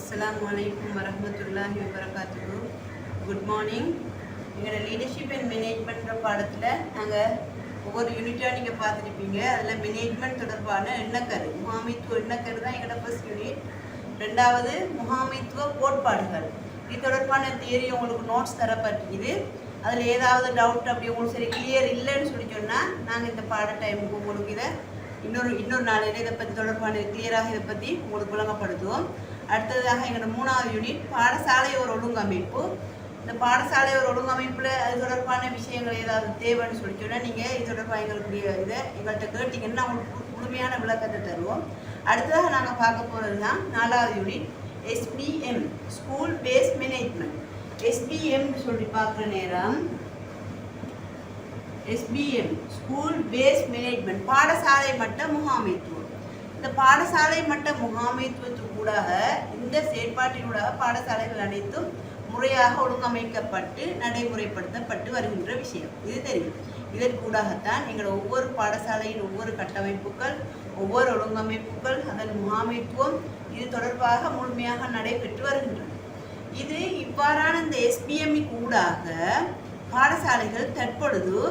Assalamualaikum warahmatullahi wabarakatuh. Good morning. எங்களோட leadership and management பாடத்தில் நாங்கள் ஒவ்வொரு யூனிட்டாக நீங்கள் பார்த்துருப்பீங்க. அதில் மேனேஜ்மெண்ட் தொடர்பான எண்ணக்கரு, முகாமைத்துவ எண்ணக்கரு தான் எங்களோட ஃபர்ஸ்ட் யூனிட். ரெண்டாவது முகாமைத்துவ கோட்பாடுகள். இது தொடர்பான தியரி உங்களுக்கு நோட்ஸ் தரப்பட்டிருக்குது. அதில் ஏதாவது டவுட் அப்படி உங்களுக்கு சரி கிளியர் இல்லைன்னு சொல்லி சொன்னால் நாங்கள் இந்த பாட டைமுக்கு உங்களுக்கு இதை இன்னொரு நாளையில் இதை பற்றி தொடர்பான கிளியராக இதை பற்றி உங்களுக்கு விளங்கப்படுத்துவோம். அடுத்ததாக எங்களோட மூணாவது யூனிட் பாடசாலை ஒரு ஒழுங்கமைப்பு. இந்த பாடசாலை ஒரு ஒழுங்கமைப்பில் அது தொடர்பான விஷயங்கள் ஏதாவது தேவைன்னு சொல்லி சொன்னால் நீங்கள் இது தொடர்பாக எங்களுடைய இதை எங்கள்கிட்ட கேட்டிங்கன்னா உங்களுக்கு முழுமையான விளக்கத்தை தருவோம். அடுத்ததாக நாங்கள் பார்க்க போகிறது தான் நாலாவது unit SBM school base management. SBM சொல்லி பார்க்குற நேரம் SBM ஸ்கூல் பேஸ் மேனேஜ்மெண்ட் பாடசாலை மட்ட முகாமைத்துவம். இந்த பாடசாலை மட்ட முகாமைத்துவத்துக்கூடாக இந்த செயற்பாட்டினூடாக பாடசாலைகள் அனைத்தும் முறையாக ஒழுங்கமைக்கப்பட்டு நடைமுறைப்படுத்தப்பட்டு வருகின்ற விஷயம் இது தெரியும். இதற்கூடாகத்தான் எங்கள் ஒவ்வொரு பாடசாலையின் ஒவ்வொரு கட்டமைப்புகள், ஒவ்வொரு ஒழுங்கமைப்புகள், அதன் முகாமைத்துவம் இது தொடர்பாக முழுமையாக நடைபெற்று வருகின்றன. இது இவ்வாறான இந்த SBM ஊடாக பாடசாலைகள் தற்பொழுது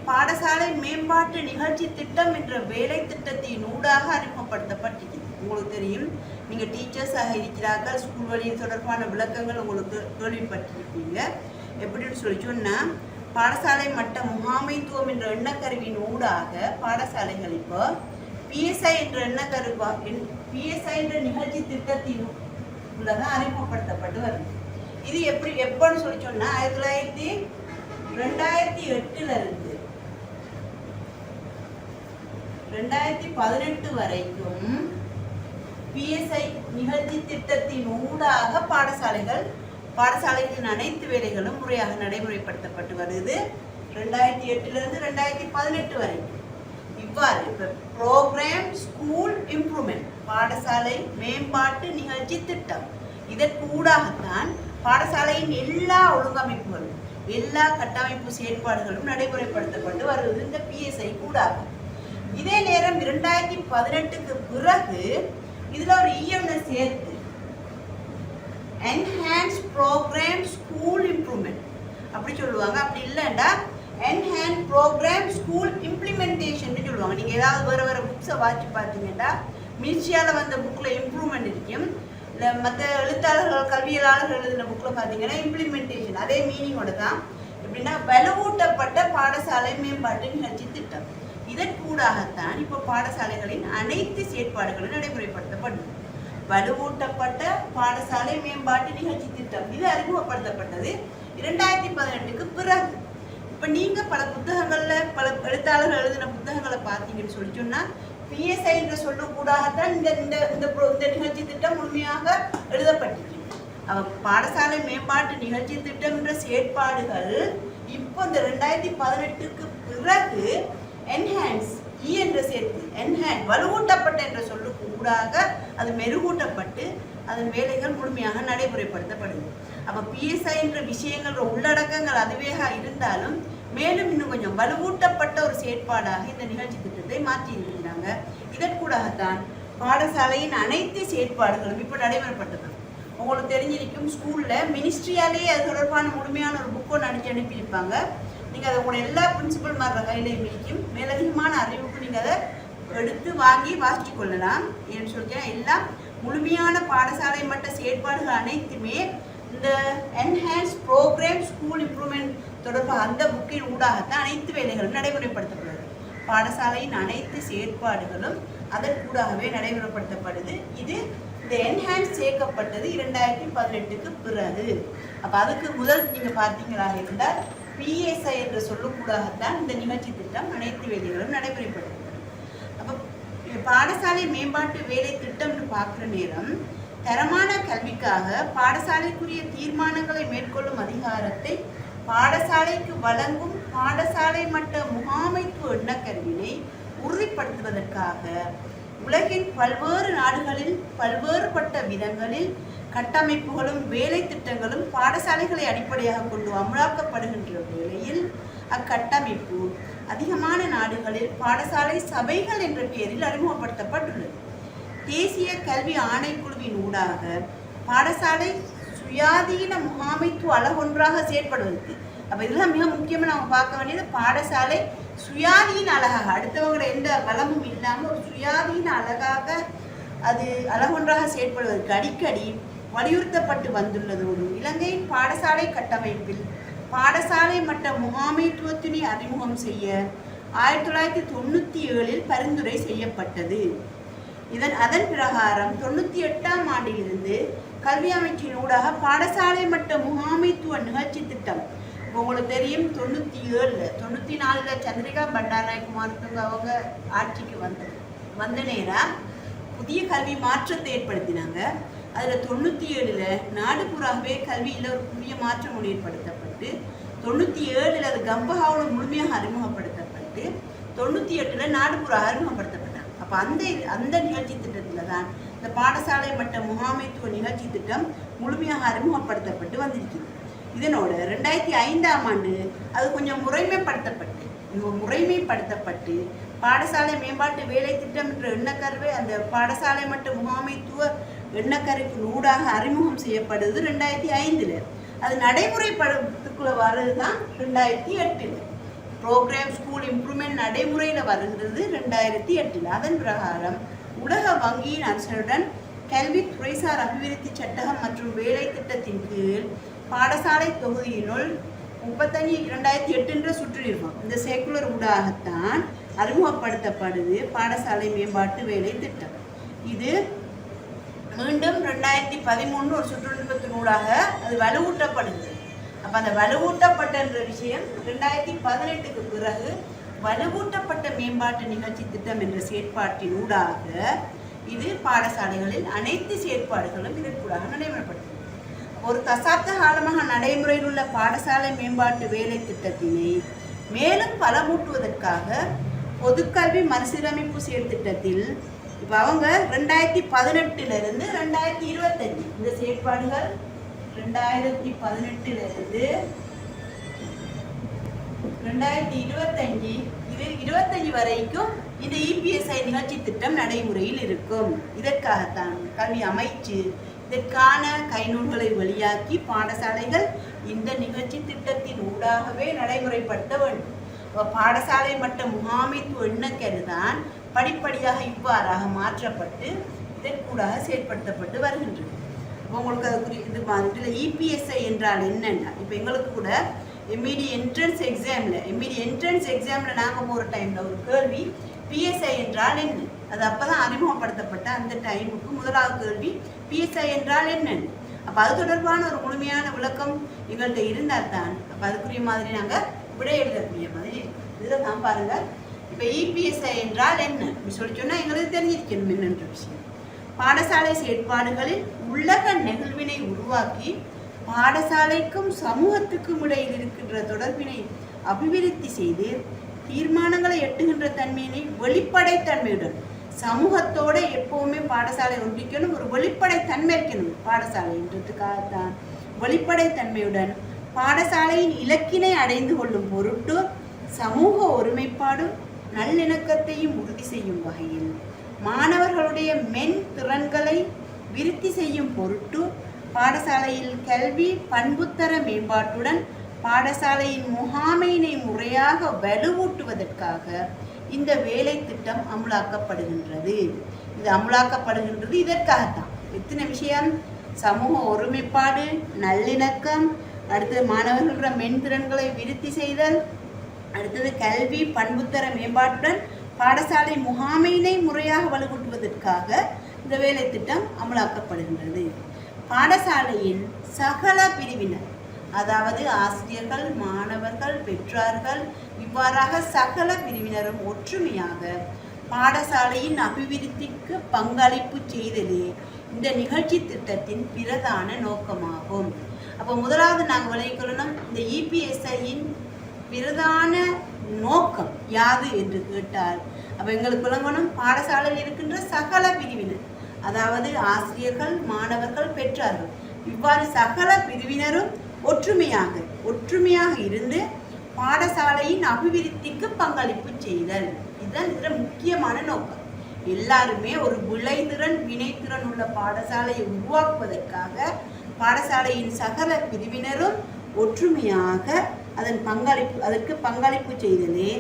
பாடசாலை மேம்பாட்டு நிகழ்ச்சி திட்டம் என்ற வேலை திட்டத்தின் ஊடாக அறிமுகப்படுத்தப்பட்டிருக்கிறது. உங்களுக்கு தெரியும், நீங்கள் டீச்சர்ஸாக இருக்கிறார்கள், ஸ்கூல் வழி தொடர்பான விளக்கங்கள் உங்களுக்கு கேள்விப்பட்டிருப்பீங்க. எப்படின்னு சொல்லி சொன்னால் பாடசாலை மட்ட முகாமைத்துவம் என்ற எண்ணக்கருவின் ஊடாக பாடசாலைகள் இப்போ PSI என்ற PSI என்ற நிகழ்ச்சி திட்டத்தின் உள்ளதாக அறிமுகப்படுத்தப்பட்டு வருது. இது எப்போன்னு சொல்லி சொன்னால் 2008 இருந்து 2018 வரைக்கும் PSI நிகழ்ச்சி திட்டத்தின் ஊடாக பாடசாலைகளின் அனைத்து வேலைகளும் முறையாக நடைமுறைப்படுத்தப்பட்டு வருது. 2008 இருந்து 2018 வரைக்கும் இவ்வாறு ப்ரோக்ராம் ஸ்கூல் இம்ப்ரூவ்மெண்ட் பாடசாலை மேம்பாட்டு நிகழ்ச்சி திட்டம் இதற்கு ஊடாகத்தான் பாடசாலையின் எல்லா ஒழுங்கமைப்புகளும் எல்லா கட்டமைப்பு செயற்பாடுகளும் நடைமுறைப்படுத்தப்பட்டு வருவது இந்த PSI கூடாக. இதே நேரம் 2018க்கு பிறகு இதுல ஒரு EMனை சேர்த்து என்ஹான்ஸ் ப்ரோக்ராம் ஸ்கூல் இம்ப்ரூவ்மெண்ட் அப்படி சொல்லுவாங்க. அப்படி இல்லைண்டா என்ஹான்ஸ் ப்ரோக்ராம் ஸ்கூல் இம்ப்ளிமெண்டேஷன் சொல்லுவாங்க. நீங்க ஏதாவது வேற புக்ஸை வாட்சி பார்த்தீங்கன்னா மினிஸ்ட்ரியால வந்த புக்ல இம்ப்ரூவ்மெண்ட் இருக்கும். இல்லை மற்ற எழுத்தாளர்கள் கல்வியலாளர்கள் எழுதின புக்கில் பார்த்தீங்கன்னா இம்ப்ளிமெண்டேஷன் அதே மீனிங்கோட தான். எப்படின்னா வலுவூட்டப்பட்ட பாடசாலை மேம்பாட்டு நிகழ்ச்சி திட்டம் இதற்கூடாகத்தான் இப்போ பாடசாலைகளின் அனைத்து செயற்பாடுகளும் நடைமுறைப்படுத்தப்படும். வலுவூட்டப்பட்ட பாடசாலை மேம்பாட்டு நிகழ்ச்சி திட்டம் இது அறிமுகப்படுத்தப்பட்டது 2018க்கு பிறகு. இப்போ நீங்கள் பல புத்தகங்களில் பல எழுத்தாளர்கள் எழுதின புத்தகங்களை பார்த்தீங்கன்னு சொல்லி சொன்னால் PSI என்ற சொல்லக்கூடாகத்தான் இந்த நிகழ்ச்சி திட்டம் முழுமையாக எழுதப்பட்டிருக்கு. பாடசாலை மேம்பாட்டு நிகழ்ச்சி திட்டம் என்ற செயற்பாடுகள் இப்போ இந்த 2018க்கு பிறகு என்ஹான்ஸ் என்ற சேர்த்து என்ஹான்ஸ் வலுவூட்டப்பட்ட என்ற சொல்லக்கூடாக அது மெருகூட்டப்பட்டு அதன் வேலைகள் முழுமையாக நடைமுறைப்படுத்தப்படுது. அப்போ PSI என்ற விஷயங்கள் உள்ளடக்கங்கள் அதுவே இருந்தாலும் மேலும் இன்னும் கொஞ்சம் வலுவூட்டப்பட்ட ஒரு செயற்பாடாக இந்த நிகழ்ச்சி திட்டத்தை மாற்றி இருக்கிறாங்க. இதற்கூடாகத்தான் பாடசாலையின் அனைத்து செயற்பாடுகளும் இப்போ நடைமுறைப்படுத்தப்படும். உங்களுக்கு தெரிஞ்சிருக்கும், ஸ்கூலில் மினிஸ்ட்ரியாலே அது தொடர்பான முழுமையான ஒரு புக்கை அனுப்பியிருப்பாங்க. நீங்கள் அதை உங்களோட எல்லா பிரின்சிபல் மாதிரி கையிலையும் இருக்கும். மேலதிகமான அறிவுக்கு நீங்கள் அதை எடுத்து வாங்கி வாசித்து கொள்ளலாம். ஏன்னு சொல்லிட்டா எல்லாம் முழுமையான பாடசாலை மட்ட செயற்பாடுகள் அனைத்துமே இந்த என்ஹான்ஸ் ப்ரோக்ராம் ஸ்கூல் இம்ப்ரூவ்மெண்ட் தொடர்பாக அந்த புக்கின் ஊடாகத்தான் அனைத்து வேலைகளும் நடைமுறைப்படுத்தப்படுது. பாடசாலையின் அனைத்து செயற்பாடுகளும் அதற்கூடாகவே நடைமுறைப்படுத்தப்படுது. இது இந்த என்ஹான்ஸ் சேர்க்கப்பட்டது 2018க்கு பிறகு. அப்போ அதுக்கு முதல் நீங்கள் பார்த்தீங்களாக இருந்தால் PSI என்ற சொல்லக்கூடாகத்தான் இந்த நிகழ்ச்சி திட்டம் அனைத்து வேலைகளும் நடைமுறைப்படுத்தப்படுது. அப்போ பாடசாலை மேம்பாட்டு வேலை திட்டம்னு பார்க்குற நேரம் தரமான கல்விக்காக பாடசாலைக்குரிய தீர்மானங்களை மேற்கொள்ளும் அதிகாரத்தை பாடசாலைக்கு வழங்கும் பாடசாலை மட்ட முகாமைத்துவ எண்ணக்கருவினை உறுதிப்படுத்துவதற்காக உலகின் பல்வேறு நாடுகளில் பல்வேறுபட்ட விதங்களில் கட்டமைப்புகளும் வேலை திட்டங்களும் பாடசாலைகளை அடிப்படையாக கொண்டு அமலாக்கப்படுகின்ற வேளையில் அக்கட்டமைப்பு அதிகமான நாடுகளில் பாடசாலை சபைகள் என்ற பெயரில் அறிமுகப்படுத்தப்பட்டுள்ளது. தேசிய கல்வி ஆணைக்குழுவின் ஊடாக பாடசாலை சுயாதீன முகாமைத்துவ அழகொன்றாக செயற்படுவதற்கு. அப்போ இதெல்லாம் மிக முக்கியமாக நம்ம பார்க்க வேண்டியது, பாடசாலை சுயாதீன அழகாக, அடுத்தவங்களோட எந்த பலமும் இல்லாமல் ஒரு சுயாதீன அழகாக அது அழகொன்றாக செயற்படுவதற்கு அடிக்கடி வலியுறுத்தப்பட்டு வந்துள்ளதோடு, இலங்கையின் பாடசாலை கட்டமைப்பில் பாடசாலை மட்ட முகாமைத்துவத்தினை அறிமுகம் செய்ய 1997 பரிந்துரை செய்யப்பட்டது. அதன் பிரகாரம் 98ஆம் ஆண்டிலிருந்து கல்வி அமைச்சின் ஊடாக பாடசாலை மட்ட முகாமைத்துவ நிகழ்ச்சி திட்டம், உங்களுக்கு தெரியும் 97 சந்திரிகா பண்டாரநாயகுமார் அவங்க ஆட்சிக்கு வந்த நேரம் புதிய கல்வி மாற்றத்தை ஏற்படுத்தினாங்க. அதில் 97 நாடுபுறாகவே கல்வியில் ஒரு புதிய மாற்றம் ஏற்படுத்தப்பட்டு 97 அது கம்பஹாவில் முழுமையாக அறிமுகப்படுத்தப்பட்டு 98 நாடுபுறாக அறிமுகப்படுத்தப்பட்டாங்க. அப்போ அந்த நிகழ்ச்சி திட்டத்தில் தான் இந்த பாடசாலை மட்ட முகாமைத்துவ நிகழ்ச்சி திட்டம் முழுமையாக அறிமுகப்படுத்தப்பட்டு வந்திருக்குது. இதனோட 2005ஆம் ஆண்டு அது கொஞ்சம் முறைமைப்படுத்தப்பட்டு பாடசாலை மேம்பாட்டு வேலை திட்டம் என்ற எண்ணக்கருவை அந்த பாடசாலை மட்ட முகாமைத்துவ எண்ணக்கருவின் ஊடாக அறிமுகம் செய்யப்படுது 2005. அது நடைமுறைப்படுத்துக்குள்ள வர்றது தான் 2008. ப்ரோக்ராம் ஸ்கூல் இம்ப்ரூவ்மெண்ட் நடைமுறையில் வருகிறது 2008. அதன் பிரகாரம் உலக வங்கியின் அரசுடன் கல்வி துறைசார் அபிவிருத்தி சட்டகம் மற்றும் வேலை திட்டத்தின் கீழ் பாடசாலை தொகுதியினுள் 35/2008 என்ற சுற்றிருக்கும் இந்த செக்குலர் ஊடாகத்தான் அறிமுகப்படுத்தப்படுது பாடசாலை மேம்பாட்டு வேலை திட்டம். இது மீண்டும் 2013 ஒரு சுற்றுநிருபத்தின் ஊடாக அது வலுவூட்டப்படுகிறது. அப்போ அந்த வலுவூட்டப்பட்ட விஷயம் 2018க்கு பிறகு வலுவூட்டப்பட்ட மேம்பாட்டு நிகழ்ச்சி திட்டம் என்ற செயற்பாட்டின் ஊடாக இது பாடசாலைகளில் அனைத்து செயற்பாடுகளும் இதற்கூடாக நடைமுறைப்படுத்தும். ஒரு தசாப்த காலமாக நடைமுறையில் உள்ள பாடசாலை மேம்பாட்டு வேலை திட்டத்தினை மேலும் பலமூட்டுவதற்காக பொதுக்கல்வி மறுசீரமைப்பு செயற்திட்டத்தில் இப்போ அவங்க 2018 2025 இந்த செயற்பாடுகள் 2018 2025 25 வரைக்கும் இந்த EPSI நிகழ்ச்சி திட்டம் நடைமுறையில் இருக்கும். இதற்காகத்தான் கல்வி அமைச்சு இதற்கான கைநூல்களை வெளியாக்கி பாடசாலைகள் இந்த நிகழ்ச்சி திட்டத்தின் ஊடாகவே நடைமுறைப்படுத்த வேண்டும். பாடசாலை மட்ட முகாமைத்துவ எண்ணக்கரு தான் படிப்படியாக இவ்வாறாக மாற்றப்பட்டு இதற்கூடாக செயற்படுத்தப்பட்டு வருகின்றது. உங்களுக்கு அது இது மாதிரி EPSI என்றால் என்னன்னா, இப்போ எங்களுக்கு கூட எம்இடி என்ட்ரன்ஸ் எக்ஸாமில் நாங்கள் போகிற டைமில் ஒரு கேள்வி PSI என்றால் என்ன, அது அப்போ தான் அறிமுகப்படுத்தப்பட்ட அந்த டைமுக்கு முதலாவது கேள்வி PSI என்றால் என்னன்னு. அப்போ அது தொடர்பான ஒரு முழுமையான விளக்கம் எங்கள்கிட்ட இருந்தால் தான் அப்போ அதுக்குரிய மாதிரி நாங்கள் விடை எழுதக்கூடிய மாதிரி இதில் தான் பாருங்கள். இப்போ EPSI என்றால் என்ன சொல்லி சொன்னால் எங்களுக்கு தெரிஞ்சிருக்கணும் என்னென்ற விஷயம். பாடசாலை செயற்பாடுகளில் உள்ளக நெகிழ்வினை உருவாக்கி பாடசாலைக்கும் சமூகத்துக்கும் இடையில் இருக்கின்ற தொடர்பினை அபிவிருத்தி செய்து தீர்மானங்களை எட்டுகின்ற தன்மையினை வெளிப்படைத்தன்மையுடன் சமூகத்தோட எப்பவுமே பாடசாலை ஒன்றிக்கணும், ஒரு வெளிப்படைத்தன்மை இருக்கணும் பாடசாலைன்றதுக்காகத்தான். வெளிப்படைத்தன்மையுடன் பாடசாலையின் இலக்கினை அடைந்து கொள்ளும் பொருட்டு சமூக ஒருமைப்பாடு நல்லிணக்கத்தையும் உறுதி செய்யும் வகையில் மாணவர்களுடைய மென் திறன்களை விருத்தி செய்யும் பொருட்டு பாடசாலையில் கல்வி பண்புத்தர மேம்பாட்டுடன் பாடசாலையின் முகாமையினை முறையாக வலுவூட்டுவதற்காக இந்த வேலை திட்டம் அமுலாக்கப்படுகின்றது. இது அமுலாக்கப்படுகின்றது இதற்காகத்தான். எத்தனை விஷயம், சமூக ஒருமைப்பாடு, நல்லிணக்கம், அடுத்தது மாணவர்களோட மென்திறன்களை விருத்தி செய்தல், அடுத்தது கல்வி பண்புத்தர மேம்பாட்டுடன் பாடசாலை முகாமையினை முறையாக வலுவூட்டுவதற்காக இந்த வேலை திட்டம் அமலாக்கப்படுகின்றது. பாடசாலையின் சகல பிரிவினர், அதாவது ஆசிரியர்கள், மாணவர்கள், பெற்றார்கள், இவ்வாறாக சகல பிரிவினரும் ஒற்றுமையாக பாடசாலையின் அபிவிருத்திக்கு பங்களிப்பு செய்தலே இந்த நிகழ்ச்சி திட்டத்தின் பிரதான நோக்கமாகும். அப்போ முதலாவது நாங்கள் விளைவிக்கொள்ளணும், இந்த EPSIயின் பிரதான நோக்கம் யாது என்று கேட்டால் அப்போ எங்களுக்கு விளங்கணும் பாடசாலையில் இருக்கின்ற சகல பிரிவினர், அதாவது ஆசிரியர்கள், மாணவர்கள், பெற்றார்கள், இவ்வாறு சகல பிரிவினரும் ஒற்றுமையாக இருந்து பாடசாலையின் அபிவிருத்திக்கு பங்களிப்பு செய்தல். இதுதான் இதில் முக்கியமான நோக்கம். எல்லாருமே ஒரு விளைதிறன் வினைத்திறன் உள்ள பாடசாலையை உருவாக்குவதற்காக பாடசாலையின் சகல பிரிவினரும் ஒற்றுமையாக அதற்கு பங்களிப்பு செய்ததே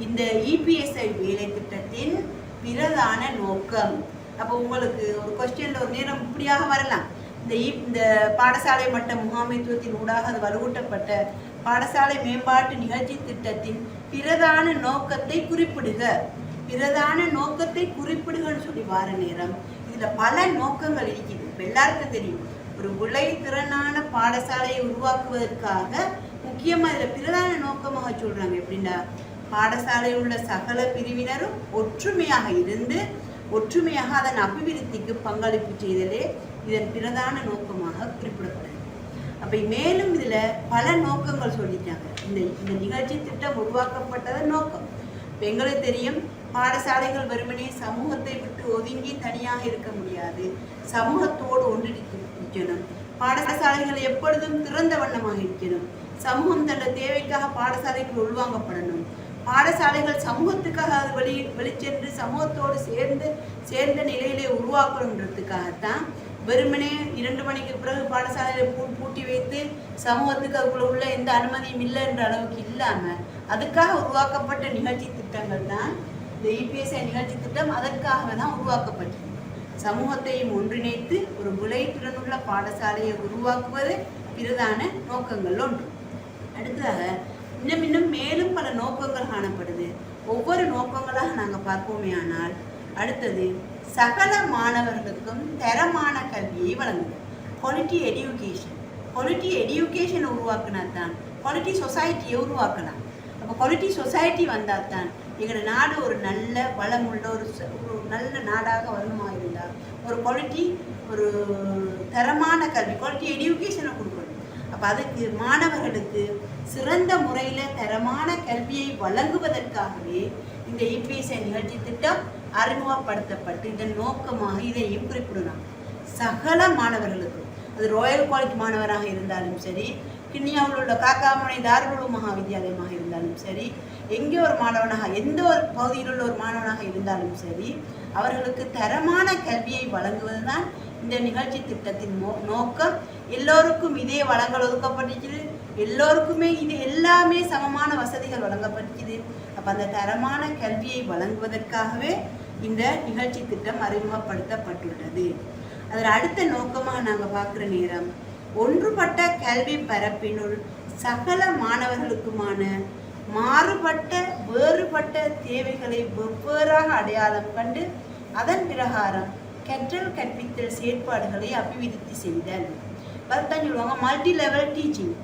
இந்த EPSI வேலை திட்டத்தின் பிரதான நோக்கம். அப்போ உங்களுக்கு ஒரு கொஸ்டின்ல ஒரு நேரம் இப்படியாக வரலாம், இந்த பாடசாலை மட்ட முகாமைத்துவத்தின் ஊடாக அது வலுவூட்டப்பட்ட பாடசாலை மேம்பாட்டு நிகழ்ச்சி திட்டத்தின் பிரதான நோக்கத்தை குறிப்பிடுக, பிரதான நோக்கத்தை குறிப்பிடுகன்னு சொல்லி வார நேரம் இதுல பல நோக்கங்கள் இருக்குது. இப்போ எல்லாருக்கும் தெரியும், ஒரு விளைதிறனான பாடசாலையை உருவாக்குவதற்காக முக்கியமா இதுல பிரதான நோக்கமாக சொல்றாங்க. எப்படின்னா, பாடசாலையில் உள்ள சகல பிரிவினரும் ஒற்றுமையாக இருந்து ஒற்றுமையாக அதன் அபிவிருத்திக்கு பங்களிப்பு செய்தலே இதன் பிரதான நோக்கமாக குறிப்பிடப்படுது. அப்ப மேலும் இதுல பல நோக்கங்கள் சொல்லிட்டாங்க. இந்த நிகழ்ச்சி திட்டம் உருவாக்கப்பட்டதன் நோக்கம் இப்ப எங்களுக்கு தெரியும், பாடசாலைகள் வெறுமனே சமூகத்தை விட்டு ஒதுங்கி தனியாக இருக்க முடியாது, சமூகத்தோடு ஒன்றிணைக்கணும். பாடசாலைகள் எப்பொழுதும் திறந்த வண்ணமாக இருக்கணும். சமூகம் தன்னுடைய தேவைக்காக பாடசாலைகள் உள்வாங்கப்படணும். பாடசாலைகள் சமூகத்துக்காக அது வெளிச்சென்று சமூகத்தோடு சேர்ந்த நிலையிலே உருவாக்கணுன்றதுக்காகத்தான் வெறுமனே 2 மணிக்கு பிறகு பாடசாலையில பூட்டி வைத்து சமூகத்துக்கு அதுக்குள்ள உள்ள எந்த அனுமதியும் இல்லை என்ற அளவுக்கு இல்லாம அதுக்காக உருவாக்கப்பட்ட நிகழ்ச்சி திட்டங்கள் தான் இந்த EPSI நிகழ்ச்சி திட்டம். அதற்காக தான் உருவாக்கப்பட்டது. சமூகத்தையும் ஒன்றிணைத்து ஒரு விளைத்திறனுள்ள பாடசாலையை உருவாக்குவது பிரதான நோக்கங்கள் ஒன்று. அடுத்ததாக இன்னும் மேலும் பல நோக்கங்கள் காணப்படுது. ஒவ்வொரு நோக்கங்களாக நாங்கள் பார்ப்போமே. ஆனால் அடுத்தது சகல மாணவர்களுக்கும் தரமான கல்வியை வழங்குது. Quality education. குவாலிட்டி எடியூகேஷனை உருவாக்குனா தான் குவாலிட்டி சொசைட்டியை உருவாக்கலாம். அப்போ குவாலிட்டி சொசைட்டி வந்தால் தான் எங்களோட நாடு ஒரு நல்ல வளமுள்ள ஒரு நல்ல நாடாக வரணுமா இருந்தால் ஒரு குவாலிட்டி ஒரு தரமான கல்வி குவாலிட்டி எடியூகேஷனை கொடுக்கணும். அப்போ அதுக்கு மாணவர்களுக்கு சிறந்த முறையில் தரமான கல்வியை வழங்குவதற்காகவே இந்த EPSI நிகழ்ச்சி திட்டம் அறிமுகப்படுத்தப்பட்டு இதன் நோக்கமாக இதையும் குறிப்பிடலாம். சகல மாணவர்களுக்கும், அது ராயல் காலேஜ் மாணவராக இருந்தாலும் சரி, கிண்ணியாவில் உள்ள காக்காமனை தாருல் மகா வித்யாலயமாக இருந்தாலும் சரி, எங்கே ஒரு மாணவனாக எந்த ஒரு பகுதியில் உள்ள ஒரு மாணவனாக இருந்தாலும் சரி, அவர்களுக்கு தரமான கல்வியை வழங்குவதுதான் இந்த நிகழ்ச்சி திட்டத்தின் நோக்கம். எல்லோருக்கும் இதே வளங்கள் ஒதுக்கப்பட்டிருக்குது, எல்லோருக்குமே இது எல்லாமே சமமான வசதிகள் வழங்கப்பட்டிருக்குது. அப்போ அந்த தரமான கல்வியை வழங்குவதற்காகவே இந்த நிகழ்ச்சி திட்டம் அறிமுகப்படுத்தப்பட்டுள்ளது. அதில் அடுத்த நோக்கமாக நாங்கள் பார்க்குற நேரம், ஒன்றுபட்ட கல்வி பரப்பினுள் சகல மாணவர்களுக்குமான மாறுபட்ட வேறுபட்ட தேவைகளை வெவ்வேறாக அடையாளம் கண்டு அதன் பிரகாரம் கற்றல் கற்பித்தல் செயற்பாடுகளை அபிவிருத்தி செய்தல். அதுதான் சொல்லுவாங்க மல்டி லெவல் டீச்சிங்.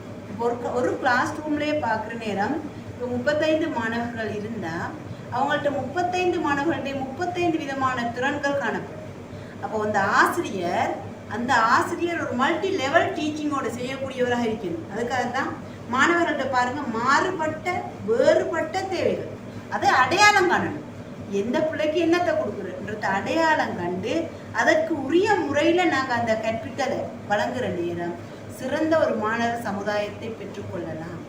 ஒரு கிளாஸ் ரூம்லேயே பார்க்குற நேரம் இப்போ 35 மாணவர்கள் இருந்தால் அவங்கள்ட்ட 35 மாணவர்களுடைய 35 விதமான திறன்கள் காணப்படும். அப்போ அந்த ஆசிரியர் ஒரு மல்டி லெவல் டீச்சிங்கோட செய்யக்கூடியவராக இருக்கணும். அதுக்காக தான் மாணவர்கள்ட்ட பாருங்க, மாறுபட்ட வேறுபட்ட தேவைகள் அதை அடையாளம் காணணும். எந்த பிள்ளைக்கு என்னத்தை கொடுக்குறோன்றத அடையாளம் கண்டு அதற்கு உரிய முறையில் நாங்கள் அந்த கற்பித்தலை வழங்குகிற நேரம் சிறந்த ஒரு மாணவர் சமுதாயத்தை பெற்றுக்கொள்ளலாம்.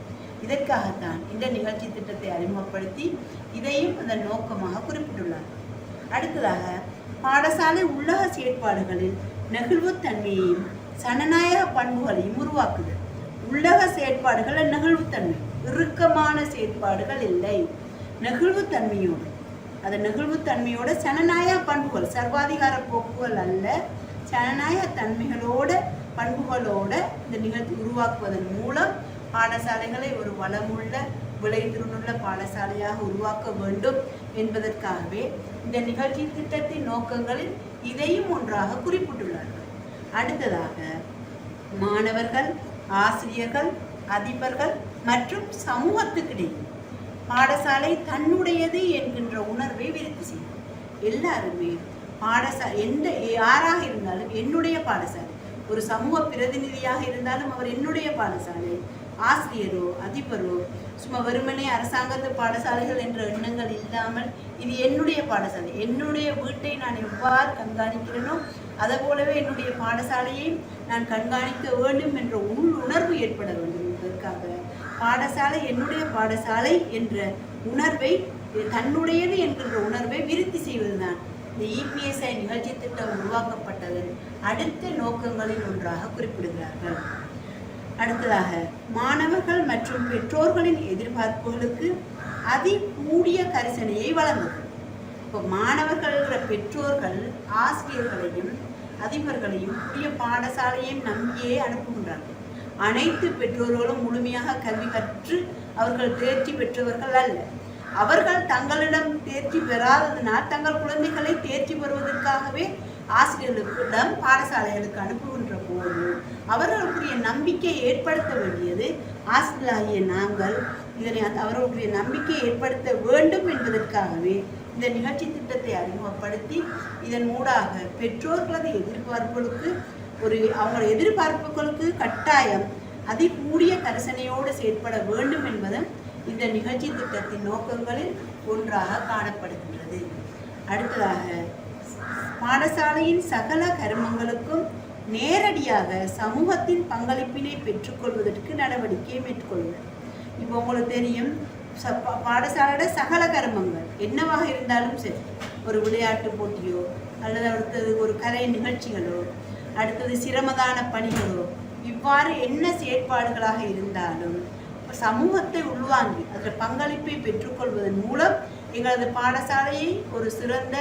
இதற்காகத்தான் இந்த நிகழ்ச்சி திட்டத்தை அறிமுகப்படுத்தி இதையும் அந்த நோக்கமாக குறிப்பிட்டுள்ளார். அடுத்ததாக பாடசாலை உள்ளக செயற்பாடுகளில் நெகிழ்வுத்தன்மையையும் சனநாயக பண்புகளையும் உருவாக்குது. உள்ளக செயற்பாடுகளில் நெகிழ்வுத்தன்மை, இறுக்கமான செயற்பாடுகள் இல்லை, நெகிழ்வுத்தன்மையோடு, அது நெகிழ்வுத்தன்மையோட சனநாயக பண்புகள், சர்வாதிகார போக்குகள் அல்ல, சனநாயக தன்மைகளோட பண்புகளோட இந்த நிகழ்ச்சி உருவாக்குவதன் மூலம் பாடசாலைகளை ஒரு வளமுள்ள விளைத்திறனுள்ள பாடசாலையாக உருவாக்க வேண்டும் என்பதற்காகவே இந்த நிகழ்ச்சி திட்டத்தின் நோக்கங்களில் இதையும் ஒன்றாக குறிப்பிட்டுள்ளார்கள். அடுத்ததாக மாணவர்கள், ஆசிரியர்கள், அதிபர்கள் மற்றும் சமூகத்துக்கிடையே பாடசாலை தன்னுடையது என்கின்ற உணர்வை விருத்தி செய்யும். எல்லாருமே யாராக இருந்தாலும் என்னுடைய பாடசாலை, ஒரு சமூக பிரதிநிதியாக இருந்தாலும் அவர் என்னுடைய பாடசாலை, ஆசிரியரோ அதிபரோ சும்மா வெறுமனே அரசாங்கத்து பாடசாலைகள் என்ற எண்ணங்கள் இல்லாமல் இது என்னுடைய பாடசாலை, என்னுடைய வீட்டை நான் எவ்வாறு கண்காணிக்கிறேனோ அதை போலவே என்னுடைய பாடசாலையை நான் கண்காணிக்க வேண்டும் என்ற உணர்வு ஏற்பட வேண்டும் என்பதற்காக பாடசாலை என்னுடைய பாடசாலை என்ற உணர்வை, தன்னுடையது என்கின்ற உணர்வை விருத்தி செய்வதுதான் இந்த EPSI நிகழ்ச்சி திட்டம் உருவாக்கப்பட்டதன் அடுத்த நோக்கங்களில் ஒன்றாக குறிப்பிடுகிறார்கள். அடுத்ததாக, மாணவர்கள் மற்றும் பெற்றோர்களின் எதிர்பார்ப்புகளுக்கு அதிகூடிய கரிசனையை வழங்குது. இப்போ மாணவர்கள்ங்கிற பெற்றோர்கள் ஆசிரியர்களையும் அதிபர்களையும் புதிய பாடசாலையையும் நம்பியே அனுப்புகின்றார்கள். அனைத்து பெற்றோர்களும் முழுமையாக கல்வி கற்று அவர்கள் தேர்ச்சி பெற்றவர்கள் அல்ல. அவர்கள் தங்களிடம் தேர்ச்சி பெறாததினால் தங்கள் குழந்தைகளை தேர்ச்சி பெறுவதற்காகவே ஆசிரியர்களிடம் பாடசாலைகளுக்கு அனுப்புகின்ற போது அவர்களுக்குரிய நம்பிக்கையை ஏற்படுத்த வேண்டியது ஆசிரியர்களாகிய நாங்கள் இதனை அவர்களுடைய நம்பிக்கையை ஏற்படுத்த வேண்டும் என்பதற்காகவே இந்த நிகழ்ச்சி திட்டத்தை அறிமுகப்படுத்தி இதன் ஊடாக பெற்றோர்களது எதிர்பார்ப்புகளுக்கு அவங்களோட எதிர்பார்ப்புகளுக்கு கட்டாயம் அதிகூடிய கரிசனையோடு செயற்பட வேண்டும் என்பதும் இந்த நிகழ்ச்சி திட்டத்தின் நோக்கங்களில் ஒன்றாக காணப்படுகின்றது. அடுத்ததாக, பாடசாலையின் சகல கருமங்களுக்கும் நேரடியாக சமூகத்தின் பங்களிப்பினை பெற்றுக்கொள்வதற்கு நடவடிக்கை மேற்கொள்வது. இப்போ உங்களுக்கு தெரியும், பாடசாலையோட சகல கருமங்கள் என்னவாக இருந்தாலும் சரி, ஒரு விளையாட்டு போட்டியோ அல்லது அடுத்தது ஒரு கலை நிகழ்ச்சிகளோ அடுத்தது சிரமதான பணிகளோ இவ்வாறு என்ன செயற்பாடுகளாக இருந்தாலும் சமூகத்தை உள்வாங்கி அதில் பங்களிப்பை பெற்றுக்கொள்வதன் மூலம் எங்களது பாடசாலையை ஒரு சிறந்த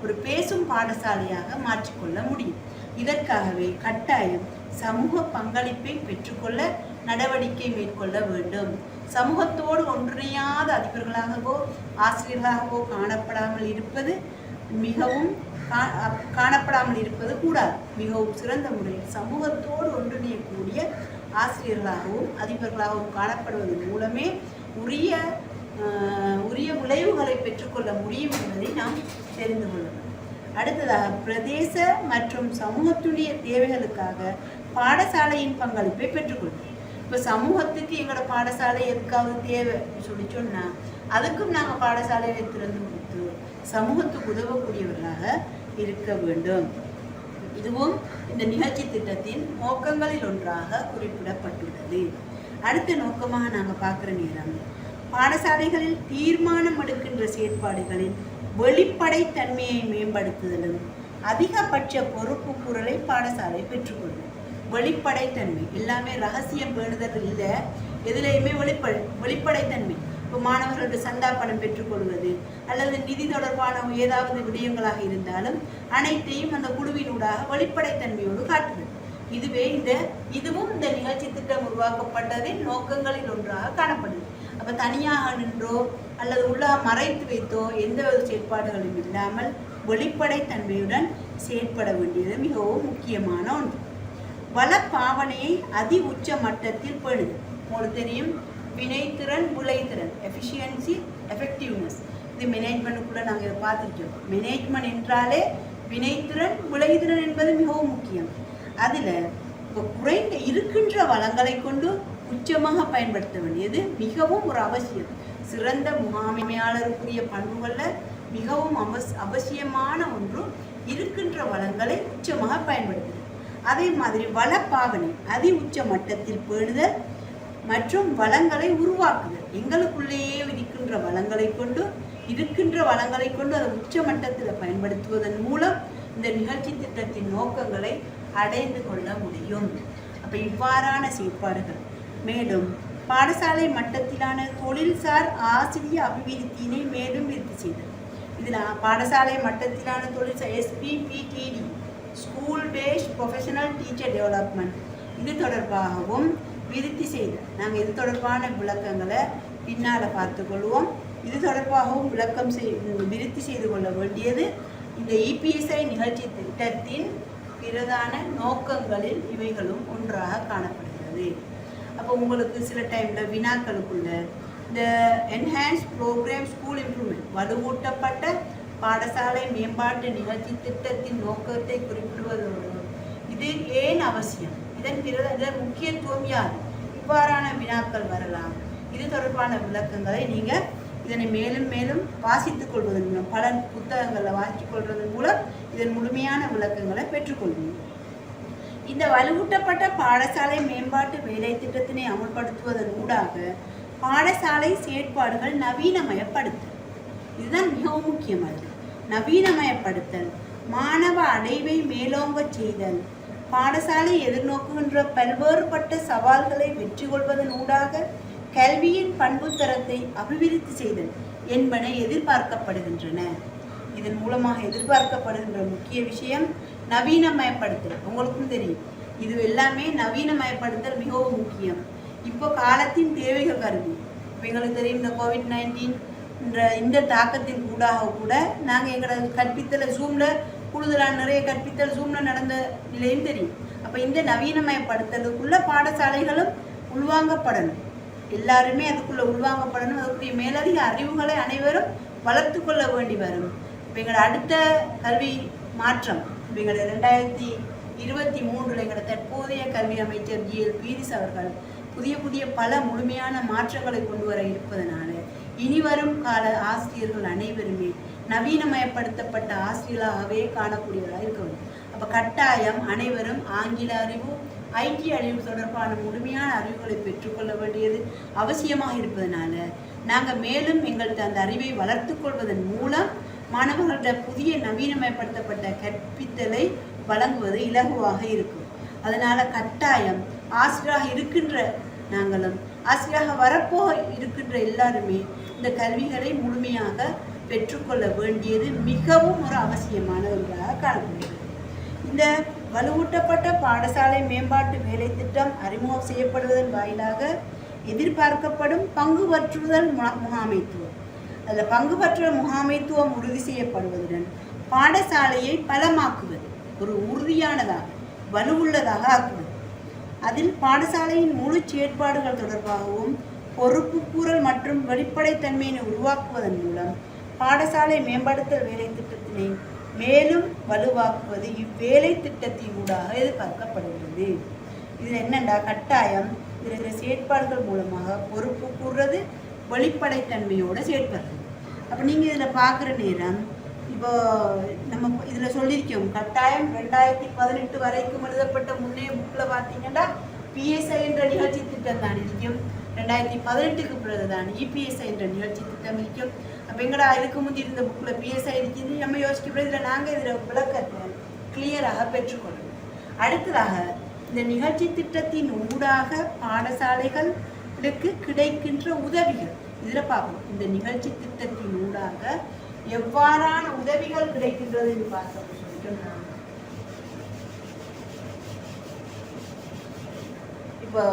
ஒரு பேசும் பாடசாலையாக மாற்றிக்கொள்ள முடியும். இதற்காகவே கட்டாயம் சமூக பங்களிப்பை பெற்றுக்கொள்ள நடவடிக்கை மேற்கொள்ள வேண்டும். சமூகத்தோடு ஒன்றிணையாத அதிபர்களாகவோ ஆசிரியர்களாகவோ காணப்படாமல் இருப்பது கூடாது. மிகவும் சிறந்த முறையில் சமூகத்தோடு ஒன்றிணையக்கூடிய ஆசிரியர்களாகவும் அதிபர்களாகவும் காணப்படுவதன் மூலமே உரிய விளைவுகளை பெற்றுக்கொள்ள முடியும் என்பதை நாம் தெரிந்து கொள்ளலாம். அடுத்ததாக, பிரதேச மற்றும் சமூகத்துடைய தேவைகளுக்காக பாடசாலையின் பங்களிப்பை பெற்றுக்கொள்ளும். இப்போ சமூகத்துக்கு எங்களோட பாடசாலை எதுக்காவது தேவை சொல்லி சொன்னால் அதுக்கும் நாங்கள் பாடசாலையை திறந்து கொடுத்து சமூகத்துக்கு உதவக்கூடியவர்களாக இருக்க வேண்டும். இதுவும் இந்த நிகழ்ச்சி திட்டத்தின் நோக்கங்களில் ஒன்றாக குறிப்பிடப்பட்டுள்ளது. அடுத்த நோக்கமாக நாங்கள் பார்க்குற நேரம், பாடசாலைகளில் தீர்மானம் எடுக்கின்ற செயற்பாடுகளின் வெளிப்படைத்தன்மையை மேம்படுத்துதலும் அதிகபட்ச பொறுப்பு கூறலை பாடசாலை பெற்றுக்கொள்ளும். வெளிப்படைத்தன்மை எல்லாமே ரகசியம் பேணுதல் இல்லை, எதுலேயுமே வெளிப்படைத்தன்மை. இப்போ மாணவர்களுடைய சந்தா பணம் பெற்றுக்கொள்வது அல்லது நிதி தொடர்பான ஏதாவது விடயங்களாக இருந்தாலும் அனைத்தையும் அந்த குழுவினூடாக வெளிப்படைத்தன்மையோடு காட்டுகிறது. இதுவும் இந்த நிகழ்ச்சி திட்டம் உருவாக்கப்பட்டதின் நோக்கங்களில் ஒன்றாக காணப்படுது. அப்போ தனியாக நின்றோ அல்லது உள்ளாக மறைத்து வைத்தோ எந்த ஒரு செயற்பாடுகளும் இல்லாமல் வெளிப்படைத்தன்மையுடன் செயற்பட வேண்டியது மிகவும் முக்கியமான ஒன்று. வளப்பாவனையை அதி உச்ச மட்டத்தில் பேணுதல். உங்களுக்கு தெரியும், வினைத்திறன் விளைத்திறன், எஃபிஷியன்சி எஃபெக்டிவ்னஸ். இது மேனேஜ்மெண்ட்டுக்குள்ளே நாங்கள் இதை பார்த்துருக்கோம். மேனேஜ்மெண்ட் என்றாலே வினைத்திறன் விளைத்திறன் என்பது மிகவும் முக்கியம். அதில் இப்போ குறைந்த இருக்கின்ற வளங்களை கொண்டு உச்சமாக பயன்படுத்த வேண்டியது மிகவும் ஒரு அவசியம். சிறந்த முகாமையாளருக்குரிய பண்புகளில் மிகவும் அவசியமான ஒன்று இருக்கின்ற வளங்களை உச்சமாக பயன்படுத்துது. அதே மாதிரி வளப்பாவனை அதி உச்ச மட்டத்தில் பேணுதல் மற்றும் வளங்களை உருவாக்குதல். எங்களுக்குள்ளேயே இருக்கின்ற வளங்களை கொண்டு அதை உச்ச மட்டத்தில் பயன்படுத்துவதன் மூலம் இந்த நிகழ்ச்சி திட்டத்தின் நோக்கங்களை அடைந்து கொள்ள முடியும். அப்போ இவ்வாறான செயற்பாடுகள் மேலும் பாடசாலை மட்டத்திலான தொழில்சார் ஆசிரிய அபிவிருத்தியினை மேலும் விருத்தி செய்தல். இதில் பாடசாலை மட்டத்திலான தொழில்சார் SPPTD, school based professional teacher development, இது தொடர்பாகவும் விருத்தி செய்தல். நாங்கள் இது தொடர்பான விளக்கங்களை பின்னால் பார்த்துக்கொள்வோம். இது தொடர்பாகவும் விருத்தி செய்து கொள்ள வேண்டியது இந்த EPSI நிகழ்ச்சி திட்டத்தின் பிரதான நோக்கங்களில் இவைகளும் ஒன்றாக காணப்படுகிறது. அப்போ உங்களுக்கு சில டைமில் வினாக்களுக்குள்ள இந்த என்ஹான்ஸ் ப்ரோக்ராம் ஸ்கூல் இம்ப்ரூவ்மெண்ட், வலுவூட்டப்பட்ட பாடசாலை மேம்பாட்டு நிகழ்ச்சி திட்டத்தின் நோக்கத்தை குறிப்பிடுவதோடு இது ஏன் அவசியம், இதன் முக்கியத்துவம் யார், இவ்வாறான வினாக்கள் வரலாம். இது தொடர்பான விளக்கங்களை நீங்கள் இதனை மேலும் மேலும் வாசித்துக் கொள்வதன் மூலம், பல புத்தகங்களில் வாசித்துக் கொள்வதன் மூலம் இதன் முழுமையான விளக்கங்களை பெற்றுக்கொள்வீங்க. இந்த வலுவூட்டப்பட்ட பாடசாலை மேம்பாட்டு வேலை திட்டத்தினை அமல்படுத்துவதன் ஊடாக பாடசாலை செயற்பாடுகள் நவீனமயப்படுத்து. இதுதான் மிகவும் முக்கியமானது. நவீனமயப்படுத்தல், மாணவ அடைவை மேலோங்க செய்தல், பாடசாலை எதிர்நோக்குகின்ற பல்வேறுபட்ட சவால்களை வெற்றி கொள்வதன் ஊடாக கல்வியின் பண்புத்தரத்தை அபிவிருத்தி செய்தல் என்பன எதிர்பார்க்கப்படுகின்றன. இதன் மூலமாக எதிர்பார்க்கப்படுகின்ற முக்கிய விஷயம் நவீனமயப்படுத்தல். உங்களுக்கும் தெரியும், இது எல்லாமே நவீனமயப்படுத்தல் மிகவும் முக்கியம். இப்போ காலத்தின் தேவைகள் கருதி, எங்களுக்கு தெரியும் இந்த COVID-19 இந்த தாக்கத்தின் கூடாக கூட நாங்கள் எங்களோட கற்பித்தலை ஜூமில் கூடுதலான நிறைய கற்பித்தல் ஜூமில் நடந்த நிலையும் தெரியும். அப்போ இந்த நவீனமயப்படுத்தலுக்குள்ள பாடசாலைகளும் உள்வாங்கப்படணும், எல்லாருமே அதுக்குள்ளே உள்வாங்கப்படணும். அதுக்குரிய மேலதிக அறிவுகளை அனைவரும் வளர்த்து கொள்ள வேண்டி வரும். இப்போ எங்களோட அடுத்த கல்வி மாற்றம், இப்போ எங்களோட 2023 எங்களோட தற்போதைய கல்வி அமைச்சர் GL பீரிஸ் அவர்கள் புதிய பல முழுமையான மாற்றங்களை கொண்டு வர இருப்பதனால இனிவரும் கால ஆசிரியர்கள் அனைவருமே நவீனமயப்படுத்தப்பட்ட ஆசிரியர்களாகவே காணக்கூடியவர்களாக இருக்க வேண்டும். அப்போ கட்டாயம் அனைவரும் ஆங்கில அறிவு, IT அறிவு தொடர்பான முழுமையான அறிவுகளை பெற்றுக்கொள்ள வேண்டியது அவசியமாக இருப்பதனால நாங்கள் மேலும் எங்கள்கிட்ட அந்த அறிவை வளர்த்து கொள்வதன் மூலம் மாணவர்களோட புதிய நவீனமயப்படுத்தப்பட்ட கற்பித்தலை வழங்குவது இலகுவாக இருக்கும். அதனால கட்டாயம் ஆசிரியராக இருக்கின்ற நாங்களும் ஆசிரியராக வரப்போ இருக்கின்ற எல்லாருமே இந்த கல்விகளை முழுமையாக பெற்றுக்கொள்ள வேண்டியது மிகவும் ஒரு அவசியமான ஒன்றாக காணப்படுகிறது. இந்த வலுவூட்டப்பட்ட பாடசாலை மேம்பாட்டு வேலை திட்டம் அறிமுகம் செய்யப்படுவதன் வாயிலாக எதிர்பார்க்கப்படும் பங்குபற்றுதல் முகாமைத்துவம், அதில் பங்குபற்றுதல் முகாமைத்துவம் உறுதி செய்யப்படுவதுடன் பாடசாலையை பலமாக்குவது, ஒரு உறுதியானதாக வலுவுள்ளதாக ஆக்குவது, அதில் பாடசாலையின் முழு செயற்பாடுகள் தொடர்பாகவும் பொறுப்பு கூறல் மற்றும் வெளிப்படைத்தன்மையினை உருவாக்குவதன் மூலம் பாடசாலை மேம்படுத்தல் வேலை திட்டத்தினை மேலும் வலுவாக்குவது இவ்வேலை திட்டத்தின் ஊடாக எதிர்பார்க்கப்படுகிறது. இதில் என்னென்னா கட்டாயம் இதில் செயற்பாடுகள் மூலமாக பொறுப்பு கூறுறது, வெளிப்படைத்தன்மையோடு செயற்படுறது. அப்போ நீங்கள் இதில் பார்க்குற நேரம் இப்போ நம்ம இதில் சொல்லியிருக்கோம், கட்டாயம் 2018 வரைக்கும் எழுதப்பட்ட முன்னே புக்கில் பார்த்தீங்கன்னா PSI என்ற நிகழ்ச்சி திட்டம் தான் இருக்கும். 2018க்கு பிறகு தான் EPSI என்ற நிகழ்ச்சி திட்டம் இருக்கும். அப்போ எங்கடா இதுக்கு முந்தி இருந்த புக்கில் PSI இருக்குது, நம்ம யோசிக்க இதில் நாங்கள் இதில் விளக்கத்தை கிளியராக பெற்றுக்கொள்ளணும். அடுத்ததாக இந்த நிகழ்ச்சி திட்டத்தின் ஊடாக பாடசாலைகளுக்கு கிடைக்கின்ற உதவிகள் இதில் பார்ப்போம். இந்த நிகழ்ச்சி திட்டத்தின் ஊடாக எவ்வாறான உதவிகள் கிடைக்கின்றது என்று பார்த்தோம் சொல்லிட்டு இப்போ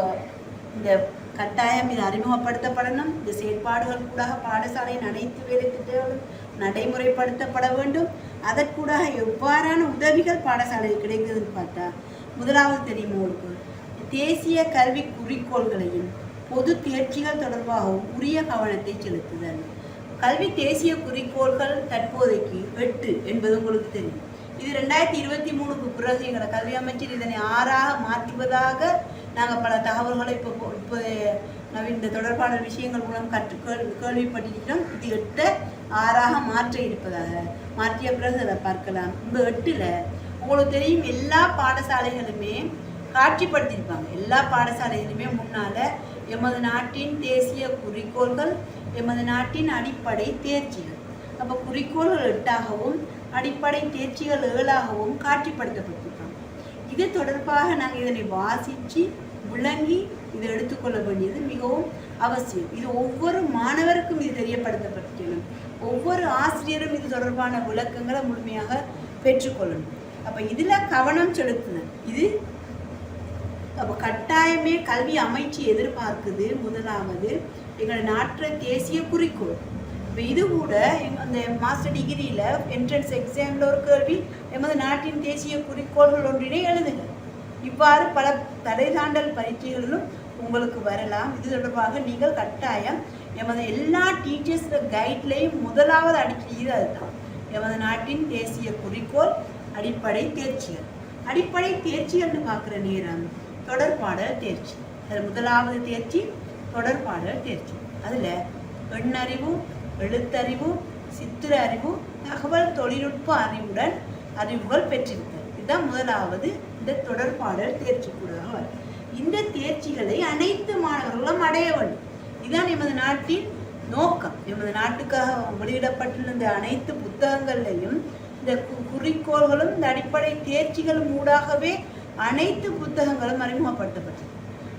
இந்த கட்டாயம் இது அறிமுகப்படுத்தப்படணும். இந்த செயற்பாடுகள் கூட பாடசாலையின் அனைத்து வேலை திட்டங்களும் நடைமுறைப்படுத்தப்பட வேண்டும். அதற்கூடாக எவ்வாறான உதவிகள் பாடசாலையில் கிடைக்குதுன்னு பார்த்தா, முதலாவது தெரியும் உங்களுக்கு, தேசிய கல்வி குறிக்கோள்களையும் பொது தேர்ச்சிகள் தொடர்பாகவும் உரிய கவனத்தை செலுத்துதல். கல்வி தேசிய குறிக்கோள்கள் தற்போதைக்கு 8 என்பது உங்களுக்கு தெரியும். இது 2023க்கு பிறகு எங்களோட கல்வி அமைச்சர் இதனை 6ஆக மாற்றுவதாக நாங்கள் பல தகவல்களை இப்போ இந்த தொடர்பான விஷயங்கள் மூலம் கேள்விப்பட்டிருக்கிறோம். இது 8 6ஆக மாற்ற இருப்பதாக மாற்றிய பிறகு அதை பார்க்கலாம். இந்த 8ல் உங்களுக்கு தெரியும் எல்லா பாடசாலைகளுமே காட்சிப்படுத்தியிருப்பாங்க. எல்லா பாடசாலைகளுமே முன்னால் எமது நாட்டின் தேசிய குறிக்கோள்கள், எமது நாட்டின் அடிப்படை தேர்ச்சிகள், அப்போ குறிக்கோள்கள் 8ஆகவும் அடிப்படை தேர்ச்சிகள் 7ஆகவும் காட்சிப்படுத்தப்பட்டிருப்பாங்க. இது தொடர்பாக நாங்கள் இதனை வாசித்து விளங்கி இதை எடுத்துக்கொள்ள வேண்டியது மிகவும் அவசியம். இது ஒவ்வொரு மாணவருக்கும் இது தெரியப்படுத்தப்பட்டிருக்கணும். ஒவ்வொரு ஆசிரியரும் இது தொடர்பான விளக்கங்களை முழுமையாக பெற்றுக்கொள்ளணும். அப்போ இதில் கவனம் செலுத்துதல் இது அப்போ கட்டாயமே கல்வி அமைச்சு எதிர்பார்க்குது. முதலாவது எங்களோட நாட்டில் தேசிய குறிக்கோள். இப்போ இது கூட அந்த மாஸ்டர் டிகிரியில் என்ட்ரன்ஸ் எக்ஸாமில் ஒரு கேள்வி, எமது நாட்டின் தேசிய குறிக்கோள்கள் ஒன்றினை எழுதுங்க. இவ்வாறு பல தடை தாண்டல் பரீட்சைகளிலும் உங்களுக்கு வரலாம். இது தொடர்பாக நீங்கள் கட்டாயம் எமது எல்லா டீச்சர்ஸோட கைட்லையும் முதலாவது அடிக்கிறது அதுதான், எமது நாட்டின் தேசிய குறிக்கோள், அடிப்படை தேர்ச்சிகள். அடிப்படை தேர்ச்சிகள்னு பார்க்குற நேரம் தொடர்பாடல் தேர்ச்சி, அதில் முதலாவது தேர்ச்சி தொடர்பாடல் தேர்ச்சி. அதில் எண்ணறிவு, எழுத்தறிவு, சித்திர அறிவு, தகவல் தொழில்நுட்ப அறிவுகள் பெற்றிருக்கிறது. இதுதான் முதலாவது இந்த தொடர்பாடல் தேர்ச்சி கூட வரும். இந்த தேர்ச்சிகளை அனைத்து மாணவர்களும் அடைய வேண்டும். இதுதான் எமது நாட்டின் நோக்கம். எமது நாட்டுக்காக வெளியிடப்பட்டுள்ள இந்த அனைத்து புத்தகங்கள்லையும் இந்த குறிக்கோள்களும் இந்த அடிப்படை தேர்ச்சிகளும் ஊடாகவே அனைத்து புத்தகங்களும் அறிமுகப்படுத்தப்பட்டது.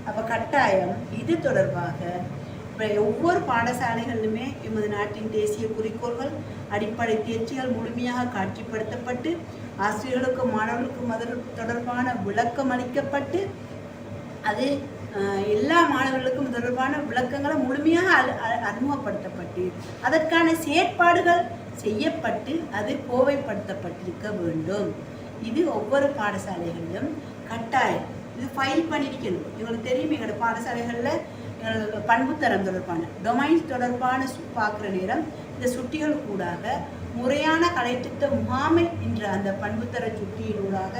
அப்போ கட்டாயம் இது தொடர்பாக இப்போ ஒவ்வொரு பாடசாலைகளிலுமே எமது நாட்டின் தேசிய குறிக்கோள்கள் அடிப்படை தேர்ச்சிகள் முழுமையாக காட்சிப்படுத்தப்பட்டு ஆசிரியர்களுக்கும் மாணவர்களுக்கும் அது தொடர்பான விளக்கம் அளிக்கப்பட்டு அது எல்லா மாணவர்களுக்கும் தொடர்பான விளக்கங்களை முழுமையாக அறிமுகப்படுத்தப்பட்டு அதற்கான செயற்பாடுகள் செய்யப்பட்டு அது கோவைப்படுத்தப்பட்டிருக்க வேண்டும். இது ஒவ்வொரு பாடசாலைகளிலும் கட்டாயம் இது ஃபைல் பண்ணியிருக்கணும். எங்களுக்கு தெரியும் எங்களோட பாடசாலைகளில் பண்புத்தரம் தொடர்பான டொமைன்ஸ் தொடர்பான பார்க்குற நேரம் இந்த சுட்டிகள் கூடாக முறையான கலைத்திட்ட முகாமை என்ற அந்த பண்புத்தர சுட்டியிலூடாக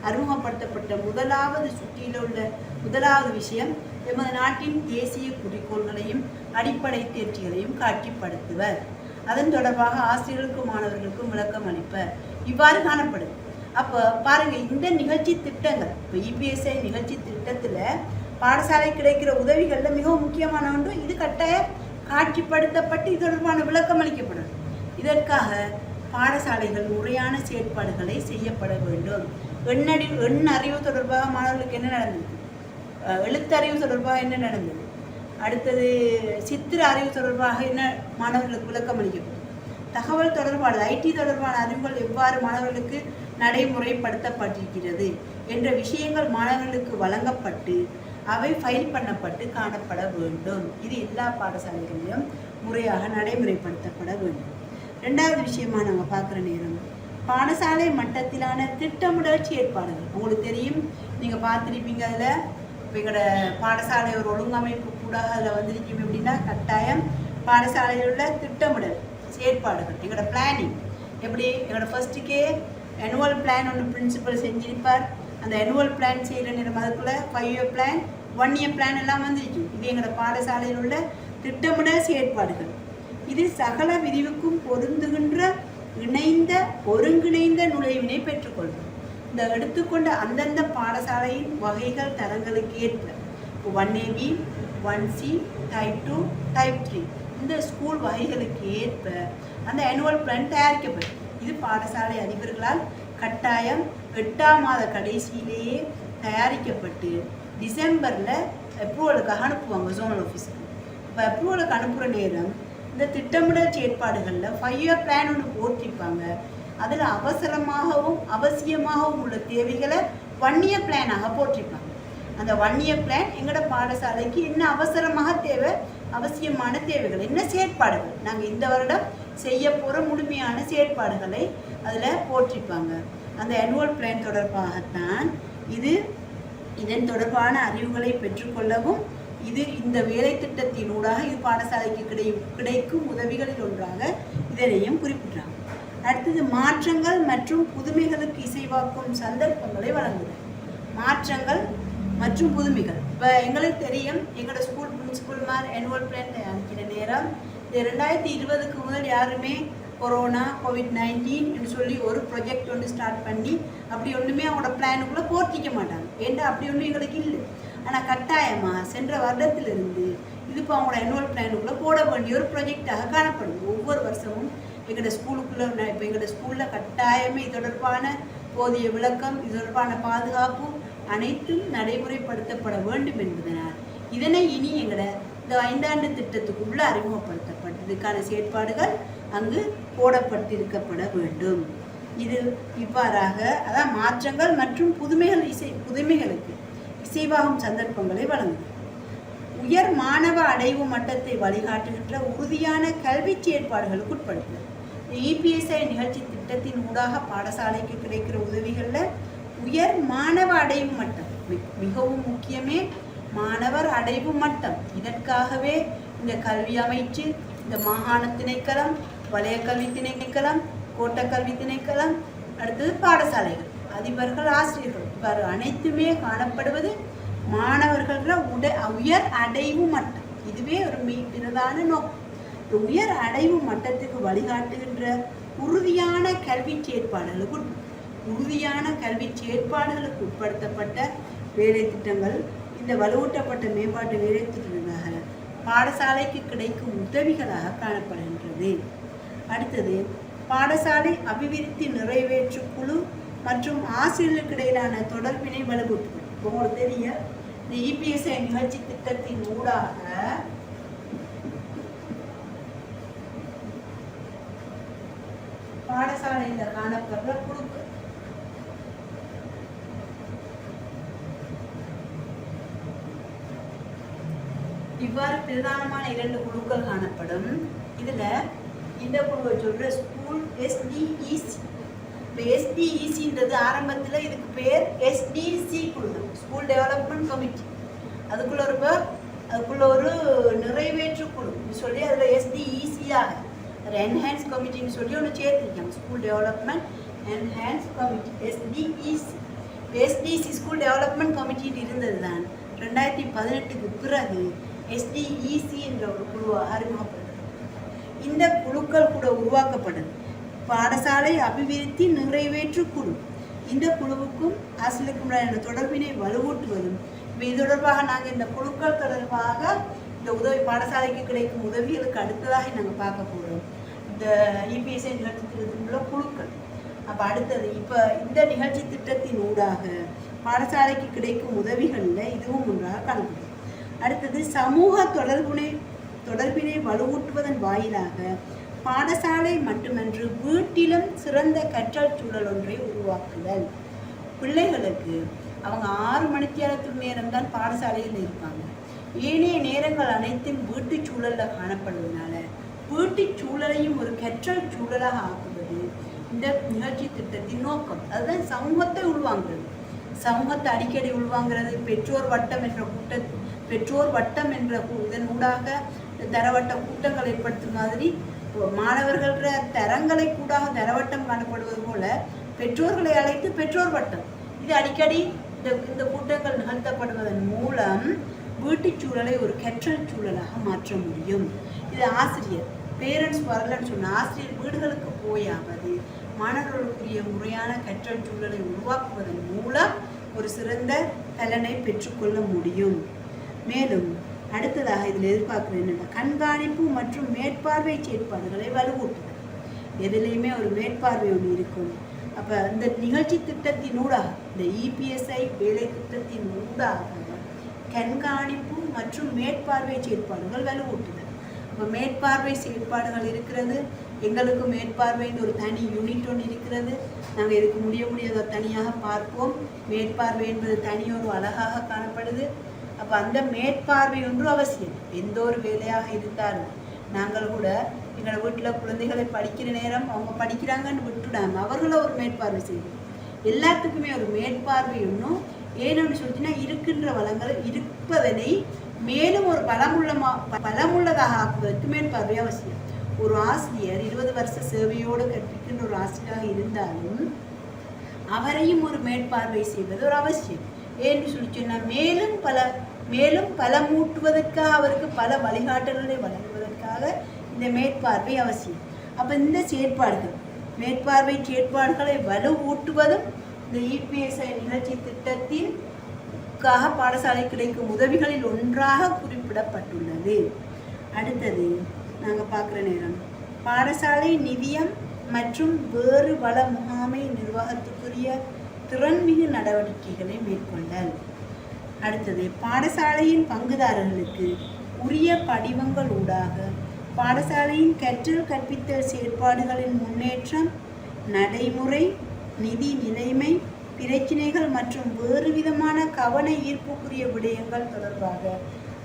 அறிமுகப்படுத்தப்பட்ட முதலாவது சுட்டியில் உள்ள முதலாவது விஷயம் எமது நாட்டின் தேசிய குறிக்கோள்களையும் அடிப்படை தேர்ச்சிகளையும் காட்சிப்படுத்துவர். அதன் தொடர்பாக ஆசிரியர்களுக்கும் மாணவர்களுக்கும் விளக்கம் அளிப்பர். இவ்வாறு காணப்படுது. அப்போ பாருங்கள், இந்த நிகழ்ச்சி திட்டங்கள் இப்போ இபிஎஸ்ஐ நிகழ்ச்சி திட்டத்தில் பாடசாலை கிடைக்கிற உதவிகளில் மிகவும் முக்கியமான ஒன்று இது கட்டாயம் காட்சிப்படுத்தப்பட்டு இது தொடர்பான விளக்கம் அளிக்கப்படும். இதற்காக பாடசாலைகள் முறையான செயற்பாடுகளை செய்யப்பட வேண்டும். எண் அறிவு தொடர்பாக மாணவர்களுக்கு என்ன நடந்தது, எழுத்தறிவு தொடர்பாக என்ன நடந்தது, அடுத்தது சித்திர அறிவு தொடர்பாக என்ன மாணவர்களுக்கு விளக்கம் அளிக்கப்படும், தகவல் தொடர்பான ஐடி தொடர்பான அறிவுகள் எவ்வாறு மாணவர்களுக்கு நடைமுறைப்படுத்தப்பட்டிருக்கிறது என்ற விஷயங்கள் மாணவர்களுக்கு வழங்கப்பட்டு அவை ஃபைல் பண்ணப்பட்டு காணப்பட வேண்டும். இது எல்லா பாடசாலைகளிலும் முறையாக நடைமுறைப்படுத்தப்பட வேண்டும். ரெண்டாவது விஷயமா நாங்கள் பார்க்குற நேரம் பாடசாலை மட்டத்திலான திட்டமிடல் செயற்பாடுகள். உங்களுக்கு தெரியும், நீங்கள் பார்த்துருப்பீங்க. அதில் இப்போ எங்களோட பாடசாலை ஒரு ஒழுங்கமைப்பு கூட அதில் வந்திருக்கீங்க அப்படின்னா கட்டாயம் பாடசாலையில் உள்ள திட்டமிடல் செயற்பாடுகள் எங்களோட பிளானிங் எப்படி எங்களோட ஃபர்ஸ்ட்டுக்கே ஆனுவல் பிளான் ஒன்று பிரின்சிபல் செஞ்சிருப்பார். அந்த ஆனுவல் பிளான் செய்கிற நேரம் அதுக்குள்ளே 5 இயர் பிளான் 1 இயர் பிளான் எல்லாம் வந்துருக்கு. இது எங்களோட பாடசாலையில் உள்ள திட்டமிடல் செயற்பாடுகள். இது சகல விரிவுக்கும் பொருந்துகின்ற இணைந்த ஒருங்கிணைந்த நுழைவினை பெற்றுக்கொள்ளும். இந்த எடுத்துக்கொண்ட அந்தந்த பாடசாலையின் வகைகள் தரங்களுக்கு ஏற்ப 1AB 1C டைப் 2 டைப் 3 இந்த ஸ்கூல் வகைகளுக்கு ஏற்ப அந்த ஆனுவல் பிளான் தயாரிக்கப்படும். இது பாடசாலை அதிபர்களால் கட்டாயம் 8ஆம் மாத கடைசியிலேயே தயாரிக்கப்பட்டு டிசம்பரில் அப்ரூவலுக்காக அனுப்புவாங்க ஜோனல் ஆஃபீஸுக்கு. இப்போ அப்ரூவலுக்கு அனுப்புகிற நேரம் இந்த திட்டமிடல் செயற்பாடுகளில் 5 இயர் பிளான் ஒன்று போட்டிருப்பாங்க. அதில் அவசரமாகவும் அவசியமாகவும் உள்ள தேவைகளை 1 இயர் பிளானாக போட்டிருப்பாங்க. அந்த 1 இயர் பிளான் எங்களோட பாடசாலைக்கு என்ன அவசரமாக தேவை, அவசியமான தேவைகள் என்ன செயற்பாடுகள் நாங்கள் இந்த வருடம் செய்ய போகிற முழுமையான செயற்பாடுகளை அதில் போட்டிருப்பாங்க. அந்த ஆனுவல் பிளான் தொடர்பாகத்தான் இது இதன் தொடர்பான அறிவுகளை பெற்றுக்கொள்ளவும் இது இந்த வேலை திட்டத்தினூடாக இது பாடசாலைக்கு கிடைக்கும் உதவிகளில் ஒன்றாக இதனையும் குறிப்பிட்டாங்க. அடுத்தது மாற்றங்கள் மற்றும் புதுமைகளுக்கு இசைவாக்கும் சந்தர்ப்பங்களை வழங்குதல். மாற்றங்கள் மற்றும் புதுமைகள் இப்போ எங்களுக்கு தெரியும், எங்களோட ஸ்கூல் பிரின்சிபல்மார் ஆனுவல் பிளான் தயாரிக்கிற நேரம் இந்த 2020க்கு முதல் யாருமே கொரோனா COVID-19 என்று சொல்லி ஒரு ப்ரொஜெக்ட் ஒன்று ஸ்டார்ட் பண்ணி அப்படி ஒன்றுமே அவங்களோட பிளானுக்குள்ளே போட்டிக்க மாட்டாங்க. ஏன்னா அப்படி ஒன்றும் எங்களுக்கு இல்லை. ஆனால் கட்டாயமாக சென்ற வருடத்திலிருந்து இது இப்போ அவங்களோட ஆனுவல் பிளானுக்குள்ளே போட வேண்டிய ஒரு ப்ரொஜெக்டாக காணப்படுது. ஒவ்வொரு வருஷமும் எங்களோட ஸ்கூலுக்குள்ளே இப்போ எங்களோட ஸ்கூலில் கட்டாயமே இது தொடர்பான போதிய விளக்கம், இது தொடர்பான பாதுகாப்பு அனைத்தும் நடைமுறைப்படுத்தப்பட வேண்டும் என்பதனால் இதனை இனி எங்களோட இந்த 5 ஆண்டு திட்டத்துக்குள்ளே அறிமுகப்படுத்தப்பட்டதுக்கான செயற்பாடுகள் அங்கு போடப்பட்டிருக்கப்பட வேண்டும். இது இவ்வாறாக அதான் மாற்றங்கள் மற்றும் புதுமைகளுக்கு இசைவாகும் சந்தர்ப்பங்களை வழங்கும். உயர் மாணவ அடைவு மட்டத்தை வழிகாட்டுகின்ற உறுதியான கல்வி செயற்பாடுகளுக்கு உட்படுத்தும். இபிஎஸ்ஐ நிகழ்ச்சி திட்டத்தின் ஊடாக பாடசாலைக்கு கிடைக்கிற உதவிகளில் உயர் மாணவ அடைவு மட்டம் மிகவும் முக்கியமே. மாணவர் அடைவு மட்டம் இதற்காகவே இந்த கல்வி அமைச்சு, இந்த மாகாண திணைக்களம், வலய கல்வி திணைக்களம், கோட்ட கல்வி திணைக்களம், அடுத்தது பாடசாலைகள், அதிபர்கள், ஆசிரியர்கள் இவ்வாறு அனைத்துமே காணப்படுவது மாணவர்கள உயர் அடைவு மட்டம். இதுவே ஒரு பிரதான நோக்கம். உயர் அடைவு மட்டத்துக்கு வழிகாட்டுகின்ற உறுதியான கல்வி செயற்பாடுகளுக்கு உட்படுத்தப்பட்ட வேலை திட்டங்கள் இந்த வலுவூட்டப்பட்ட மேம்பாட்டு வேலை திட்டங்களாக பாடசாலைக்கு கிடைக்கும் உதவிகளாக காணப்படுகின்றது. அடுத்தது பாடசாலை அபிவிருத்தி நிறைவேற்று குழு மற்றும் ஆசிரியர்களுக்கு இடையிலான தொடர்பினை வலுவூட்டுவது. உங்களுக்கு தெரிய இந்த EPSI நிகழ்ச்சி திட்டத்தின் ஊடாக பாடசாலையில் காணப்படுற குழுக்கள் இவ்வாறு பிரதானமான 2 குழுக்கள் காணப்படும். இதுல இந்த குழுவை சொல்ற ஸ்கூல் SDEC. இப்போ SDECன்றது ஆரம்பத்தில் இதுக்கு பேர் SDC குழு, ஸ்கூல் டெவலப்மெண்ட் கமிட்டி. அதுக்குள்ள ஒரு நிறைவேற்று குழு சொல்லி அதில் SDEC-ஆக என்ஹான்ஸ் கமிட்டின்னு சொல்லி ஒன்று சேர்த்துருக்காங்க. School development enhance committee SDEC. SDC school development கமிட்டின்னு இருந்தது தான் 2018க்கு பிறகு SDEC என்ற ஒரு குழுவாக அறிமுகப்படுது. இந்த குழுக்கள் கூட உருவாக்கப்படுது பாடசாலை அபிவிருத்தி நிறைவேற்று குழு. இந்த குழுவுக்கும் ஆசிரியருக்கும் தொடர்பினை வலுவூட்டுவதும். இது தொடர்பாக நாங்கள் இந்த குழுக்கள் தொடர்பாக இந்த உதவி பாடசாலைக்கு கிடைக்கும் உதவிகளுக்கு அடுத்ததாக நாங்கள் பார்க்க போகிறோம் இந்த EPSI நிகழ்ச்சி திட்டத்தில் உள்ள குழுக்கள். அப்போ அடுத்தது இப்போ இந்த நிகழ்ச்சி திட்டத்தின் ஊடாக பாடசாலைக்கு கிடைக்கும் உதவிகளில் இதுவும் ஒன்றாக காணப்படும். அடுத்தது சமூக தொடர்பினை வலுவூட்டுவதன் வாயிலாக பாடசாலை மட்டுமன்று வீட்டிலும் சிறந்த கற்றல் சூழல் ஒன்றை உருவாக்குதல். பிள்ளைகளுக்கு அவங்க 6 மணித்தியாலத்து நேரம் தான் பாடசாலையில் இருப்பாங்க. ஏனைய நேரங்கள் அனைத்தும் வீட்டு சூழலில் காணப்படுவதனால வீட்டு சூழலையும் ஒரு கற்றல் சூழலாக ஆக்குவது இந்த நிகழ்ச்சி திட்டத்தின் நோக்கம். அதுதான் சமூகத்தை உள்வாங்கிறது. சமூகத்தை அடிக்கடி உள்வாங்கிறது. பெற்றோர் வட்டம் என்ற இதன் ஊடாக தரவட்ட கூட்டங்கள் ஏற்படுத்தும் மாதிரி மாணவர்கள தரங்களை கூடாக தரவட்டம் காணப்படுவது போல பெற்றோர்களை அழைத்து பெற்றோர் வட்டம் இது அடிக்கடி இந்த கூட்டங்கள் நிகழ்த்தப்படுவதன் மூலம் வீட்டுச் சூழலை ஒரு கற்றல் சூழலாக மாற்ற முடியும். இது ஆசிரியர் பேரண்ட்ஸ் வரலன்னு சொன்ன ஆசிரியர் வீடுகளுக்கு போயாவது மாணவர்களுக்குரிய முறையான கற்றல் சூழலை உருவாக்குவதன் மூலம் ஒரு சிறந்த பலனை பெற்றுக்கொள்ள முடியும். மேலும் அடுத்ததாக இதில் எதிர்பார்க்குறது என்னென்னா கண்காணிப்பு மற்றும் மேற்பார்வை செயற்பாடுகளை வலுவூட்டுதல். எதுலேயுமே ஒரு மேற்பார்வை ஒன்று இருக்கும். அப்போ இந்த நிகழ்ச்சி திட்டத்தினூடாக இந்த EPSI வேலை திட்டத்தின் ஊடாக கண்காணிப்பு மற்றும் மேற்பார்வை செயற்பாடுகள் வலுவூட்டுதல். இப்போ மேற்பார்வை செயற்பாடுகள் இருக்கிறது. எங்களுக்கு மேற்பார்வைன்னு ஒரு தனி யூனிட் ஒன்று இருக்கிறது. நாங்கள் இதுக்கு முடியாத தனியாக பார்ப்போம். மேற்பார்வை என்பது தனியொரு அழகாக காணப்படுது. அப்போ அந்த மேற்பார்வை ஒன்று அவசியம். எந்த ஒரு வேலையாக இருந்தாலும் நாங்கள் கூட எங்களோட வீட்டில் குழந்தைகளை படிக்கிற நேரம் அவங்க படிக்கிறாங்கன்னு விட்டுடாமல் அவர்களை ஒரு மேற்பார்வை செய்வோம். எல்லாத்துக்குமே ஒரு மேற்பார்வை ஒன்றும் ஏன்னு சொல்லிச்சுன்னா இருக்கின்ற வளங்கள் இருப்பதனை மேலும் ஒரு பலமுள்ளதாக ஆக்குவதற்கு மேற்பார்வை அவசியம். ஒரு ஆசிரியர் 20 வருஷ சேவையோடு கற்பிக்கின்ற ஒரு ஆசிரியராக இருந்தாலும் அவரையும் ஒரு மேற்பார்வை செய்வது ஒரு அவசியம். ஏன்னு சொல்லி சொன்னால் மேலும் பலமூட்டுவதற்காக அவருக்கு பல வழிகாட்டல்களை வழங்குவதற்காக இந்த மேற்பார்வை அவசியம். அப்போ இந்த மேற்பார்வை செயற்பாடுகளை வலுவூட்டுவதும் இந்த EPSI நிகழ்ச்சி திட்டத்திற்காக பாடசாலை கிடைக்கும் உதவிகளில் ஒன்றாக குறிப்பிடப்பட்டுள்ளது. அடுத்தது நாங்கள் பார்க்குற நேரம் பாடசாலை நிதியம் மற்றும் வேறு வள முகாமை நிர்வாகத்துக்குரிய திறன்மிகு நடவடிக்கைகளை மேற்கொண்டல். அடுத்தது பாடசாலையின் பங்குதாரர்களுக்கு உரிய படிவங்கள் ஊடாக பாடசாலையின் கற்றல் கற்பித்தல் செயற்பாடுகளின் முன்னேற்றம், நடைமுறை, நிதி நிலைமை, பிரச்சினைகள் மற்றும் வேறு விதமான கவன ஈர்ப்புக்குரிய விடயங்கள் தொடர்பாக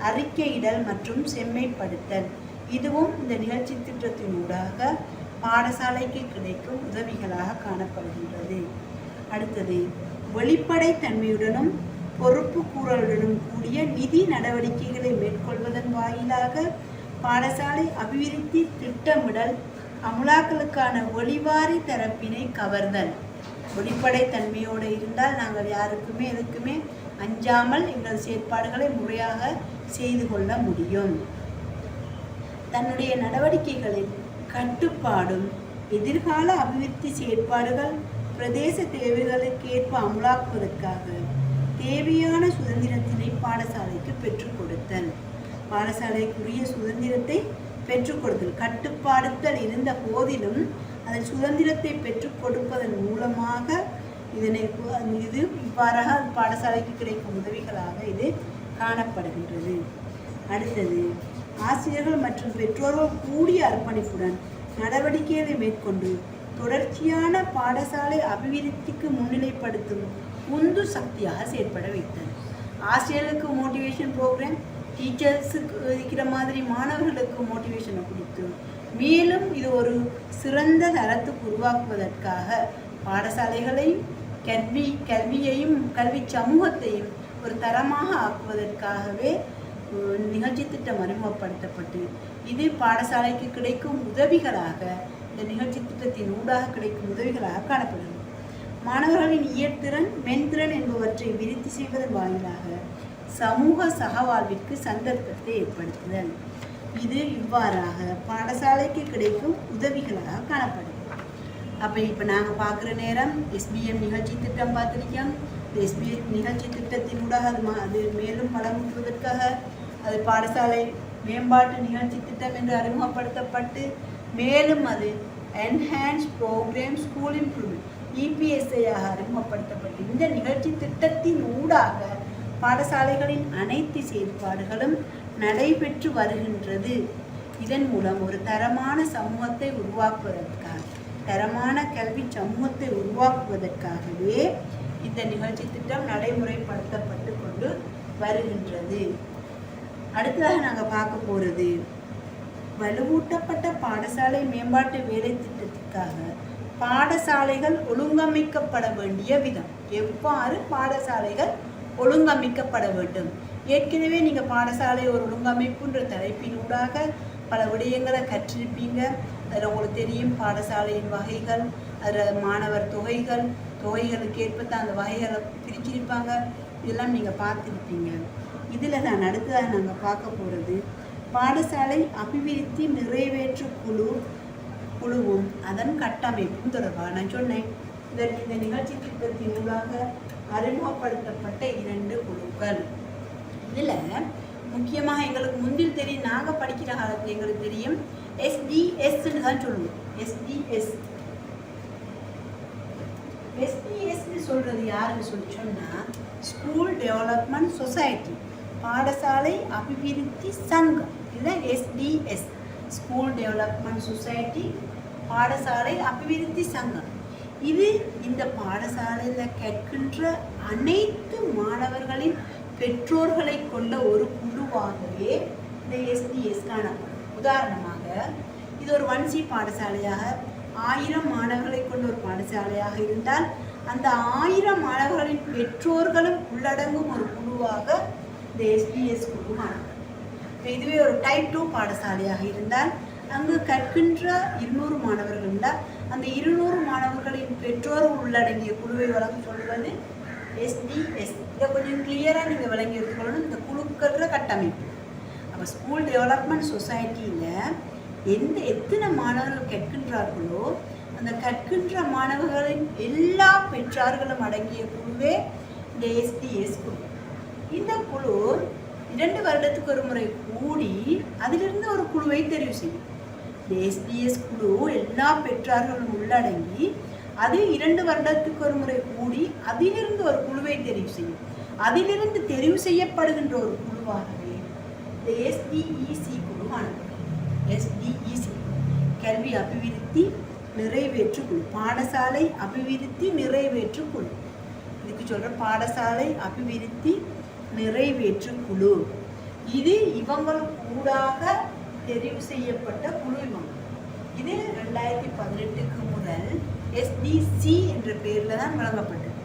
அறிக்கையிடல் மற்றும் செம்மைப்படுத்தல். இதுவும் இந்த நிகழ்ச்சி திட்டத்தினூடாக பாடசாலைக்கு கிடைக்கும் உதவிகளாக காணப்படுகின்றது. அடுத்தது வெளிப்படைத்தன்மையுடனும் பொறுப்பு கூறலுடனும் கூடிய நிதி நடவடிக்கைகளை மேற்கொள்வதன் வாயிலாக பாடசாலை அபிவிருத்தி திட்டமிடல் அமுலாக்களுக்கான ஒளிவாரி தரப்பினை கவர்தல். வெளிப்படைத்தன்மையோடு இருந்தால் நாங்கள் யாருக்குமே எதுக்குமே அஞ்சாமல் எங்கள் செயற்பாடுகளை முறையாக செய்து கொள்ள முடியும். தன்னுடைய நடவடிக்கைகளில் கட்டுப்பாடும் எதிர்கால அபிவிருத்தி செயற்பாடுகள் பிரதேச தேவைகளுக்கு ஏற்ப அமுலாக்குவதற்காக தேவையான சுதந்திரத்தினை பாடசாலைக்கு பெற்றுக் கொடுத்தல். பாடசாலைக்குரிய சுதந்திரத்தை பெற்றுக் கொடுத்தல். கட்டுப்பாடுத்தல் இருந்த போதிலும் அதன் சுதந்திரத்தை பெற்றுக் கொடுப்பதன் மூலமாக இது இவ்வாறாக பாடசாலைக்கு கிடைக்கும் உதவிகளாக இது காணப்படுகின்றது. அடுத்தது, ஆசிரியர்கள் மற்றும் பெற்றோர்கள் கூடிய அர்ப்பணிப்புடன் நடவடிக்கைகளை மேற்கொண்டு தொடர்ச்சியான பாடசாலை அபிவிருத்திக்கு முன்னிலைப்படுத்தும் உந்து சக்தியாக செயற்பட வைத்தது. ஆசிரியர்களுக்கு மோட்டிவேஷன் ப்ரோக்ராம், டீச்சர்ஸுக்கு இருக்கிற மாதிரி மாணவர்களுக்கு மோட்டிவேஷனை கொடுத்து மேலும் இது ஒரு சிறந்த தரத்துக்கு உருவாக்குவதற்காக பாடசாலைகளையும் கல்வியையும் கல்வி சமூகத்தையும் ஒரு தரமாக ஆக்குவதற்காகவே நிகழ்ச்சி திட்டம் அறிமுகப்படுத்தப்பட்டு இது பாடசாலைக்கு கிடைக்கும் உதவிகளாக, இந்த நிகழ்ச்சி திட்டத்தின் ஊடாக கிடைக்கும் உதவிகளாக காணப்படுகிறது. மாணவர்களின் இயற்திறன் மென்திறன் என்பவற்றை விருத்தி செய்வதன் வாயிலாக சமூக சகவாழ்விற்கு சந்தர்ப்பத்தை ஏற்படுத்துதல். இது இவ்வாறாக பாடசாலைக்கு கிடைக்கும் உதவிகளாக காணப்படுது. அப்போ இப்போ நாங்கள் பார்க்குற நேரம் எஸ்பிஎம் நிகழ்ச்சி திட்டம் பார்த்துருக்கோம். இந்த எஸ்பிஎம் நிகழ்ச்சி திட்டத்தினூடாக அது மேலும் வளமுற்றுவதற்காக அது பாடசாலை மேம்பாட்டு நிகழ்ச்சி திட்டம் என்று அறிமுகப்படுத்தப்பட்டு மேலும் அது என்ஹான்ஸ் ப்ரோக்ராம் ஸ்கூல் இம்ப்ரூவ்மெண்ட் EPSஐயாக அறிமுகப்படுத்தப்பட்டு இந்த நிகழ்ச்சி திட்டத்தின் ஊடாக பாடசாலைகளின் அனைத்து செயல்பாடுகளும் நடைபெற்று வருகின்றது. இதன் மூலம் ஒரு தரமான சமூகத்தை உருவாக்குவதற்காக, தரமான கல்வி சமூகத்தை உருவாக்குவதற்காகவே இந்த நிகழ்ச்சி திட்டம் நடைமுறைப்படுத்தப்பட்டு கொண்டு வருகின்றது. அடுத்ததாக நாங்கள் பார்க்க போகிறது வலுவூட்டப்பட்ட பாடசாலை மேம்பாட்டு வேலை திட்டத்திற்காக பாடசாலைகள் ஒழுங்கமைக்கப்பட வேண்டிய விதம். எவ்வாறு பாடசாலைகள் ஒழுங்கமைக்கப்பட வேண்டும். ஏற்கனவே நீங்கள் பாடசாலை ஒரு ஒழுங்கமைப்புன்ற தலைப்பினூடாக பல விடயங்களை கற்றிருப்பீங்க. அதில் உங்களுக்கு தெரியும் பாடசாலையின் வகைகள், அதில் மாணவர் தொகைகளுக்கு ஏற்பத்தான் அந்த வகைகளை பிரிச்சிருப்பாங்க. இதெல்லாம் நீங்கள் பார்த்துருப்பீங்க. இதில் தான் அடுத்ததாக நாங்கள் பார்க்க போகிறது பாடசாலை அபிவிருத்தி நிறைவேற்று குழுவும் அதன் கட்டமைப்பும் தொடர்பாக. நான் சொன்னேன் இதற்கு இந்த நிகழ்ச்சி திட்டத்தின் ஊடாக அறிமுகப்படுத்தப்பட்ட 2 குழுக்கள். இதில் முக்கியமாக எங்களுக்கு முந்தில் தெரியும், நாங்கள் படிக்கிற காலத்தில் எங்களுக்கு தெரியும் SDS தான் சொல்லுவோம். SDS சொல்கிறது யாருன்னு சொன்னால் ஸ்கூல் டெவலப்மெண்ட் சொசைட்டி, பாடசாலை அபிவிருத்தி சங்கம். இதுதான் SDS, ஸ்கூல் டெவலப்மெண்ட் சொசைட்டி, பாடசாலை அபிவிருத்தி சங்கம். இது இந்த பாடசாலையில் கேட்கின்ற அனைத்து மாணவர்களின் பெற்றோர்களை கொண்ட ஒரு குழுவாகவே இந்த SDS காணப்படும். உதாரணமாக இது ஒரு 1C பாடசாலையாக 1000 மாணவர்களை கொண்ட ஒரு பாடசாலையாக இருந்தால் அந்த 1000 மாணவர்களின் பெற்றோர்களும் உள்ளடங்கும் ஒரு குழுவாக இந்த SDS குழு காணப்படும். இதுவே ஒரு டைப் 2 பாடசாலையாக இருந்தால் அங்கு கற்கின்ற 200 மாணவர்கள் இருந்தால் அந்த 200 மாணவர்களின் பெற்றோர் உள்ளடங்கிய குழுவை வழங்க சொல்வது SDS. இதை கொஞ்சம் கிளியராக நீங்கள் விளங்கி எடுத்துக்கொள்ளணும். இந்த குழுக்கள கட்டமைப்பு. அப்போ ஸ்கூல் டெவலப்மெண்ட் சொசைட்டியில் எத்தனை மாணவர்கள் கற்கின்றார்களோ அந்த கற்கின்ற மாணவர்களின் எல்லா பெற்றார்களும் அடங்கிய குழுவே இந்த SDS குழு. இந்த குழு 2 வருடத்துக்கு ஒரு முறை கூடி அதிலிருந்து ஒரு குழுவை தெரிவு செய்யும். இந்த SDS குழு எல்லா பெற்றார்களும் உள்ளடங்கி அது 2 வருடத்துக்கு ஒரு முறை கூடி அதிலிருந்து ஒரு குழுவை தெரிவு செய்யும். அதிலிருந்து தெரிவு செய்யப்படுகின்ற ஒரு குழுவாகவே இந்த SDEC குழு ஆனது. SDEC கல்வி அபிவிருத்தி நிறைவேற்று குழு, பாடசாலை அபிவிருத்தி நிறைவேற்று குழு. இதுக்கு சொல்ற பாடசாலை அபிவிருத்தி நிறைவேற்று குழு. இது இவங்களுக்கு ஊடாக தெரிவு செய்யப்பட்ட குழு. இவங்க இது 2018க்கு முதல் SDC என்ற பெயரில் தான் வழங்கப்பட்டது.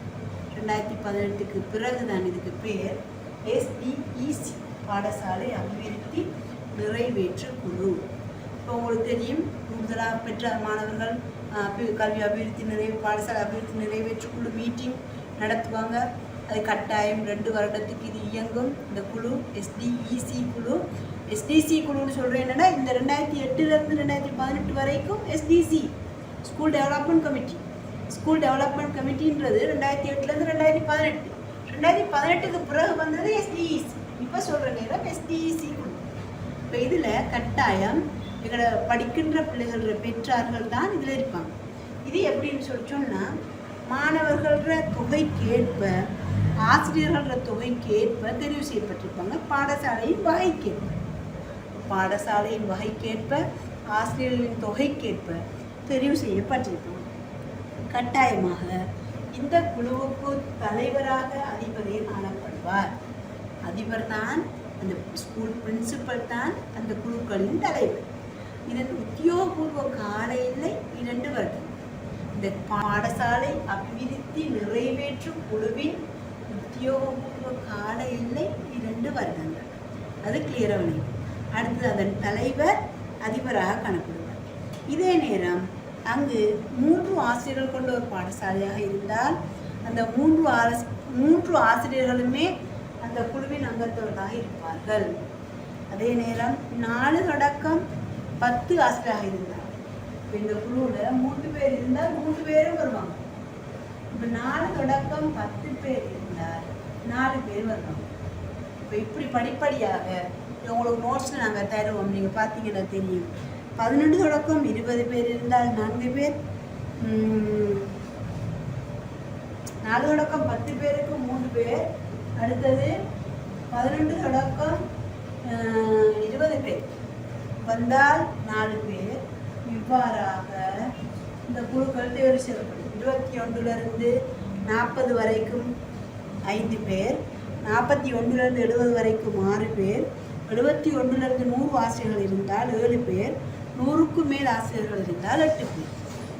2018க்கு பிறகுதான் இதுக்கு பேர் SDEC, பாடசாலை அபிவிருத்தி நிறைவேற்று குழு. இப்போ உங்களுக்கு தெரியும் கூடுதலாக பெற்ற மாணவர்கள் கல்வி அபிவிருத்தி பாடசாலை அபிவிருத்தி நிறைவேற்று குழு மீட்டிங் நடத்துவாங்க. அது கட்டாயம் 2 வருடத்துக்கு இது இயங்கும். இந்த குழு SDEC குழு. SDC குழுன்னு சொல்கிறேன் என்னென்னா இந்த 2008லேருந்து 2018 வரைக்கும் SDC school development committee. School development கமிட்டின்றது 2008லேருந்து 2018. 2018க்கு பிறகு வந்தது SDEC. இப்போ சொல்கிற நேரம் SDEC குழு. இப்போ இதில் கட்டாயம் எங்களை படிக்கின்ற பிள்ளைகள பெற்றார்கள் தான் இதில் இருப்பாங்க. இது எப்படின்னு சொன்னால் மாணவர்கள தொகைக்கேற்ப ஆசிரியர்கள தொகைக்கேற்ப தெரிவு செய்யப்பட்டிருப்பாங்க. பாடசாலையின் வகைக்கேற்ப ஆசிரியர்களின் தொகைக்கேற்ப தெரிவு செய்யப்பட்டிருப்பாங்க. கட்டாயமாக இந்த குழுவுக்கு தலைவராக அதிபரே காணப்படுவார். அதிபர் தான், அந்த ஸ்கூல் பிரின்சிபல் தான் அந்த குழுக்களின் தலைவர். இதன் உத்தியோகபூர்வ கால எல்லை 2 வருடம். இந்த பாடசாலை அபிவிருத்தி நிறைவேற்றும் குழுவின் உத்தியோகபூர்வ கால எல்லை 2 வருடங்கள். அது கிளியராக. அடுத்தது அதன் தலைவர் அதிபராக காணப்படுவார். இதே நேரம் அங்கு 3 ஆசிரியர்கள் கொண்ட ஒரு பாடசாலையாக இருந்தால் அந்த 3 ஆசிரியர்களுமே அந்த குழுவின் அங்கத்தவர்களாக இருப்பார்கள். அதே நேரம் 4 தொடக்கம் 10 ஆசிரியராக இருந்தார். இப்போ இந்த குழுவில் 3 பேர் இருந்தால் 3 பேரும் வருவாங்க. இப்போ 4 தொடக்கம் 10 பேர் இருந்தால் 4 பேர் வருவாங்க. இப்போ இப்படி படிப்படியாக உங்களுக்கு நோட்ஸில் நாங்கள் தருவோம். நீங்கள் பார்த்தீங்கன்னா தெரியும். 11 தொடக்கம் 20 பேர் இருந்தால் 4 பேர், 4 தொடக்கம் 10 பேருக்கு 3 பேர், அடுத்தது 11 தொடக்கம் 20 பேர் வந்தால் 4 பேர். இவ்வாறாக இந்த குழுக்கள் தேர்வு செய்யப்படும். 21லிருந்து 40 வரைக்கும் 5 பேர், 41லிருந்து 70 வரைக்கும் 6 பேர், 71லிருந்து 100 ஆசிரியர்கள் இருந்தால் 7 பேர், 100க்கு மேல் ஆசிரியர்கள் இருந்தால் 8 பேர்.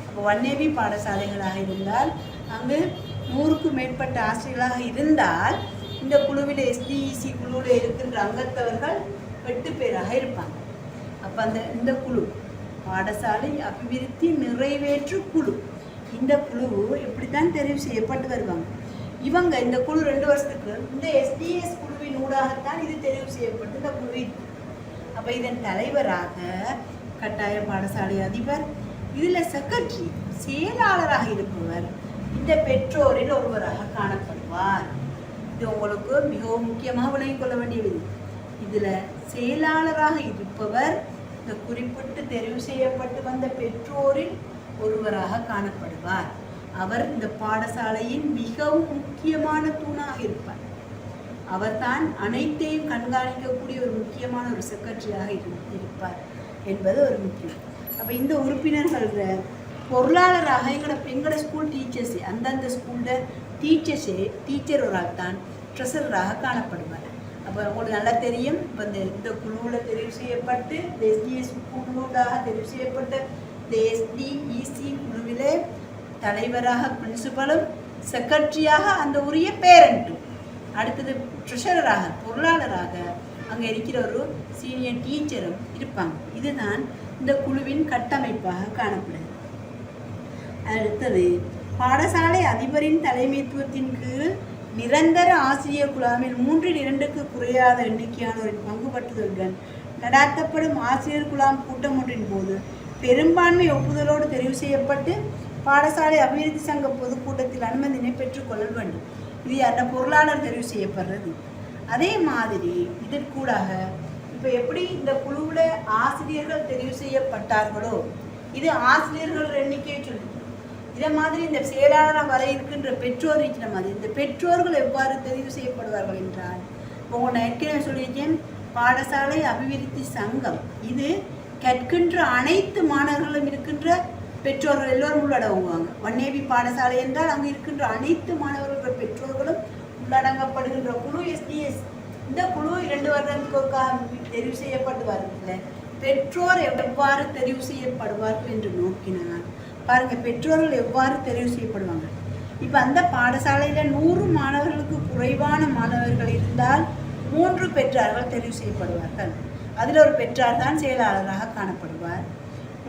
அப்போ 1AB பாடசாலைகளாக இருந்தால் அங்கு 100க்கு மேற்பட்ட ஆசிரியர்களாக இருந்தால் இந்த குழுவில் SDEC குழுவில் இருக்கின்ற அங்கத்தவர்கள் 8 பேராக இருப்பாங்க. அப்போ இந்த குழு பாடசாலை அபிவிருத்தி நிறைவேற்று குழு. இந்த குழு எப்படித்தான் தெரிவு செய்யப்பட்டு வருவாங்க. இவங்க இந்த குழு 2 வருஷத்துக்கு இந்த SDS குழுவின் ஊடாகத்தான் இது தெரிவு செய்யப்பட்டு இந்த குழு. அப்போ இதன் தலைவராக கட்டாய பாடசாலை அதிபர், இதில் செக்ரட்டரி செயலாளராக இருப்பவர் இந்த பெற்றோரில் ஒருவராக காணப்படுவார். இது உங்களுக்கு மிகவும் முக்கியமாக விளங்கிக் கொள்ள வேண்டியது. இதில் செயலாளராக இருப்பவர் இந்த குறிப்பிட்டு தெரிவு செய்யப்பட்டு வந்த பெற்றோரில் ஒருவராக காணப்படுவார். அவர் இந்த பாடசாலையின் மிகவும் முக்கியமான தூணாக இருப்பார். அவர்தான் அனைத்தையும் கண்காணிக்கக்கூடிய ஒரு முக்கியமான ஒரு செக்ரட்டரியாக இருப்பார் என்பது ஒரு முக்கியம். அப்போ இந்த உறுப்பினர்கள் பொருளாளராக எங்களோட ஸ்கூல் டீச்சர்ஸே, அந்தந்த ஸ்கூலில் டீச்சர் ஒரு ஆள் தான் ட்ரெஸராக காணப்படுவார். அப்போ உங்களுக்கு நல்லா தெரியும். இப்போ இந்த குழுவில் தெரிவு செய்யப்பட்டு இந்த SDS குழுவாக தெரிவு செய்யப்பட்ட இந்த SDEC குழுவிலே தலைவராக பிரின்சிபலும், செக்ரட்டரியாக அந்த உரிய பேரண்ட்டும், அடுத்தது ட்ரெஷரராக பொருளாளராக அங்கே இருக்கிற ஒரு சீனியர் டீச்சரும் இருப்பாங்க. இதுதான் இந்த குழுவின் கட்டமைப்பாக காணப்படுது. அடுத்தது பாடசாலை அதிபரின் தலைமைத்துவத்தின் கீழ் நிரந்தர ஆசிரியர் குழாமில் 3/2க்கு குறையாத எண்ணிக்கையானோரின் பங்குபற்றுதலுடன் நடாத்தப்படும் ஆசிரியர் குழாம் கூட்டம் ஒன்றின் போது பெரும்பான்மை ஒப்புதலோடு தெரிவு செய்யப்பட்டு பாடசாலை அபிவிருத்தி சங்க பொதுக்கூட்டத்தில் அனுமதியினை பெற்றுக்கொள்ள வேண்டும். இது அந்த பொருளாளர் தெரிவு செய்யப்படுறது. அதே மாதிரி இதற்கூடாக இப்போ எப்படி இந்த குழுவில் ஆசிரியர்கள் தெரிவு செய்யப்பட்டார்களோ இது ஆசிரியர்கள் எண்ணிக்கையை சொல்லுது. இதை மாதிரி இந்த செயலாளராக வர இருக்கின்ற பெற்றோர் இருக்கிற மாதிரி இந்த பெற்றோர்கள் எவ்வாறு தெரிவு செய்யப்படுவார்கள் என்றால், இப்போ நான் ஏற்கனவே சொல்லியிருக்கேன், பாடசாலை அபிவிருத்தி சங்கம் இது கற்கின்ற அனைத்து மாணவர்களும் இருக்கின்ற பெற்றோர்கள் எல்லோரும் உள்ளடங்குவாங்க. 1AB பாடசாலை என்றால் அங்கு இருக்கின்ற அனைத்து மாணவர்கள் பெற்றோர்களும் உள்ளடங்கப்படுகின்ற குழு SDS. இந்த குழு 2 வருடத்துக்கு தெரிவு செய்யப்பட்டு வருகின்ற பெற்றோர் எவ்வாறு தெரிவு செய்யப்படுவார்கள் என்று நோக்கினால் பாருங்கள், பெற்றோர்கள் எவ்வாறு தெரிவு செய்யப்படுவாங்க. இப்போ அந்த பாடசாலையில் 100 மாணவர்களுக்கு குறைவான மாணவர்கள் இருந்தால் 3 பெற்றார்கள் தெரிவு செய்யப்படுவார்கள். அதில் ஒரு பெற்றார் தான் செயலாளராக காணப்படுவார்.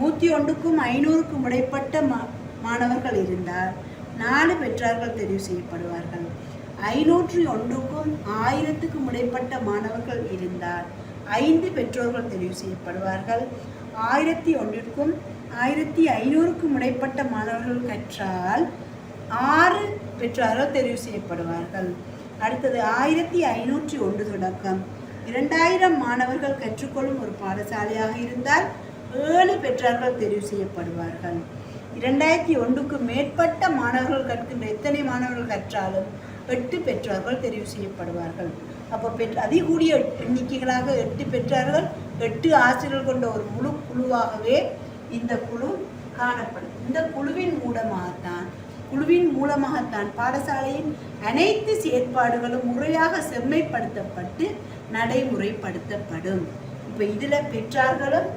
101க்கும் 500க்கும் இடைப்பட்ட மாணவர்கள் இருந்தால் 4 பெற்றார்கள் தெரிவு செய்யப்படுவார்கள். 501க்கும் 1000க்கும் இடைப்பட்ட மாணவர்கள் இருந்தால் 5 பெற்றோர்கள் தெரிவு செய்யப்படுவார்கள். 1001க்கும் 1500க்கும் இடைப்பட்ட மாணவர்கள் கற்றால் 6 பெற்றார்கள் தெரிவு செய்யப்படுவார்கள். அடுத்தது 1501 தொடக்கம் 2000 மாணவர்கள் கற்றுக்கொள்ளும் ஒரு பாடசாலையாக இருந்தால் 7 பெற்றோர்கள் தெரிவு செய்யப்படுவார்கள். 2001க்கு மேற்பட்ட மாணவர்கள் கற்கின்ற எத்தனை மாணவர்கள் கற்றாலும் 8 பெற்றோர்கள் தெரிவு செய்யப்படுவார்கள். அப்போ அதிகூடிய எண்ணிக்கைகளாக 8 பெற்றோர்கள் 8 ஆசிரியர்கள் கொண்ட ஒரு முழு குழுவாகவே இந்த குழு காணப்படும். இந்த குழுவின் மூலமாகத்தான் பாடசாலையின் அனைத்து செயற்பாடுகளும் முறையாக செம்மைப்படுத்தப்பட்டு நடைமுறைப்படுத்தப்படும். இப்போ இதில் பெற்றார்களும்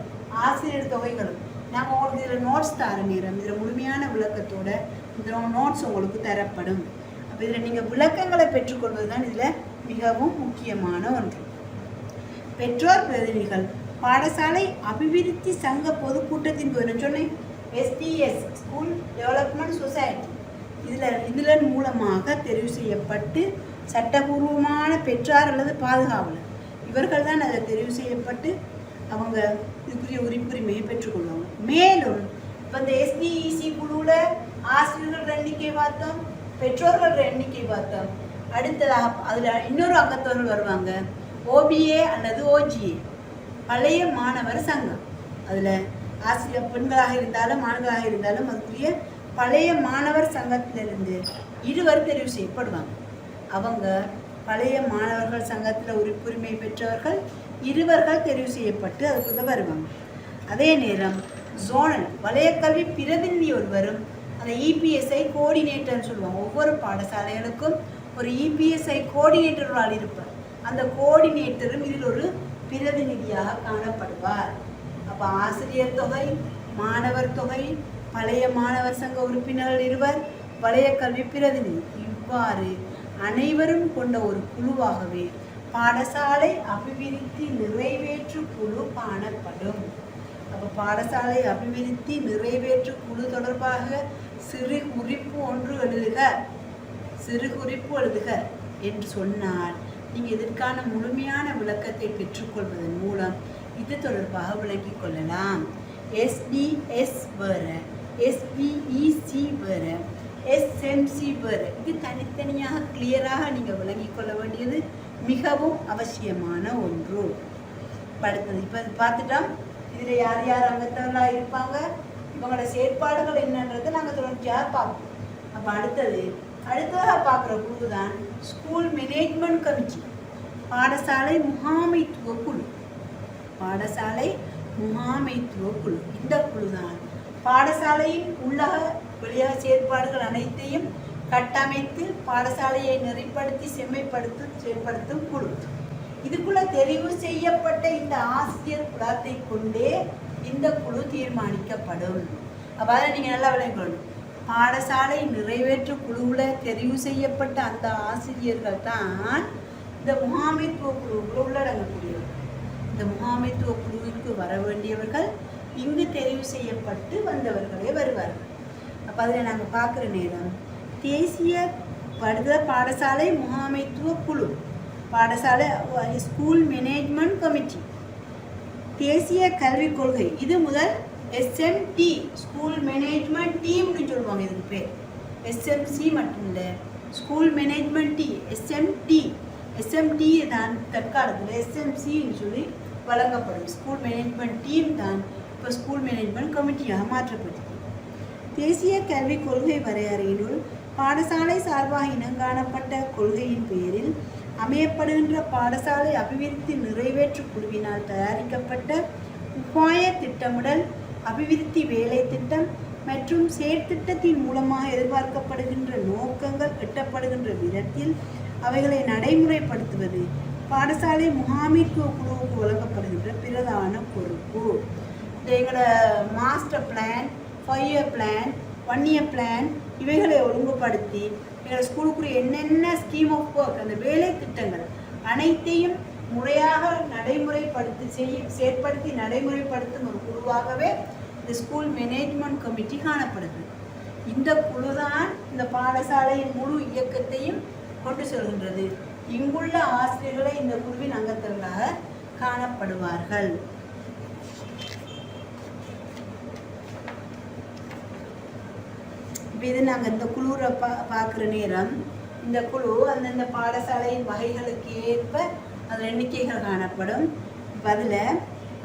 ஆசிரியர் தொகைகளும் நாங்கள் உங்களுக்கு இதில் நோட்ஸ் தர நேரம் இதில் முழுமையான விளக்கத்தோட இந்த நோட்ஸ் உங்களுக்கு தரப்படும். அப்போ இதில் நீங்கள் விளக்கங்களை பெற்றுக்கொள்வது தான் இதில் மிகவும் முக்கியமான ஒன்று. பெற்றோர் பிரதிநிதிகள் பாடசாலை அபிவிருத்தி சங்க பொதுக்கூட்டத்தின் போது சொன்னேன் எஸ்பிஎஸ் ஸ்கூல் டெவலப்மெண்ட் சொசைட்டி இதன் மூலமாக தெரிவு செய்யப்பட்டு சட்டபூர்வமான பெற்றார் அல்லது பாதுகாவலர் இவர்கள் தான் அதை தெரிவு செய்யப்பட்டு அவங்க இதுக்குரிய உரிமையை பெற்றுக்கொள்வாங்க. மேலும் இப்போ இந்த எஸ்பிஇசி குழுவில் ஆசிரியர்கள் எண்ணிக்கை பார்த்தோம், பெற்றோர்கள் எண்ணிக்கை பார்த்தோம். அடுத்ததாக அதில் இன்னொரு அங்கத்தவர்கள் வருவாங்க, ஓபிஏ அல்லது ஓஜிஏ பழைய மாணவர் சங்கம். அதில் ஆசிரியர் பெண்களாக இருந்தாலும் ஆண்களாக இருந்தாலும் அதுக்குரிய பழைய மாணவர் சங்கத்திலிருந்து 2 தெரிவு செய்யப்படுவாங்க. அவங்க பழைய மாணவர்கள் சங்கத்தில் உரிமை பெற்றவர்கள் 2 தெரிவு செய்யப்பட்டு அதுக்குள்ள வருவாங்க. அதே நேரம் ஜோனல் வலயக்கல்வி பிரதிநிதி ஒருவரும் அந்த இபிஎஸ்ஐ கோஆர்டினேட்டர்னு சொல்லுவாங்க. ஒவ்வொரு பாடசாலைகளுக்கும் ஒரு இபிஎஸ்ஐ கோஆர்டினேட்டர் இருப்பார். அந்த கோஆர்டினேட்டரும் இதில் ஒரு பிரதிநிதியாக காணப்படுவார். அப்போ ஆசிரியர் தொகை, மாணவர் தொகை, பழைய மாணவர் சங்க உறுப்பினர்கள் 2, வலய கல்வி பிரதிநிதி இவ்வாறு அனைவரும் கொண்ட ஒரு குழுவாகவே பாடசாலை அபிவிருத்தி நிறைவேற்று குழு காணப்படும். அப்போ பாடசாலை அபிவிருத்தி நிறைவேற்று குழு தொடர்பாக சிறு குறிப்பு எழுதுக என்று சொன்னால் நீங்கள் இதற்கான முழுமையான விளக்கத்தை பெற்றுக்கொள்வதன் மூலம் இது தொடர்பாக விளங்கிக் கொள்ளலாம். எஸ்டிஎஸ் வேறு, எஸ்பிஇசி வேறு, எஸ்எம்சி வேறு. இது தனித்தனியாக கிளியராக நீங்கள் விளங்கிக் கொள்ள வேண்டியது மிகவும் அவசியமான ஒன்று. அடுத்தது இப்போ பார்த்துட்டோம். இதில் யார் யார் அங்கத்தவர்களாக இருப்பாங்க, இவங்களோட செயற்பாடுகள் என்னன்றதை நாங்கள் தொடர்ச்சியாக பார்ப்போம். அப்போ அடுத்ததாக பார்க்குற குழு தான் ஸ்கூல் மேனேஜ்மெண்ட் கமிட்டி, பாடசாலை முகாமைத்துவ குழு. இந்த குழு தான் பாடசாலையின் உள்ளக வெளியாக செயற்பாடுகள் அனைத்தையும் கட்டமைத்து பாடசாலையை நெறிப்படுத்தி செயல்படுத்தும் குழு. இதுக்குள்ள தெரிவு செய்யப்பட்ட இந்த ஆசிரியர் குலத்தை கொண்டே இந்த குழு தீர்மானிக்கப்படும். அப்போ அதை நீங்கள் நல்லா விளங்கணும். பாடசாலை நிறைவேற்று குழுவில் தெரிவு செய்யப்பட்ட அந்த ஆசிரியர்கள் தான் இந்த முகாமைத்துவ குழுவுக்குள்ள உள்ளடங்கக்கூடியவர்கள். இந்த முகாமைத்துவ குழுவிற்கு வர வேண்டியவர்கள் இங்கு தெரிவு செய்யப்பட்டு வந்தவர்களே வருவார்கள். அப்போ அதில் நாங்கள் பார்க்குற நேரம் தேசிய பாடசாலை முகாமைத்துவ குழு, பாடசாலை ஸ்கூல் மேனேஜ்மெண்ட் கமிட்டி, தேசிய கல்விக் கொள்கை, இது முதல் எஸ்எம்டி ஸ்கூல் மேனேஜ்மெண்ட் டீம்னு சொல்லுவாங்க. இதுக்கு பேர் எஸ்எம்சி மட்டும் இல்லை, ஸ்கூல் மேனேஜ்மெண்ட் டீ, எஸ்எம்டி தான் தற்காலத்தில் எஸ்எம்சின்னு சொல்லி வழங்கப்படும். ஸ்கூல் மேனேஜ்மெண்ட் டீம் தான் இப்போ ஸ்கூல் மேனேஜ்மெண்ட் கமிட்டியாக மாற்றப்பட்டது. தேசிய கல்விக் கொள்கை வரையறையினுள் பாடசாலை சார்பாக இனங்காணப்பட்ட கொள்கையின் பெயரில் அமையப்படுகின்ற பாடசாலை அபிவிருத்தி நிறைவேற்று குழுவினால் தயாரிக்கப்பட்ட உபாய திட்டமிடல், அபிவிருத்தி வேலை திட்டம் மற்றும் செயற்திட்டத்தின் மூலமாக எதிர்பார்க்கப்படுகின்ற நோக்கங்கள் எட்டப்படுகின்ற விதத்தில் அவைகளை நடைமுறைப்படுத்துவது பாடசாலை முகாமைத்துவ குழுவுக்கு வழங்கப்படுகின்ற பிரதான பொறுப்பு. எங்களோட master plan, 5 year plan, 1 year plan இவைகளை ஒழுங்குபடுத்தி எங்களோட ஸ்கூலுக்குரிய என்னென்ன ஸ்கீம் ஆஃப் ஒர்க், அந்த வேலை திட்டங்கள் அனைத்தையும் முறையாக செயற்படுத்தி நடைமுறைப்படுத்தும் ஒரு குழுவாகவே இந்த ஸ்கூல் மேனேஜ்மெண்ட் கமிட்டி காணப்படுகிறது. இந்த குழு தான் இந்த பாடசாலையின் முழு இயக்கத்தையும் கொண்டு செல்கின்றது. இங்குள்ள ஆசிரியர்களை இந்த குழுவின் அங்கத்தவர்களாக காணப்படுவார்கள். இது நாங்கள் இந்த குழுவை பார்க்குற நேரம் இந்த குழு அந்தந்த பாடசாலையின் வகைகளுக்கு ஏற்ப அது அதில் எண்ணிக்கைகள் காணப்படும். அதில்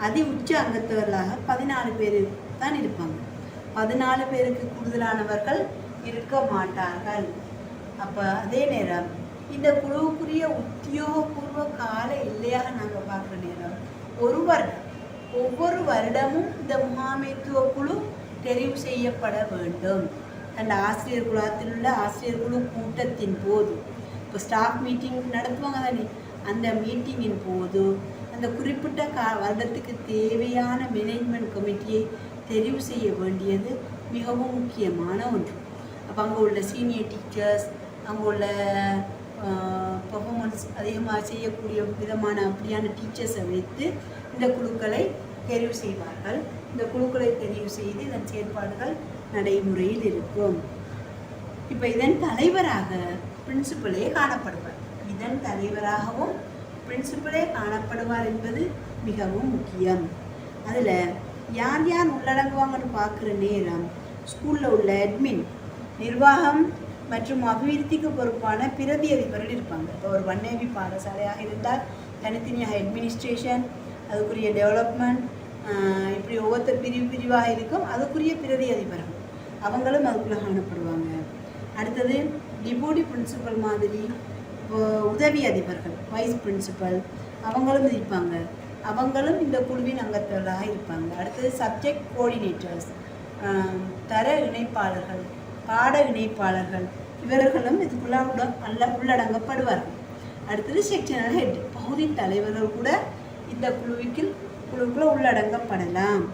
அதி உச்ச அங்கத்தவர்களாக 14 பேர் தான் இருப்பாங்க. 14 பேருக்கு கூடுதலானவர்கள் இருக்க மாட்டார்கள். அப்போ அதே நேரம் இந்த குழுவுக்குரிய உத்தியோகபூர்வ கால எல்லையாக நாங்கள் பார்க்குற நேரம் ஒரு வருடம். ஒவ்வொரு வருடமும் இந்த முகாமைத்துவ குழு தெரிவு செய்யப்பட வேண்டும். அந்த ஆசிரியர் குழாத்தில் உள்ள ஆசிரியர் குழு கூட்டத்தின் போது, இப்போ ஸ்டாஃப் மீட்டிங் நடத்துவாங்க தானே, அந்த மீட்டிங்கின் போது அந்த குறிப்பிட்ட வருடத்துக்கு தேவையான மேனேஜ்மெண்ட் கமிட்டியை தெரிவு செய்ய வேண்டியது மிகவும் முக்கியமான ஒன்று. அப்போ அங்கே உள்ள சீனியர் டீச்சர்ஸ், அங்கே உள்ள பர்ஃபார்மன்ஸ் அதிகமாக செய்யக்கூடிய விதமான அப்படியான டீச்சர்ஸை வைத்து இந்த குழுக்களை தெரிவு செய்வார்கள். இந்த குழுக்களை தெரிவு செய்து இதன் செயற்பாடுகள் நடைமுறையில் இருக்கும். இப்போ இதன் தலைவராக பிரின்சிபலே காணப்படுவார். இதன் தலைவராகவும் பிரின்சிபலே காணப்படுவார் என்பது மிகவும் முக்கியம். அதில் யார் யார் உள்ளடங்குவாங்கன்னு பார்க்குற நேரம் ஸ்கூலில் உள்ள அட்மின், நிர்வாகம் மற்றும் அபிவிருத்திக்கு பொறுப்பான பிரதி அதிபர்கள் இருப்பாங்க. இப்போ ஒரு வன்னேவி பாடசாலையாக இருந்தால் தனித்தனியாக அட்மினிஸ்ட்ரேஷன், அதுக்குரிய டெவலப்மெண்ட், இப்படி ஒவ்வொருத்தர் பிரிவாக இருக்கும். அதுக்குரிய பிரதி அதிபர்கள் அவங்களும் அதுக்குள்ளே காணப்படுவாங்க. அடுத்தது டிபோடி பிரின்சிபல் மாதிரி உதவி அதிபர்கள், வைஸ் பிரின்சிபல் அவங்களும் இருப்பாங்க. அவங்களும் இந்த குழுவின் அங்கத்தவர்களாக இருப்பாங்க. அடுத்தது சப்ஜெக்ட் கோஆர்டினேட்டர்ஸ், தர இணைப்பாளர்கள், பாட இணைப்பாளர்கள், இவர்களும் இதுக்குள்ள உள்ளடங்கப்படுவார்கள். அடுத்தது செக்ஷனல் ஹெட், பகுதி தலைவர்கள் கூட இந்த குழுவுக்குள்ள உள்ளடங்கப்படலாம்.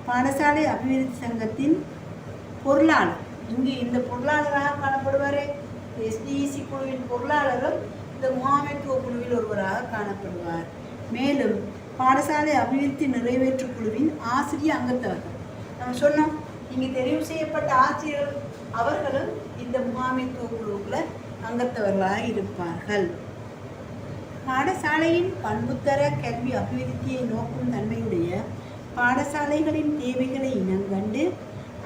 பாடசாலை அபிவிருத்தி சங்கத்தின் பொருளாளர், இங்கு இந்த பொருளாளராக காணப்படுவாரே. எஸ்டிஇசி குழுவின் பொருளாளரும் இந்த முகாமைத்துவ குழுவில் ஒருவராக காணப்படுவார். மேலும் பாடசாலை அபிவிருத்தி நிறைவேற்று குழுவின் ஆசிரிய அங்கத்தவர்கள், நம்ம சொன்னோம் இங்கே தெரிவு செய்யப்பட்ட ஆசிரியர்கள் அவர்களும் இந்த முகாமைத்துவ குழுவுக்குள்ள அங்கத்தவர்களாக இருப்பார்கள். பாடசாலையின் பண்புத்தர கல்வி அபிவிருத்தியை நோக்கும் தன்மையுடைய பாடசாலைகளின் தேவைகளை இனங்கண்டு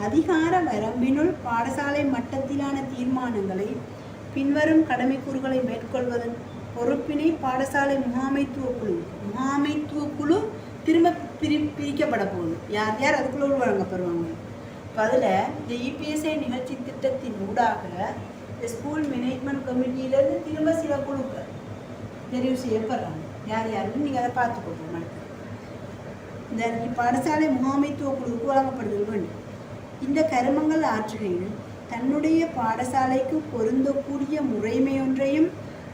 அதிகார வரம்பினுள் பாடசாலை மட்டத்திலான தீர்மானங்களை பின்வரும் கடமைக்கூறுகளை மேற்கொள்வதன் பொறுப்பினை பாடசாலை முகாமைத்துவ குழு திரும்ப பிரிக்கப்பட போகுது. யார் யார் அதுக்குள்ள வழங்கப்படுவாங்க. இப்போ அதில் இந்த இபிஎஸ்ஐ நிகழ்ச்சி திட்டத்தின் ஊடாக ஸ்கூல் மேனேஜ்மெண்ட் கமிட்டியிலேருந்து திரும்ப சில குழுக்கள் தெரிவு செய்யப்படுறாங்க. யார் யாருன்னு நீங்கள் அதை பார்த்துக்கொள்ளுங்க. இந்த பாடசாலை முகாமைத்துவ குழுவுக்கு வழங்கப்படுதல் வேண்டும். இந்த கருமங்கள் ஆற்றுகையில் தன்னுடைய பாடசாலைக்கு பொருந்தக்கூடிய முறைமையொன்றையும்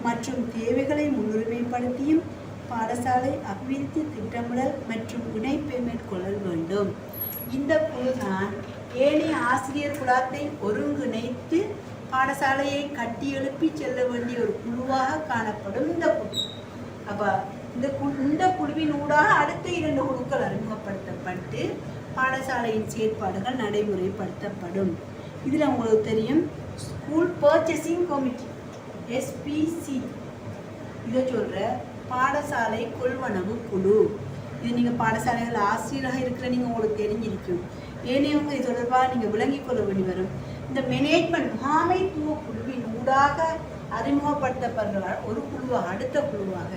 மற்றும் தேவைகளை முன்னுரிமைப்படுத்தியும் பாடசாலை அபிவிருத்தி திட்டமிடல் மற்றும் இணைப்பை மேற்கொள்ள வேண்டும். இந்த குழுதான் ஏனைய ஆசிரியர் குழாத்தை ஒருங்கிணைத்து பாடசாலையை கட்டி எழுப்பி செல்ல வேண்டிய ஒரு குழுவாக காணப்படும் இந்த குழு. அப்போ இந்த குழுவின் ஊடாக அடுத்த 2 குழுக்கள் அறிமுகப்படுத்தப்பட்டு பாடசாலையின் செயற்பாடுகள் நடைமுறைப்படுத்தப்படும். இதில் உங்களுக்கு தெரியும் ஸ்கூல் பர்ச்சேசிங் கமிட்டி, எஸ்பிசி, இதை சொல்கிற பாடசாலை கொள்வனவு குழு. இது நீங்கள் பாடசாலைகள் ஆசிரியராக இருக்கிற நீங்கள் உங்களுக்கு தெரிஞ்சிருக்கும். ஏனையவங்க இது தொடர்பாக நீங்கள் விளங்கிக் கொள்ள வேண்டி வரும். இந்த மேனேஜ்மெண்ட் முகாமைத்துவ குழுவின் ஊடாக அறிமுகப்படுத்தப்படுற ஒரு குழுவாக அடுத்த குழுவாக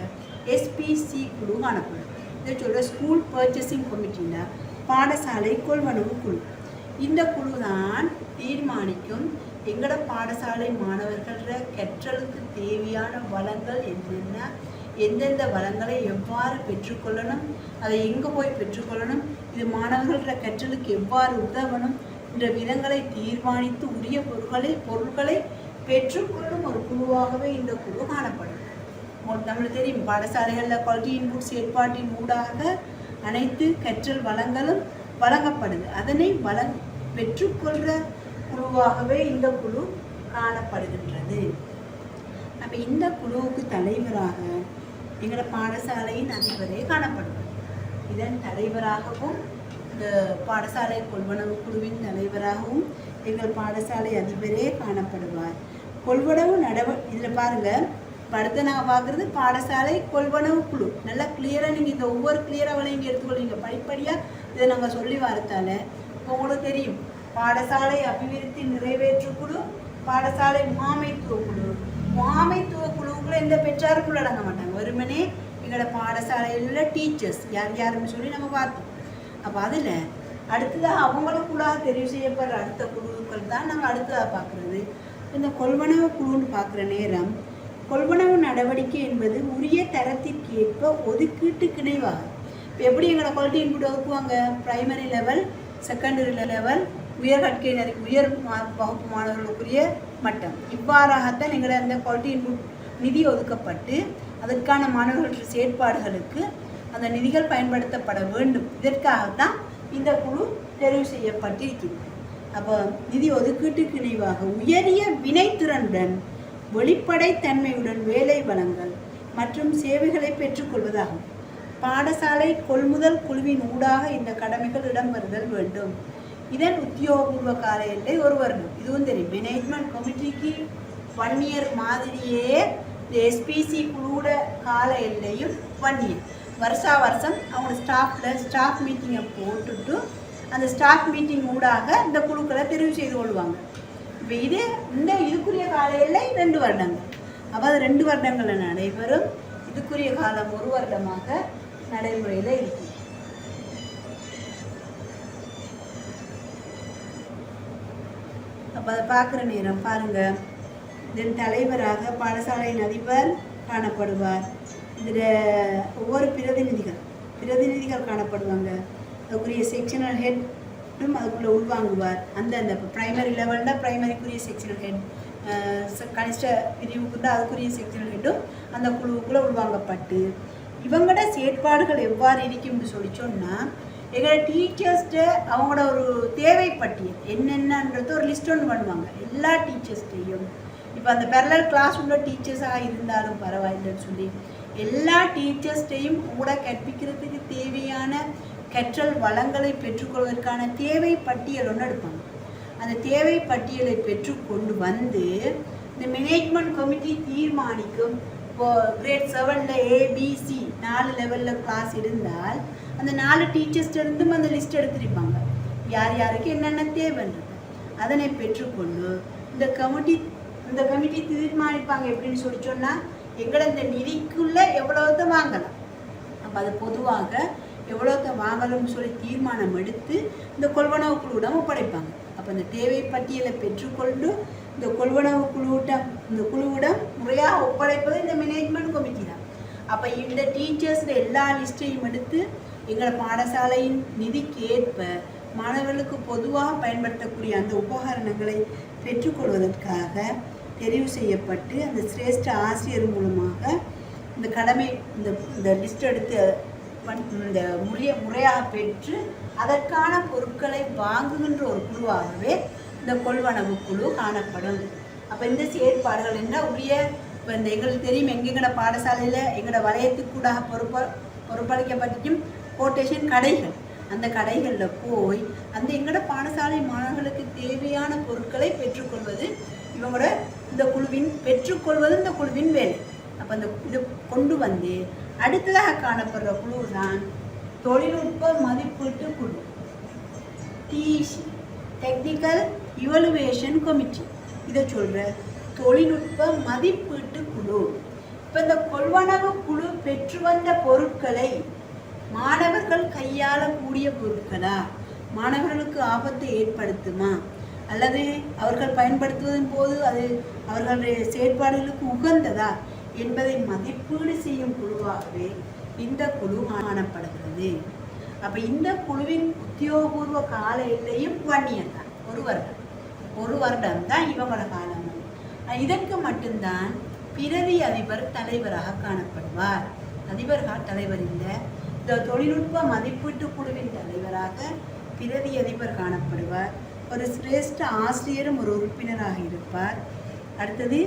எஸ்பிசி குழு காணப்படும். இதை சொல்கிற ஸ்கூல் பர்ச்சேசிங் கமிட்டியில் பாடசாலை கொள்வனவு குழு. இந்த குழு தான் தீர்மானிக்கும் எங்களோட பாடசாலை மாணவர்கள கற்றலுக்கு தேவையான வளங்கள் என்னென்ன, எந்தெந்த வளங்களை எவ்வாறு பெற்றுக்கொள்ளணும், அதை எங்கே போய் பெற்றுக்கொள்ளணும், இது மாணவர்கள கற்றலுக்கு எவ்வாறு உதவணும் என்ற விதங்களை தீர்மானித்து உரிய பொருட்களை பெற்றுக்கொள்ளும் ஒரு குழுவாகவே இந்த குழு காணப்படும். நம்மளுக்கு தெரியும் பாடசாலைகளில் குவாலிட்டி இன்புட் செயற்பாட்டின் ஊடாக அனைத்து கற்றல் வளங்களும் வழங்கப்படுது. அதனை பெற்றுக்கொள்கிற குழுவாகவே இந்த குழு காணப்படுகின்றது. அப்போ இந்த குழுவுக்கு தலைவராக எங்களோட பாடசாலையின் அதிபரே காணப்படுவார். இதன் தலைவராகவும் இந்த பாடசாலை கொள்வனவு குழுவின் தலைவராகவும் எங்கள் பாடசாலை அதிபரே காணப்படுவார். கொள்வனவு இதில் பாருங்கள், அடுத்து நாங்கள் பார்க்குறது பாடசாலை கொள்வனவு குழு. நல்லா கிளியராக நீங்கள் இந்த ஒவ்வொரு கிளியராக விளங்கி எடுத்துக்கொள்வீங்க. படிப்படியாக இதை நாங்கள் சொல்லி வரத்தால உங்களுக்கு தெரியும். பாடசாலை அபிவிருத்தி நிறைவேற்று குழு, பாடசாலை முகாமைத்துவ குழு. முகாமைத்துவ குழுவுக்குள்ள எந்த பெற்றாரும் உள்ளடங்க மாட்டாங்க. வெறுமனே எங்களோட பாடசாலையில் டீச்சர்ஸ் யார் யாருன்னு சொல்லி நம்ம பார்த்தோம். அப்போ அதில் அடுத்ததாக அவங்களுக்குள்ளாக தெரிவு செய்யப்படுற அடுத்த குழுக்கள் தான் நாங்கள் அடுத்ததாக பார்க்குறது. இந்த கொள்வனவு குழுன்னு பார்க்குற நேரம் கொள்வனவு நடவடிக்கை என்பது உரிய தரத்திற்கு ஏற்ப ஒதுக்கீட்டுக்கு இணைவாகும். இப்போ எப்படி எங்களோட குவாலிட்டி இன்புட் ஒதுக்குவாங்க? பிரைமரி லெவல், செகண்டரி லெவல், உயர் கற்கை உயர் வகுப்பு மாணவர்களுக்குரிய மட்டம், இவ்வாறாகத்தான் எங்களோட அந்த குவாலிட்டி இன்புட் நிதி ஒதுக்கப்பட்டு அதற்கான மாணவர்களுடைய செயற்பாடுகளுக்கு அந்த நிதிகள் பயன்படுத்தப்பட வேண்டும். இதற்காகத்தான் இந்த குழு தெரிவு செய்யப்பட்டிருக்கிறது. அப்போ நிதி ஒதுக்கீட்டுக்கு இணைவாக உயரிய வினைத்திறனுடன் வெளிப்படைத்தன்மையுடன் வேலை வளங்கள் மற்றும் சேவைகளை பெற்றுக்கொள்வதாகும். பாடசாலை கொள்முதல் குழுவின் ஊடாக இந்த கடமைகள் இடம்பெறுதல் வேண்டும். இதன் உத்தியோகபூர்வ கால எல்லை 1 வருடம். இதுவும் தெரியும். மேனேஜ்மெண்ட் கமிட்டிக்கு 1 இயர் மாதிரியே இந்த எஸ்பிசி குழுவோட கால எல்லையும் 1 இயர். வருஷம் அவங்க ஸ்டாஃப் மீட்டிங்கை போட்டுட்டு அந்த ஸ்டாஃப் மீட்டிங் ஊடாக இந்த குழுக்களை தெரிவு செய்து கொள்வாங்க. இப்போ இதுக்குரிய கால எல்லை 2 வருடங்கள். அப்போ அது 2 வருடங்களில் நடைபெறும். இதுக்குரிய காலம் 1 வருடமாக நடைமுறையில் இருக்கும். அப்போ அதை பார்க்குற நேரம் பாருங்கள். இதன் தலைவராக பாடசாலையின் அதிபர் காணப்படுவார். இதில் ஒவ்வொரு பிரதிநிதிகள் காணப்படுவாங்க. அதுக்குரிய செக்ஷனல் ஹெட்டும் அதுக்குள்ளே உள்வாங்குவார். அந்த ப்ரைமரி லெவலில் ப்ரைமரிக்குரிய செக்ஷனல் ஹெட், கனிஷ்ட பிரிவுக்கு தான் அதுக்குரிய செக்ஷனல் ஹெட்டும் அந்த குழுவுக்குள்ளே உள்வாங்கப்பட்டு இவங்களோட செயற்பாடுகள் எவ்வாறு இருக்கும்னு சொல்லி சொன்னால் எங்களோட டீச்சர்ஸ்கிட்ட அவங்களோட ஒரு தேவைப்பட்டியல் என்னென்னன்றது ஒரு லிஸ்ட் ஒன்று பண்ணுவாங்க எல்லா டீச்சர்ஸ்டையும். இப்போ அந்த பேரலல் கிளாஸ் உள்ள டீச்சர்ஸாக இருந்தாலும் பரவாயில்லைன்னு சொல்லி எல்லா டீச்சர்ஸ்டையும் கூட கற்பிக்கிறதுக்கு தேவையான கற்றல் வளங்களை பெற்றுக்கொள்வதற்கான தேவை பட்டியல் ஒன்று எடுப்பாங்க. அந்த தேவை பட்டியலை பெற்றுக்கொண்டு வந்து இந்த மேனேஜ்மெண்ட் கமிட்டி தீர்மானிக்கும். இப்போது கிரேட் 7ல் ஏபிசி 4 லெவலில் கிளாஸ் இருந்தால் அந்த 4 டீச்சர்ஸ்டிருந்தும் அந்த லிஸ்ட் எடுத்திருப்பாங்க. யார் யாருக்கு என்னென்ன தேவைன்றது அதனை பெற்றுக்கொண்டு இந்த கமிட்டி தீர்மானிப்பாங்க. எப்படின்னு சொல்லி சொன்னால் எங்களை இந்த நிதிக்குள்ளே எவ்வளோத்தை வாங்கலாம், அப்போ அது பொதுவாக எவ்வளோத்தை வாங்கணும்னு சொல்லி தீர்மானம் எடுத்து இந்த கொள்வனவு குழுவிடம் ஒப்படைப்பாங்க. அப்போ இந்த தேவை பட்டியலை பெற்றுக்கொண்டு இந்த கொள்வனவு குழுவிடம் முறையாக ஒப்படைப்பது இந்த மேனேஜ்மெண்ட் கமிட்டி தான். அப்போ இந்த டீச்சர்ஸ் எல்லா லிஸ்ட்டையும் எடுத்து எங்களை பாடசாலையின் நிதிக்கு ஏற்ப மாணவர்களுக்கு பொதுவாக பயன்படுத்தக்கூடிய அந்த உபகரணங்களை பெற்றுக்கொள்வதற்காக தெரிவு செய்யப்பட்டு அந்த சிரேஷ்ட ஆசிரியர் மூலமாக இந்த கடமை இந்த லிஸ்ட் எடுத்து இந்த முறையாக பெற்று அதற்கான பொருட்களை வாங்குகின்ற ஒரு குழுவாகவே இந்த கொள்வனவு குழு காணப்படும். அப்போ இந்த செயற்பாடுகள் என்ன உரிய இப்போ இந்த எங்களுக்கு தெரியும் எங்களோட பாடசாலையில் எங்களோட வலயத்துக்கூடாக பொறுப்பளிக்கப்பட்டிருக்கும் கோட்டேஷன் கடைகள். அந்த கடைகளில் போய் அந்த எங்களோட பாடசாலை மாணவர்களுக்கு தேவையான பொருட்களை பெற்றுக்கொள்வது இவங்களோட இந்த குழுவின் வேலை. அப்போ அந்த இதை கொண்டு வந்து அடுத்ததாக காணப்படுற குழு தான் தொழில்நுட்ப மதிப்பீட்டு குழு, டிஇசி, டெக்னிக்கல் இவலுவேஷன் கமிட்டி. இதை சொல்கிற தொழில்நுட்ப மதிப்பீட்டு குழு. இப்போ இந்த கொள்வனவு குழு பெற்று வந்த பொருட்களை மாணவர்கள் கையாளக்கூடிய பொருட்களா, மாணவர்களுக்கு ஆபத்தை ஏற்படுத்துமா, அல்லது அவர்கள் பயன்படுத்துவதன் போது அது அவர்களுடைய செயற்பாடுகளுக்கு உகந்ததா என்பதை மதிப்பீடு செய்யும் குழுவாகவே இந்த குழு காணப்படுகிறது. அப்போ இந்த குழுவின் உத்தியோகபூர்வ கால எல்லையும் 1 இயர் தான், 1 வருடம் தான் இவங்களோட காலம். இதற்கு மட்டும்தான் பிரதி அதிபர் தலைவராக காணப்படுவார். அதிபர்கள் தலைவர் இல்லை, இந்த தொழில்நுட்ப மதிப்பீட்டு குழுவின் தலைவராக பிரதி அதிபர் காணப்படுவார். ஒரு சிரேஷ்ட ஆசிரியரும் ஒரு உறுப்பினராக இருப்பார். அடுத்தது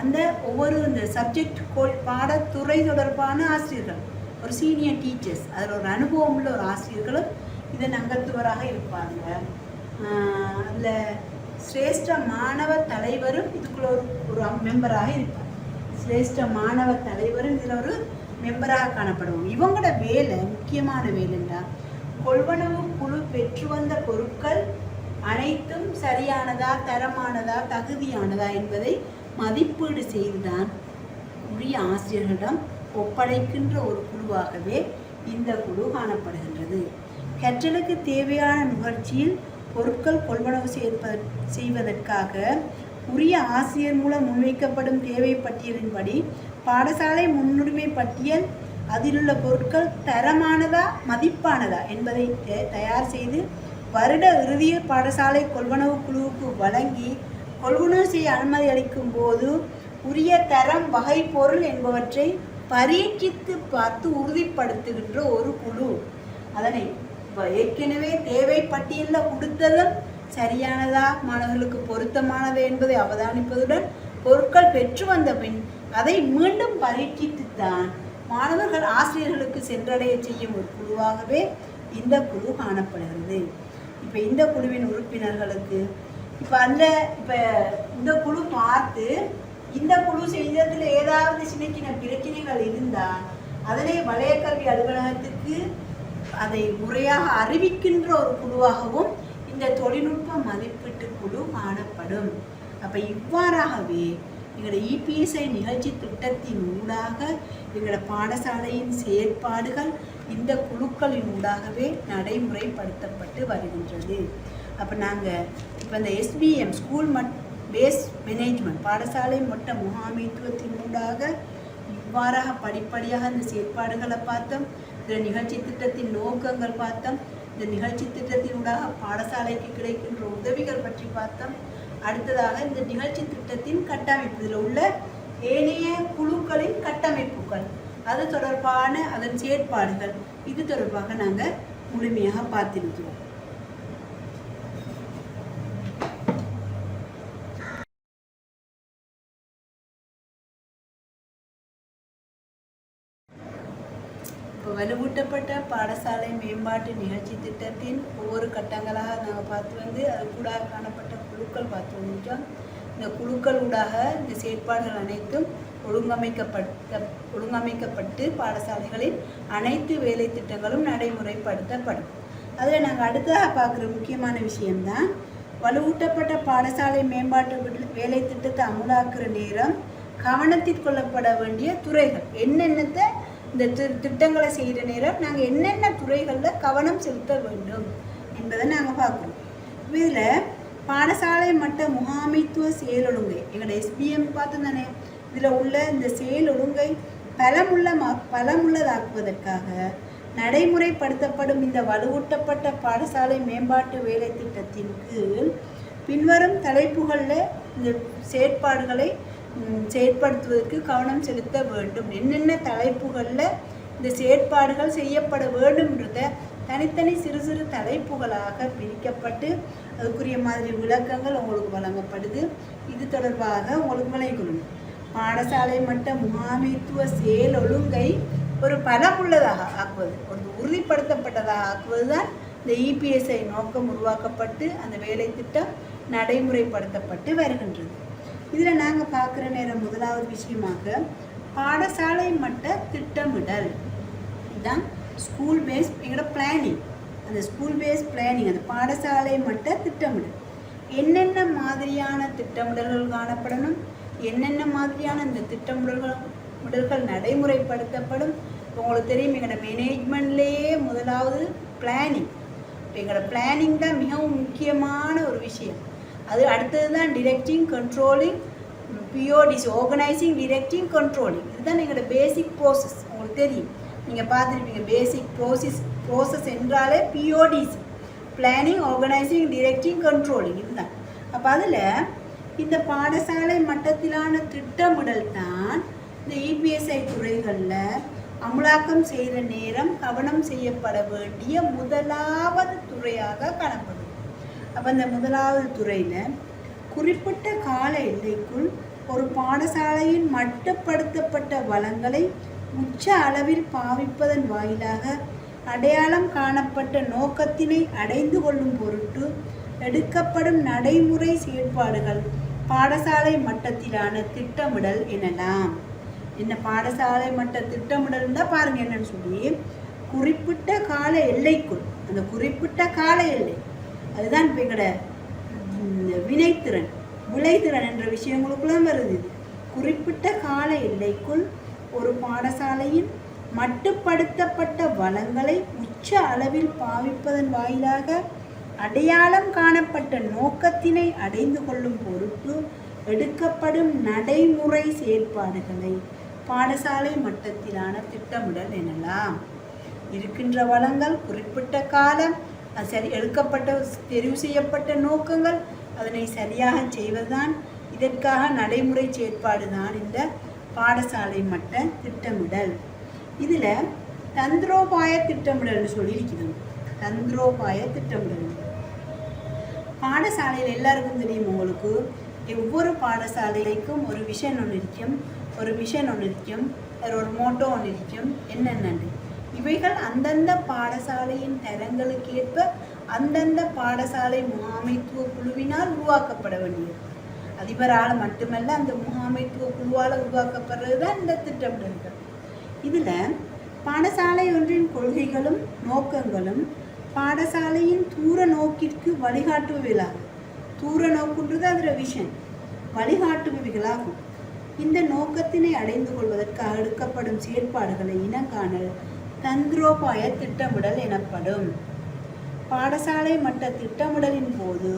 அந்த ஒவ்வொரு இந்த சப்ஜெக்ட் பாடத்துறை தொடர்பான ஆசிரியர்கள், ஒரு சீனியர் டீச்சர்ஸ், அதில் ஒரு அனுபவம் உள்ள ஒரு ஆசிரியர்களும் இதன் அங்கத்துவராக இருப்பாங்க. அதில் சிரேஷ்ட மாணவ தலைவரும் இதுக்குள்ள ஒரு மெம்பராக இருப்பார். சிரேஷ்ட மாணவ தலைவரும் இதில் ஒரு மெம்பராக காணப்படுவோம். இவங்களோட வேலை, முக்கியமான வேலைன்னா கொள்வனவு குழு பெற்று வந்த பொருட்கள் அனைத்தும் சரியானதா, தரமானதா, தகுதியானதா என்பதை மதிப்பீடு செய்துதான் உரிய ஆசிரியர்களிடம் ஒப்படைக்கின்ற ஒரு குழுவாகவே இந்த குழு காணப்படுகின்றது. கற்றலுக்கு தேவையான நுகர்ச்சியில் பொருட்கள் கொள்வனவு செய்வதற்காக உரிய ஆசிரியர் மூலம் முன்வைக்கப்படும் தேவை பட்டியலின்படி பாடசாலை முன்னுரிமை பட்டியல் அதிலுள்ள பொருட்கள் தரமானதா மதிப்பானதா என்பதை தயார் செய்து வருட இறுதியில் பாடசாலை கொள்வனவு குழுவுக்கு வழங்கி கொள்வனவு செய்ய அனுமதி அளிக்கும் போது உரிய தரம் வகை பொருள் என்பவற்றை பரீட்சித்து பார்த்து உறுதிப்படுத்துகின்ற ஒரு குழு. அதனை ஏற்கனவே தேவை பட்டியலில் கொடுத்ததும் சரியானதா மாணவர்களுக்கு பொருத்தமானது என்பதை அவதானிப்பதுடன் பொருட்கள் பெற்று வந்த பின் அதை மீண்டும் பரீட்சித்துத்தான் மாணவர்கள் ஆசிரியர்களுக்கு சென்றடைய செய்யும் ஒரு குழுவாகவே இந்த குழு காணப்படுகிறது. இப்போ இந்த குழுவின் உறுப்பினர்களுக்கு இப்போ இந்த குழு பார்த்து இந்த குழு செய்ததில் ஏதாவது சின்ன சின்ன பிரச்சனைகள் இருந்தால் அதனை வலயக்கல்வி அலுவலகத்துக்கு அதை முறையாக அறிவிக்கின்ற ஒரு குழுவாகவும் இந்த தொழில்நுட்ப மதிப்பீட்டு குழு காணப்படும். அப்போ இவ்வாறாகவே எங்களோட EPSI நிகழ்ச்சி திட்டத்தின் ஊடாக எங்களோட பாடசாலையின் செயற்பாடுகள் இந்த குழுக்களின் ஊடாகவே நடைமுறைப்படுத்தப்பட்டு வருகின்றது. அப்போ நாங்கள் இப்போ இந்த SBM ஸ்கூல் பேஸ் மேனேஜ்மெண்ட் பாடசாலை மட்ட முகாமைத்துவத்தின் ஊடாக இவ்வாறாக படிப்படியாக இந்த செயற்பாடுகளை பார்த்தோம். இந்த நிகழ்ச்சி திட்டத்தின் நோக்கங்கள் பார்த்தோம். இந்த நிகழ்ச்சி திட்டத்தின் ஊடாக பாடசாலைக்கு கிடைக்கின்ற உதவிகள் பற்றி பார்த்தோம். அடுத்ததாக இந்த நிகழ்ச்சி திட்டத்தின் கட்டமைப்பு இதில் உள்ள ஏனைய குழுக்களின் கட்டமைப்புகள் அது தொடர்பான அதன் செயற்பாடுகள் இது தொடர்பாக நாங்கள் முழுமையாக பார்த்திருக்கிறோம். இப்போ வலுவூட்டப்பட்ட பாடசாலை மேம்பாட்டு நிகழ்ச்சி திட்டத்தின் ஒவ்வொரு கட்டங்களாக நாங்கள் பார்த்து அது கூட காணப்பட்ட குழுக்கள் பார்த்து வந்துட்டோம். இந்த குழுக்கள் ஊடாக இந்த செயற்பாடுகள் அனைத்தும் ஒழுங்கமைக்கப்பட்டு பாடசாலைகளின் அனைத்து வேலை திட்டங்களும் நடைமுறைப்படுத்தப்படும். அதில் நாங்கள் அடுத்ததாக பார்க்குற முக்கியமான விஷயம்தான் வலுவூட்டப்பட்ட பாடசாலை மேம்பாட்டு வேலை திட்டத்தை அமுலாக்குற நேரம் கவனத்தில் கொள்ளப்பட வேண்டிய துறைகள் என்னென்னத்தை இந்த திட்டங்களை செய்கிற நேரம் நாங்கள் என்னென்ன துறைகளில் கவனம் செலுத்த வேண்டும் என்பதை நாங்கள் பார்க்குறோம். இதில் பாடசாலை மட்ட முகாமைத்துவ செயலொழுங்கை எங்களோட SBM பார்த்து தானே இதில் உள்ள இந்த செயலொழுங்கை பலமுள்ளதாக்குவதற்காக நடைமுறைப்படுத்தப்படும் இந்த வலுவூட்டப்பட்ட பாடசாலை மேம்பாட்டு வேலை திட்டத்தின் கீழ் பின்வரும் தலைப்புகளில் இந்த செயற்பாடுகளை செயற்படுத்துவதற்கு கவனம் செலுத்த வேண்டும். என்னென்ன தலைப்புகளில் இந்த செயற்பாடுகள் செய்யப்பட வேண்டும்ன்றத தனித்தனி சிறு சிறு தலைப்புகளாக பிரிக்கப்பட்டு அதுக்குரிய மாதிரி விளக்கங்கள் உங்களுக்கு வழங்கப்படுது. இது தொடர்பாக உங்களுக்கு விளங்கணும். பாடசாலை மட்ட முகாமைத்துவ செயல் ஒழுங்கை ஒரு பலமுள்ளதாக ஆக்குவது ஒரு உறுதிப்படுத்தப்பட்டதாக ஆக்குவது தான் இந்த EPSI நோக்கம் உருவாக்கப்பட்டு அந்த வேலை திட்டம் நடைமுறைப்படுத்தப்பட்டு வருகின்றது. இதில் நாங்கள் பார்க்குற நேரம் முதலாவது விஷயமாக பாடசாலை மட்ட திட்டமிடல் இதுதான் ஸ்கூல் பேஸ் எங்களோட பிளானிங். அந்த ஸ்கூல் பேஸ் பிளானிங் அந்த பாடசாலை மட்ட திட்டமிடல் என்னென்ன மாதிரியான திட்டமிடல்கள் காணப்படணும், என்னென்ன மாதிரியான இந்த திட்டமிடல்கள் நடைமுறைப்படுத்தப்படும். உங்களுக்கு தெரியும் எங்களோட மேனேஜ்மெண்ட்லேயே முதலாவது பிளானிங். எங்களோட பிளானிங் தான் மிகவும் முக்கியமான ஒரு விஷயம். அது அடுத்தது தான் directing controlling PODC organising directing controlling. இதுதான் எங்களோட பேசிக் ப்ரோசஸ். உங்களுக்கு தெரியும் நீங்கள் பார்த்துருப்பீங்க பேசிக் ப்ரோசஸ் என்றாலே PODC planning organising directing controlling இதுதான். அப்போ அதில் இந்த பாடசாலை மட்டத்திலான திட்டமிடல் தான் இந்த EPSI துறைகளில் அமலாக்கம் செய்கிற நேரம் கவனம் செய்யப்பட வேண்டிய முதலாவது துறையாக காணப்படும். அப்போ இந்த முதலாவது துறையில் குறிப்பிட்ட கால எல்லைக்குள் ஒரு பாடசாலையின் மட்டுப்படுத்தப்பட்ட வளங்களை உச்ச அளவில் பாவிப்பதன் வாயிலாக அடையாளம் காணப்பட்ட நோக்கத்தினை அடைந்து கொள்ளும் பொருட்டு எடுக்கப்படும் நடைமுறை செயற்பாடுகள் பாடசாலை மட்டத்திலான திட்டமிடல் எனலாம். என்ன பாடசாலை மட்ட திட்டமிடல் தான் பாருங்க என்னன்னு சொல்லி குறிப்பிட்ட கால எல்லைக்குள் அந்த குறிப்பிட்ட கால எல்லை அதுதான் இப்போ எங்களோட விளைத்திறன் என்ற விஷயங்களுக்குலாம் வருது. குறிப்பிட்ட கால எல்லைக்குள் ஒரு பாடசாலையின் மட்டுப்படுத்தப்பட்ட வளங்களை உச்ச அளவில் பாவிப்பதன் வாயிலாக அடையாளம் காணப்பட்ட நோக்கத்தினை அடைந்து கொள்ளும் பொருட்டு எடுக்கப்படும் நடைமுறை செயற்பாடுகளை பாடசாலை மட்டத்திலான திட்டமிடல் எனலாம். இருக்கின்ற வளங்கள், குறிப்பிட்ட காலம், அது எடுக்கப்பட்ட தெரிவு செய்யப்பட்ட நோக்கங்கள், அதனை சரியாக செய்வதுதான் இதற்காக நடைமுறை செயற்பாடு தான் இந்த பாடசாலை மட்ட திட்டமிடல். இதில் தந்திரோபாய திட்டமிடல்னு சொல்லியிருக்கிறது. தந்திரோபாய திட்டமிடல் பாடசாலையில் எல்லாருக்கும் தெரியும். உங்களுக்கு ஒவ்வொரு பாடசாலைக்கும் ஒரு விஷன் ஒன்று இருக்கும், ஒரு விஷன் ஒன்று இருக்கும், ஒரு மோட்டோ ஒன்று இருக்கும். என்னென்னு இவைகள் அந்தந்த பாடசாலையின் தரங்களுக்கு ஏற்ப அந்தந்த பாடசாலை முகாமைத்துவ குழுவினால் உருவாக்கப்பட வேண்டியது. அதிபரால் மட்டுமல்ல, அந்த முகாமைத்துவ குழுவால் உருவாக்கப்படுறது தான் இந்த திட்டமிடல்கள். இதில் பாடசாலை ஒன்றின் கொள்கைகளும் நோக்கங்களும் பாடசாலையின் தூர நோக்கிற்கு வழிகாட்டுபவைகளாகும். தூர நோக்குன்றது அதில் விஷன், வழிகாட்டுபவைகளாகும். இந்த நோக்கத்தினை அடைந்து கொள்வதற்காக எடுக்கப்படும் செயற்பாடுகளை இனங்காணல் தந்திரோபாய திட்டமிடல் எனப்படும். பாடசாலை மட்ட திட்டமிடலின் போது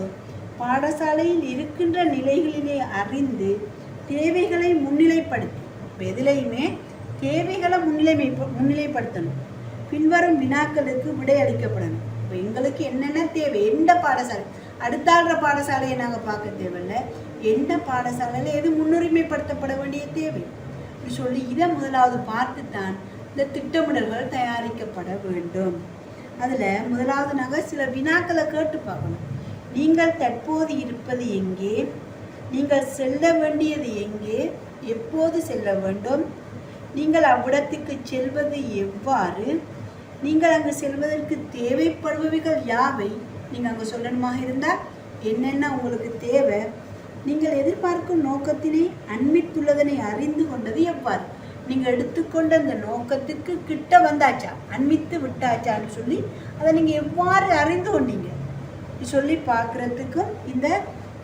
பாடசாலையில் இருக்கின்ற நிலைகளிலே அறிந்து தேவைகளை முன்னிலைப்படுத்தி, எதிலையுமே தேவைகளை முன்னிலைப்படுத்தணும். பின்வரும் வினாக்களுக்கு விடை அளிக்கப்படணும். இப்போ எங்களுக்கு என்னென்ன தேவை, எந்த பாடசாலை, அடுத்தாள்ற பாடசாலையை நாங்கள் பார்க்க தேவையில்லை, எந்த பாடசாலையில் எது முன்னுரிமைப்படுத்தப்பட வேண்டிய தேவை சொல்லி இதை முதலாவது பார்த்துத்தான் இந்த திட்டமிடல்கள் தயாரிக்கப்பட வேண்டும். அதில் முதலாவது நாங்கள் சில வினாக்களை கேட்டு பார்க்கணும். நீங்கள் தற்போது இருப்பது எங்கே, நீங்கள் செல்ல வேண்டியது எங்கே, எப்போது செல்ல வேண்டும், நீங்கள் அவ்விடத்துக்கு செல்வது எவ்வாறு, நீங்கள் அங்கு செல்வதற்கு தேவைப்படுபவைகள் யாவை, நீங்கள் அங்கே சொல்லணுமாக இருந்தால் என்னென்ன உங்களுக்கு தேவை, நீங்கள் எதிர்பார்க்கும் நோக்கத்தினை அண்மித்துள்ளதனை அறிந்து கொண்டது எவ்வாறு, நீங்கள் எடுத்துக்கொண்ட அந்த நோக்கத்துக்கு கிட்ட வந்தாச்சா, அண்மித்து விட்டாச்சான்னு சொல்லி அதை நீங்கள் எவ்வாறு அறிந்து கொண்டீங்க சொல்லி பார்க்குறதுக்கும் இந்த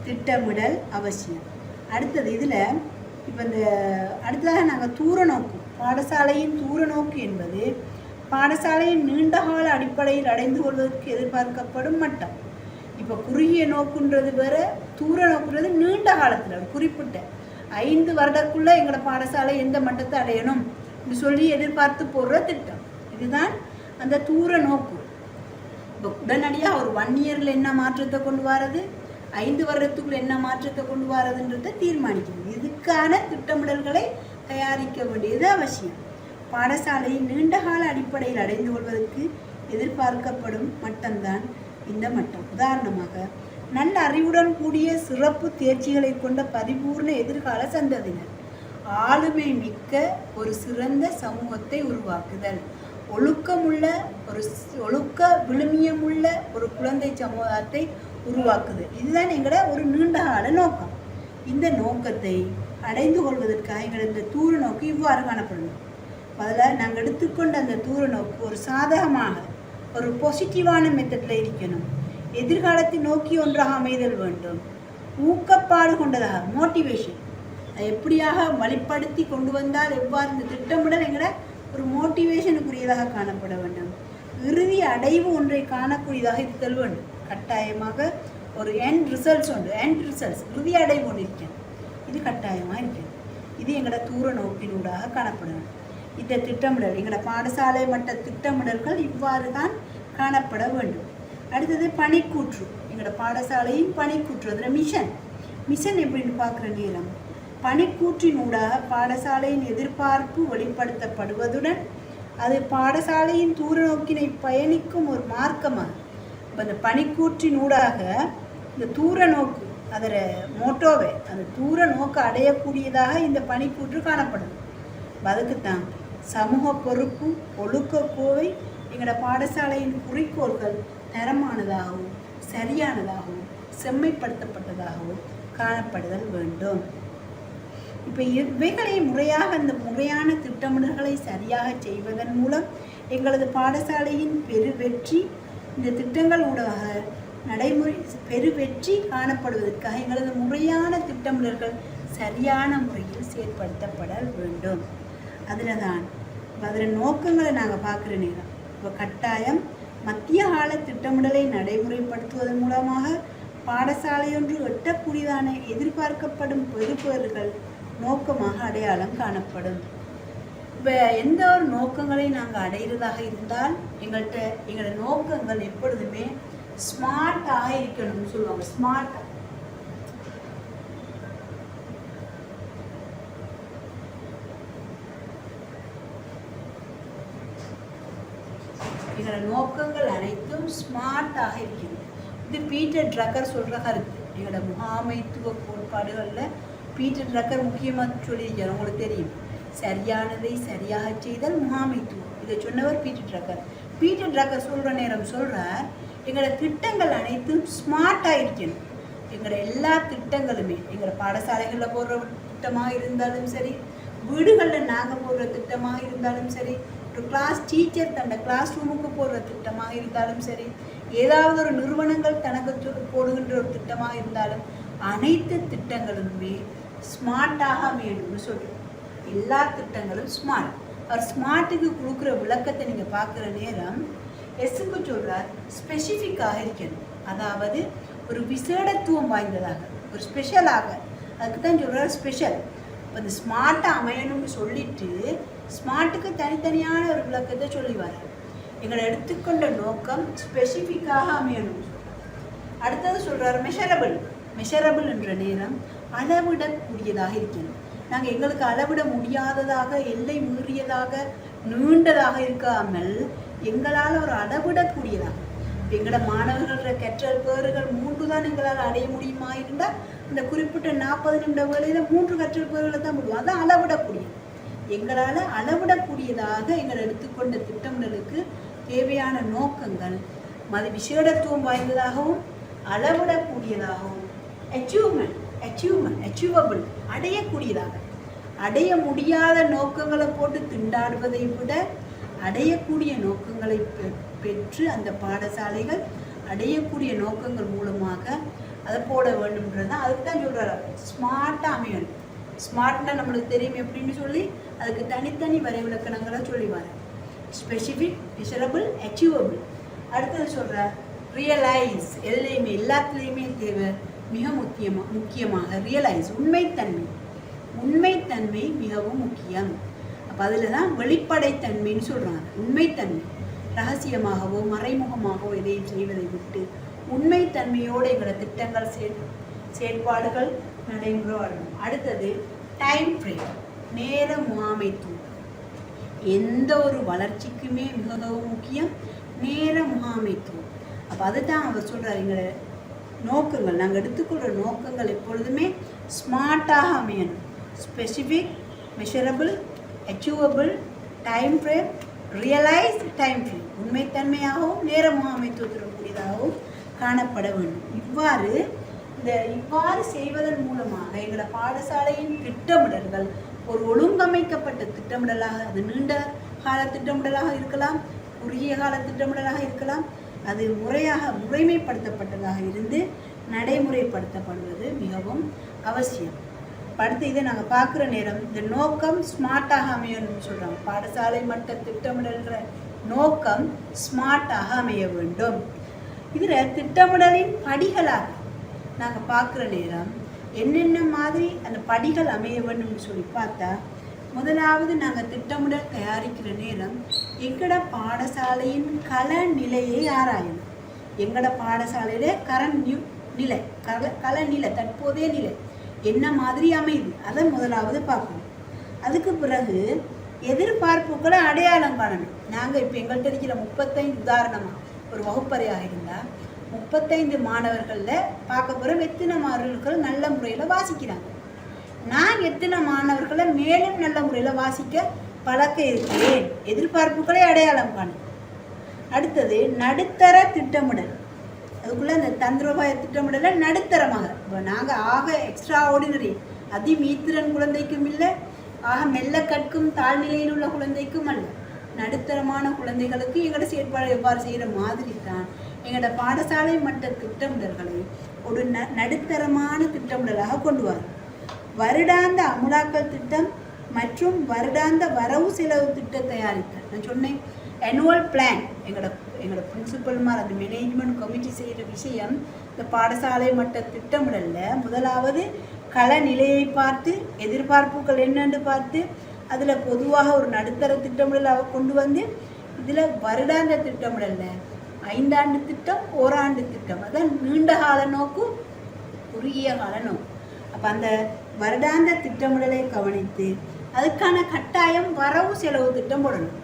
திட்டமிடல் அவசியம். அடுத்தது இதில் இப்போ இந்த அடுத்ததாக நாங்கள் தூர நோக்கு, பாடசாலையின் தூர நோக்கு என்பது பாடசாலையின் நீண்டகால அடிப்படையில் அடைந்து கொள்வதற்கு எதிர்பார்க்கப்படும் மட்டம். இப்போ குறுகிய நோக்குன்றது வேற, தூர நோக்குன்றது நீண்ட காலத்தில் குறிப்பிட்ட 5 வருடக்குள்ளே எங்களோட பாடசாலை எந்த மட்டத்தை அடையணும் சொல்லி எதிர்பார்த்து போடுற திட்டம். இதுதான் அந்த தூர நோக்கு. இப்போ உடனடியாக ஒரு 1 இயரில் என்ன மாற்றத்தை கொண்டு வரது, 5 வருடத்துக்குள்ள என்ன மாற்றத்தை கொண்டு வரதுன்றதை தீர்மானிக்கிறது. இதுக்கான திட்டமிடல்களை தயாரிக்க வேண்டியது அவசியம். பாடசாலையின் நீண்டகால அடிப்படையில் அடைந்து கொள்வதற்கு எதிர்பார்க்கப்படும் மட்டம்தான் இந்த மட்டம். உதாரணமாக, நல்ல அறிவுடன் கூடிய சிறப்பு தேர்ச்சிகளை கொண்ட பரிபூர்ண எதிர்கால சந்ததியினர், ஆளுமை மிக்க ஒரு சிறந்த சமூகத்தை உருவாக்குதல், ஒழுக்க விழுமியமுள்ள ஒரு குழந்தை சமூகத்தை உருவாக்குதல். இதுதான் எங்களோட ஒரு நீண்டகால நோக்கம். இந்த நோக்கத்தை அடைந்து கொள்வதற்காக எங்களோட இந்த தூர நோக்கு இவ்வாறு காணப்படணும். அதில் நாங்கள் எடுத்துக்கொண்ட அந்த தூர நோக்கு ஒரு சாதகமாக, ஒரு பாசிட்டிவான மெத்தடில் இருக்கணும். எதிர்காலத்தை நோக்கி ஒன்றாக அமைதல் வேண்டும். ஊக்கப்பாடு கொண்டதாக, மோட்டிவேஷன், எப்படியாக வழிப்படுத்தி கொண்டு வந்தால் எவ்வாறு இந்த திட்டமிடல் எங்களை ஒரு மோட்டிவேஷனுக்குரியதாக காணப்பட வேண்டும். இறுதி அடைவு ஒன்றை காணக்கூடியதாக இருத்தல் வேண்டும். கட்டாயமாக ஒரு எண்ட் ரிசல்ட்ஸ் உண்டு, எண்ட் ரிசல்ட்ஸ், இறுதி அடைவு ஒன்று இருக்கணும். இது கட்டாயமாக இருக்கணும். இது எங்களோட தூர நோக்கினூடாக காணப்படணும். இந்த திட்டமிடல், எங்களோட பாடசாலை மட்ட திட்டமிடல்கள் இவ்வாறு தான் காணப்பட வேண்டும். அடுத்தது பணிக்கூற்று, எங்களோட பாடசாலையின் பணிக்கூற்று, அதில் மிஷன் எப்படின்னு பார்க்குற நேரம் பணிக்கூற்றினூடாக பாடசாலையின் எதிர்பார்ப்பு வெளிப்படுத்தப்படுவதுடன் அது பாடசாலையின் தூர நோக்கினை பயணிக்கும் ஒரு மார்க்கமாக. இப்போ அந்த பணிக்கூற்றினூடாக இந்த தூர நோக்கு, அதில் மோட்டோவை, அந்த தூர நோக்கு அடையக்கூடியதாக இந்த பணிக்கூற்று காணப்படும். அதுக்குத்தான் சமூக பொறுப்பு, ஒழுக்க கோவை, எங்களோட பாடசாலையின் குறிக்கோள்கள் தரமானதாகவும் சரியானதாகவும் செம்மைப்படுத்தப்பட்டதாகவும் காணப்படுதல் வேண்டும். இப்போ இவைகளை முறையாக, அந்த முறையான திட்டமிடல்களை சரியாக செய்வதன் மூலம் எங்களது பாடசாலையின் பெருவெற்றி, இந்த திட்டங்கள் ஊடாக நடைமுறை பெருவெற்றி காணப்படுவதற்காக எங்களது முறையான திட்டமிடல்கள் சரியான முறையில் செயற்படுத்தப்பட வேண்டும். அதில் தான் இப்போ அதில் நோக்கங்களை நாங்கள் பார்க்குற நேரம் இப்போ கட்டாயம் மத்திய கால திட்டமிடலை நடைமுறைப்படுத்துவதன் மூலமாக பாடசாலையொன்று எட்டக்கூடியதான எதிர்பார்க்கப்படும் பெறுபேறுகள் நோக்கமாக அடையாளம் காணப்படும். இப்போ எந்த ஒரு நோக்கங்களை நாங்கள் அடைகிறதாக இருந்தால் எங்களோட நோக்கங்கள் எப்பொழுதுமே ஸ்மார்ட்டாக இருக்கணும்னு சொல்லுவாங்க. ஸ்மார்ட்டாக எங்களோட நோக்கங்கள் அனைத்தும் ஸ்மார்ட்டாக இருக்கிறது. இது பீட்டர் ட்ரக்கர் சொல்கிற கருத்து. எங்களோட முகாமைத்துவ கோட்பாடுகளில் பீட்டர் ட்ரக்கர் முக்கியமாக சொல்லியிருக்கார். உங்களுக்கு தெரியும், சரியானதை சரியாக செய்தல் முகாமைத்துவம். இதை சொன்னவர் பீட்டர் ட்ரக்கர். பீட்டர் ட்ரக்கர் சொல்கிற நேரம் சொல்கிறார், எங்களோட திட்டங்கள் அனைத்தும் ஸ்மார்ட்டாக இருக்கணும். எங்களோட எல்லா திட்டங்களுமே எங்களோட பாடசாலைகளில் போடுற திட்டமாக இருந்தாலும் சரி, வீடுகளில் நாங்கள் போடுற திட்டமாக இருந்தாலும் சரி, ஒரு கிளாஸ் டீச்சர் தன்னோட கிளாஸ் ரூமுக்கு போடுற திட்டமாக இருந்தாலும் சரி, ஏதாவது ஒரு நிறுவனங்கள் தனக்கு போடுகின்ற ஒரு திட்டமாக இருந்தாலும் அனைத்து திட்டங்களுமே ஸ்மார்ட்டாக அமையணும்னு சொல்கிறோம். எல்லா திட்டங்களும் ஸ்மார்ட். அவர் ஸ்மார்ட்டுக்கு கொடுக்குற விளக்கத்தை நீங்கள் பார்க்குற நேரம் எஸ்ஸுக்கு சொல்கிறார் ஸ்பெசிஃபிக்காக இருக்கணும். அதாவது ஒரு விசேடத்துவம் வாய்ந்ததாக, ஒரு ஸ்பெஷலாக. அதுக்கு தான் சொல்கிறார் ஸ்பெஷல். இப்போ இந்த ஸ்மார்ட்டாக அமையணும்னு சொல்லிட்டு ஸ்மார்ட்டுக்கு தனித்தனியான ஒரு விளக்கத்தை சொல்லிவார். எங்களை எடுத்துக்கொண்ட நோக்கம் ஸ்பெசிஃபிக்காக அமையணும்னு சொல்கிறார். அடுத்தது சொல்கிறார் மெஷரபிள். மெஷரபிள் என்ற நேரம் அளவிடக்கூடியதாக இருக்கணும். நாங்கள் எங்களுக்கு அளவிட முடியாததாக, எல்லை மீறியதாக, நீண்டதாக இருக்காமல் எங்களால் ஒரு அளவிடக்கூடியதாக, எங்களோட மாணவர்களோட கற்றல் பேறுகள் 3 தான் எங்களால் அடைய முடியுமா இருந்தால் இந்த குறிப்பிட்ட 40 நிமிட வேளையில் 3 கற்றல் பேறுகளை தான் முடியும். அதான் அளவிடக்கூடியது. எங்களால் அளவிடக்கூடியதாக எங்களை எடுத்துக்கொண்ட திட்டமிடலுக்கு தேவையான நோக்கங்கள் விசேடத்துவம் வாய்ந்ததாகவும் அளவிடக்கூடியதாகவும் அச்சீவபிள் அடையக்கூடியதாக. அடைய முடியாத நோக்கங்களை போட்டு திண்டாடுவதை விட அடையக்கூடிய நோக்கங்களை பெற்று அந்த பாடசாலைகள் அடையக்கூடிய நோக்கங்கள் மூலமாக அதை போட வேண்டும்ன்றது தான். அதுக்கு தான் சொல்கிறார் ஸ்மார்ட்டாக அமையணும். ஸ்மார்ட்னா நம்மளுக்கு தெரியும் எப்படின்னு சொல்லி அதுக்கு தனித்தனி வரைவிலக்கணங்களை சொல்லி வர. Specific, measurable, achievable. அடுத்தது சொல்கிறார் ரியலைஸ். எல்லையுமே எல்லாத்துலேயுமே தேவை மிக முக்கியமாக ரியலைஸ். உண்மைத்தன்மை மிகவும் முக்கியம். அப்போ அதில் தான் வெளிப்படைத்தன்மைன்னு சொல்கிறாங்க. உண்மைத்தன்மை, ரகசியமாகவோ மறைமுகமாகவோ எதையும் செய்வதை விட்டு உண்மைத்தன்மையோடு எங்களோட திட்டங்கள் செயற்பாடுகள் நடைமுறையாடணும். அடுத்தது டைம் ஃப்ரேம், நேர முகாமைத்துவம். எந்த ஒரு வளர்ச்சிக்குமே மிகவும் முக்கியம் நேர முகாமைத்துவம். அப்போ அதுதான் அவர் சொல்கிறார், எங்களை நோக்கங்கள், நாங்கள் எடுத்துக்கொள்கிற நோக்கங்கள் எப்பொழுதுமே ஸ்மார்ட்டாக அமையணும். Specific, measurable, achievable, time frame, realise time frame, உண்மைத்தன்மையாகவும் நேர முகாமைத்துவத்துடன் கூடியதாகவும் காணப்பட வேண்டும். இவ்வாறு செய்வதன் மூலமாக எங்களோட பாடசாலையின் திட்டமிடல்கள் ஒரு ஒழுங்கமைக்கப்பட்ட திட்டமிடலாக, அது நீண்ட கால திட்டமிடலாக இருக்கலாம், குறுகிய கால திட்டமிடலாக இருக்கலாம், அது முறைமைப்படுத்தப்பட்டதாக இருந்து நடைமுறைப்படுத்தப்படுவது மிகவும் அவசியம். அடுத்து இதை நாங்கள் பார்க்குற நேரம் இந்த நோக்கம் ஸ்மார்ட்டாக அமையணும்னு சொல்கிறோம். பாடசாலை மட்ட திட்டமிடல்கிற நோக்கம் ஸ்மார்ட்டாக அமைய வேண்டும். இதில் திட்டமிடலின் படிகளாக நாங்கள் பார்க்குற நேரம் என்னென்ன மாதிரி அந்த படிகள் அமைய வேண்டும்னு சொல்லி பார்த்தா, முதலாவது நாங்கள் திட்டமிடல் தயாரிக்கிற நேரம் எங்களோட பாடசாலையின் கள நிலையை ஆராயணும். எங்களோட பாடசாலையில் களநிலை தற்போதைய நிலை என்ன மாதிரி அமையுது அதை முதலாவது பார்க்கணும். அதுக்கு பிறகு எதிர்பார்ப்புகளை அடையாளம் காணணும். நாங்கள் இப்போ எங்கள்கிட்ட இருக்கிற 35 உதாரணமாக ஒரு வகுப்பறையாக இருந்தால் 35 மாணவர்களில் பார்க்க போகிற எத்தனை மாணவர்கள் நல்ல முறையில் வாசிக்கிறாங்க, நான் எத்தனை மாணவர்களை மேலும் நல்ல முறையில் வாசிக்க பழக்க இருக்கிறேன், எதிர்பார்ப்புகளை அடையாளம் காணும். அடுத்தது நடுத்தர திட்டமிடல். அதுக்குள்ளே அந்த தந்திரோபாய திட்டமிடலை நடுத்தரமாக, இப்போ நாங்கள் எக்ஸ்ட்ரா ஆர்டினரி அதிமீத்திரன் குழந்தைக்கும் இல்லை, மெல்ல கற்கும் தாழ்நிலையில் உள்ள குழந்தைக்கும் அல்ல, நடுத்தரமான குழந்தைகளுக்கு எங்களோட செயற்பாடு எவ்வாறு செய்கிற மாதிரி தான் எங்களோட பாடசாலை மட்ட திட்டமிடல்களை ஒரு நடுத்தரமான திட்டமிடலாக கொண்டு வரும். வருடாந்த அமுலாக்கல் திட்டம் மற்றும் வருடாந்த வரவு செலவு திட்ட தயாரித்தல். நான் சொன்னேன் ஆனுவல் பிளான். எங்களோட பிரின்சிபல்மார் அந்த மேனேஜ்மெண்ட் கமிட்டி செய்கிற விஷயம் இந்த பாடசாலை மட்ட திட்டமிடல்ல முதலாவது களநிலையை பார்த்து எதிர்பார்ப்புகள் என்னென்று பார்த்து அதில் பொதுவாக ஒரு நடுத்தர திட்டமிடல் கொண்டு வந்து இதில் வருடாந்த திட்டமிடல்ல 5 ஆண்டு திட்டம், ஓராண்டு திட்டம், அதான் நீண்ட கால நோக்கு, குறுகிய கால நோக்கு. அப்போ அந்த வருடாந்த திட்டமிடலை கவனித்து அதுக்கான கட்டாயம் வரவு செலவு திட்டம் போடணும்.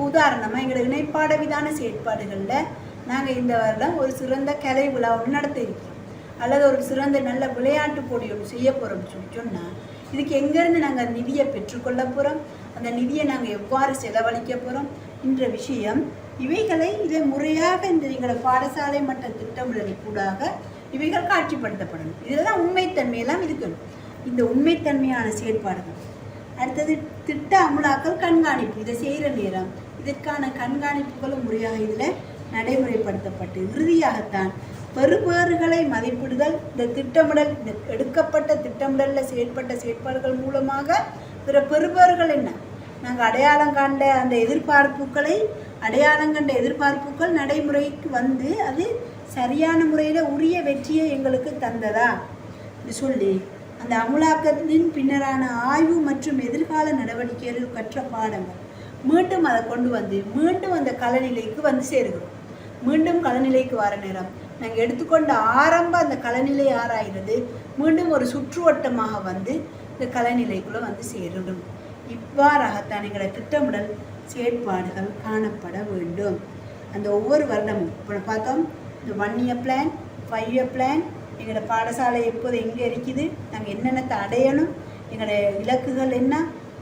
உதாரணமாக எங்களோட இணைப்பாட விதான செயற்பாடுகளில் நாங்கள் இந்த வருடம் ஒரு சிறந்த கலை விழா ஒன்று நடத்த இருக்கிறோம், அல்லது ஒரு சிறந்த நல்ல விளையாட்டு போட்டி ஒன்று செய்ய போகிறோம்னு சொன்னால் இதுக்கு எங்கேருந்து நாங்கள் நிதியை பெற்றுக்கொள்ள போகிறோம், அந்த நிதியை நாங்கள் எவ்வாறு செலவழிக்க போகிறோம் என்ற விஷயம் இதை முறையாக இந்த எங்களோட பாடசாலை மட்ட திட்டமிடல் கூடாக இவைகள் காட்சிப்படுத்தப்படணும். இதில் தான் உண்மைத்தன்மையெல்லாம் இருக்கணும். இந்த உண்மைத்தன்மையான செயற்பாடுகள். அடுத்தது திட்ட அமுலாக்கல் கண்காணிப்பு. இதை செய்கிற நேரம் இதற்கான கண்காணிப்புகளும் முறையாக இதில் நடைமுறைப்படுத்தப்பட்டு இறுதியாகத்தான் பெறுபேறுகளை மதிப்பிடுதல். இந்த திட்டமிடல், இந்த எடுக்கப்பட்ட திட்டமிடலில் செயற்பட்ட செயற்பாடுகள் மூலமாக பிற பெறுபேறுகள் என்ன, நாங்கள் அடையாளம் கண்ட அந்த எதிர்பார்ப்புகள் நடைமுறைக்கு வந்து அது சரியான முறையில் உரிய வெற்றியை எங்களுக்கு தந்ததா சொல்லி அந்த அமுலாக்கத்தின் பின்னரான ஆய்வு மற்றும் எதிர்கால நடவடிக்கைகளில் கற்ற பாடங்கள் மீண்டும் அதை கொண்டு வந்து மீண்டும் அந்த களநிலைக்கு வந்து சேருகிறோம். மீண்டும் களநிலைக்கு வர நேரம் நாங்கள் எடுத்துக்கொண்ட அந்த களநிலை ஆராய்கிறது மீண்டும் ஒரு சுற்றுவட்டமாக வந்து இந்த களநிலைக்குள்ளே வந்து சேரணும். இவ்வாறாகத்தான் எங்களை திட்டமிடல் செயற்பாடுகள் காணப்பட வேண்டும். அந்த ஒவ்வொரு வருடமும் இப்போ பார்த்தோம், இந்த 1 year பிளான், 5 year பிளான், எங்களோட பாடசாலை எப்போது எங்கே இருக்குது, நாங்கள் என்னென்னத்தை அடையணும், எங்களோட இலக்குகள் என்ன,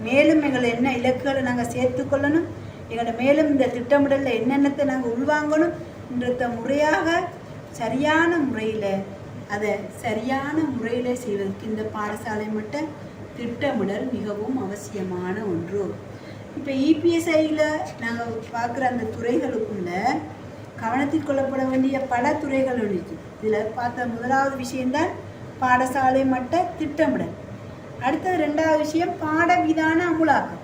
மேலும் எங்களை என்ன இலக்குகளை நாங்கள் சேர்த்துக்கொள்ளணும், எங்களோட மேலும் இந்த திட்டமிடலில் என்னென்னத்தை நாங்கள் உள்வாங்கணும் என்றத முறையாக சரியான முறையில் செய்வதற்கு இந்த பாடசாலை மட்ட திட்டமிடல் மிகவும் அவசியமான ஒன்று. இப்போ இபிஎஸ்ஐயில் நாங்கள் பார்க்குற அந்த துறைகளுக்குள்ள கவனத்தில் கொள்ளப்பட வேண்டிய பல துறைகள் இருக்குது. இதில் பார்த்த முதலாவது விஷயம்தான் பாடசாலை மட்ட திட்டமிடல். அடுத்தது 2வது விஷயம் பாடவிதான அமுலாக்கம்.